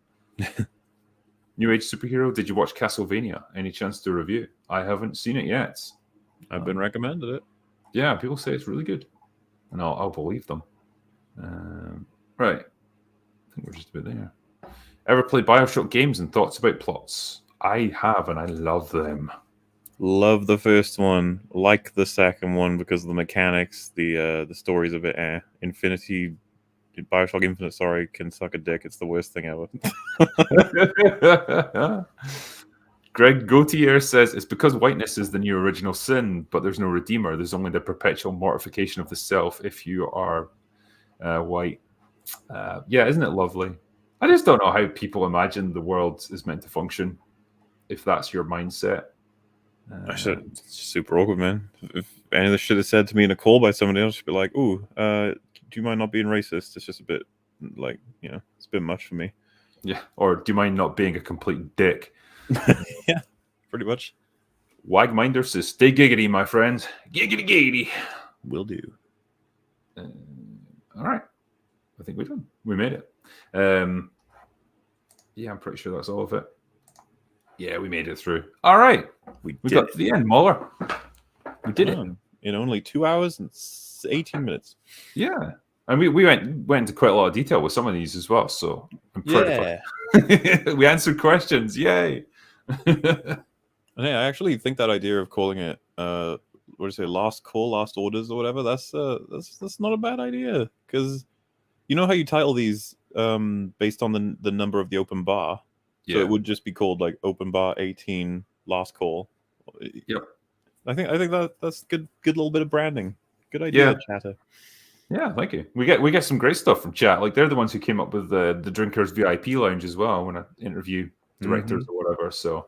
New Age Superhero, did you watch Castlevania? Any chance to review? I haven't seen it yet. I've been recommended it. Yeah, people say it's really good. And I'll believe them. Right. I think we're just about there. Ever played Bioshock games and thoughts about plots? I have, and I love them. Love the first one. Like the second one because of the mechanics. The story's a bit Bioshock Infinite, sorry, can suck a dick. It's the worst thing ever. Greg Gautier says, it's because whiteness is the new original sin, but there's no redeemer. There's only the perpetual mortification of the self if you are white. Yeah, isn't it lovely? I just don't know how people imagine the world is meant to function if that's your mindset. It's super awkward, man. If any of this shit is said to me in a call by somebody else, I'd be like, ooh, do you mind not being racist? It's just a bit, like, it's a bit much for me. Yeah, or do you mind not being a complete dick? Yeah, pretty much. Wagminder says, stay giggity, my friends. Giggity, giggity. Will do. All right. I think we're done. We made it. Yeah, I'm pretty sure that's all of it. Yeah, we made it through. All right. We got to the end, MauLer. We did it. In only 2 hours and 18 minutes. Yeah. And we went into quite a lot of detail with some of these as well. So I'm proud of it. We answered questions. Yay. And hey, I actually think that idea of calling it last call, last orders or whatever, that's not a bad idea. Because you know how you title these based on the number of the open bar? So it would just be called like open bar 18 last call. Yep. I think that's good little bit of branding. Good idea, Chatter. Yeah, thank you. We get some great stuff from chat. Like they're the ones who came up with the Drinkers VIP lounge as well when I interview directors or whatever. So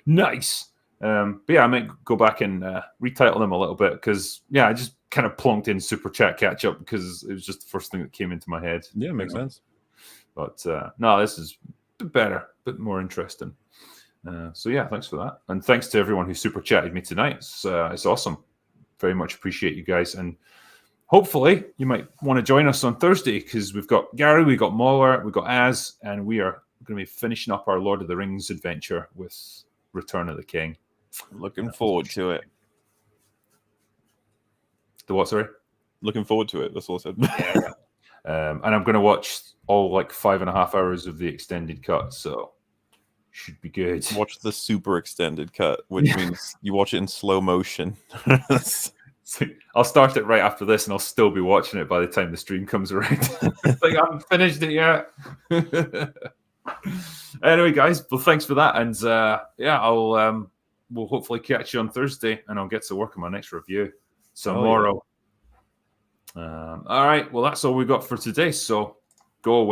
nice. But yeah, I might go back and retitle them a little bit because I just kind of plonked in Superchat Catchup because it was just the first thing that came into my head. Yeah, makes sense. But no, this is a bit better, a bit more interesting. So yeah, thanks for that, and thanks to everyone who super chatted me tonight. It's awesome. Very much appreciate you guys, and hopefully you might want to join us on Thursday because we've got Gary, we got MauLer, we got Az, and we are going to be finishing up our Lord of the Rings adventure with Return of the King. Looking forward to it. The what? Sorry. looking forward to it. That's all I said. Yeah. And I'm going to watch all like 5.5 hours of the extended cut, so should be good. Watch the super extended cut, which means you watch it in slow motion. So I'll start it right after this, and I'll still be watching it by the time the stream comes around. Like, I haven't finished it yet. Anyway, guys, well, thanks for that, and I'll we'll hopefully catch you on Thursday, and I'll get to work on my next review tomorrow. All right, well, that's all we got for today. So go away.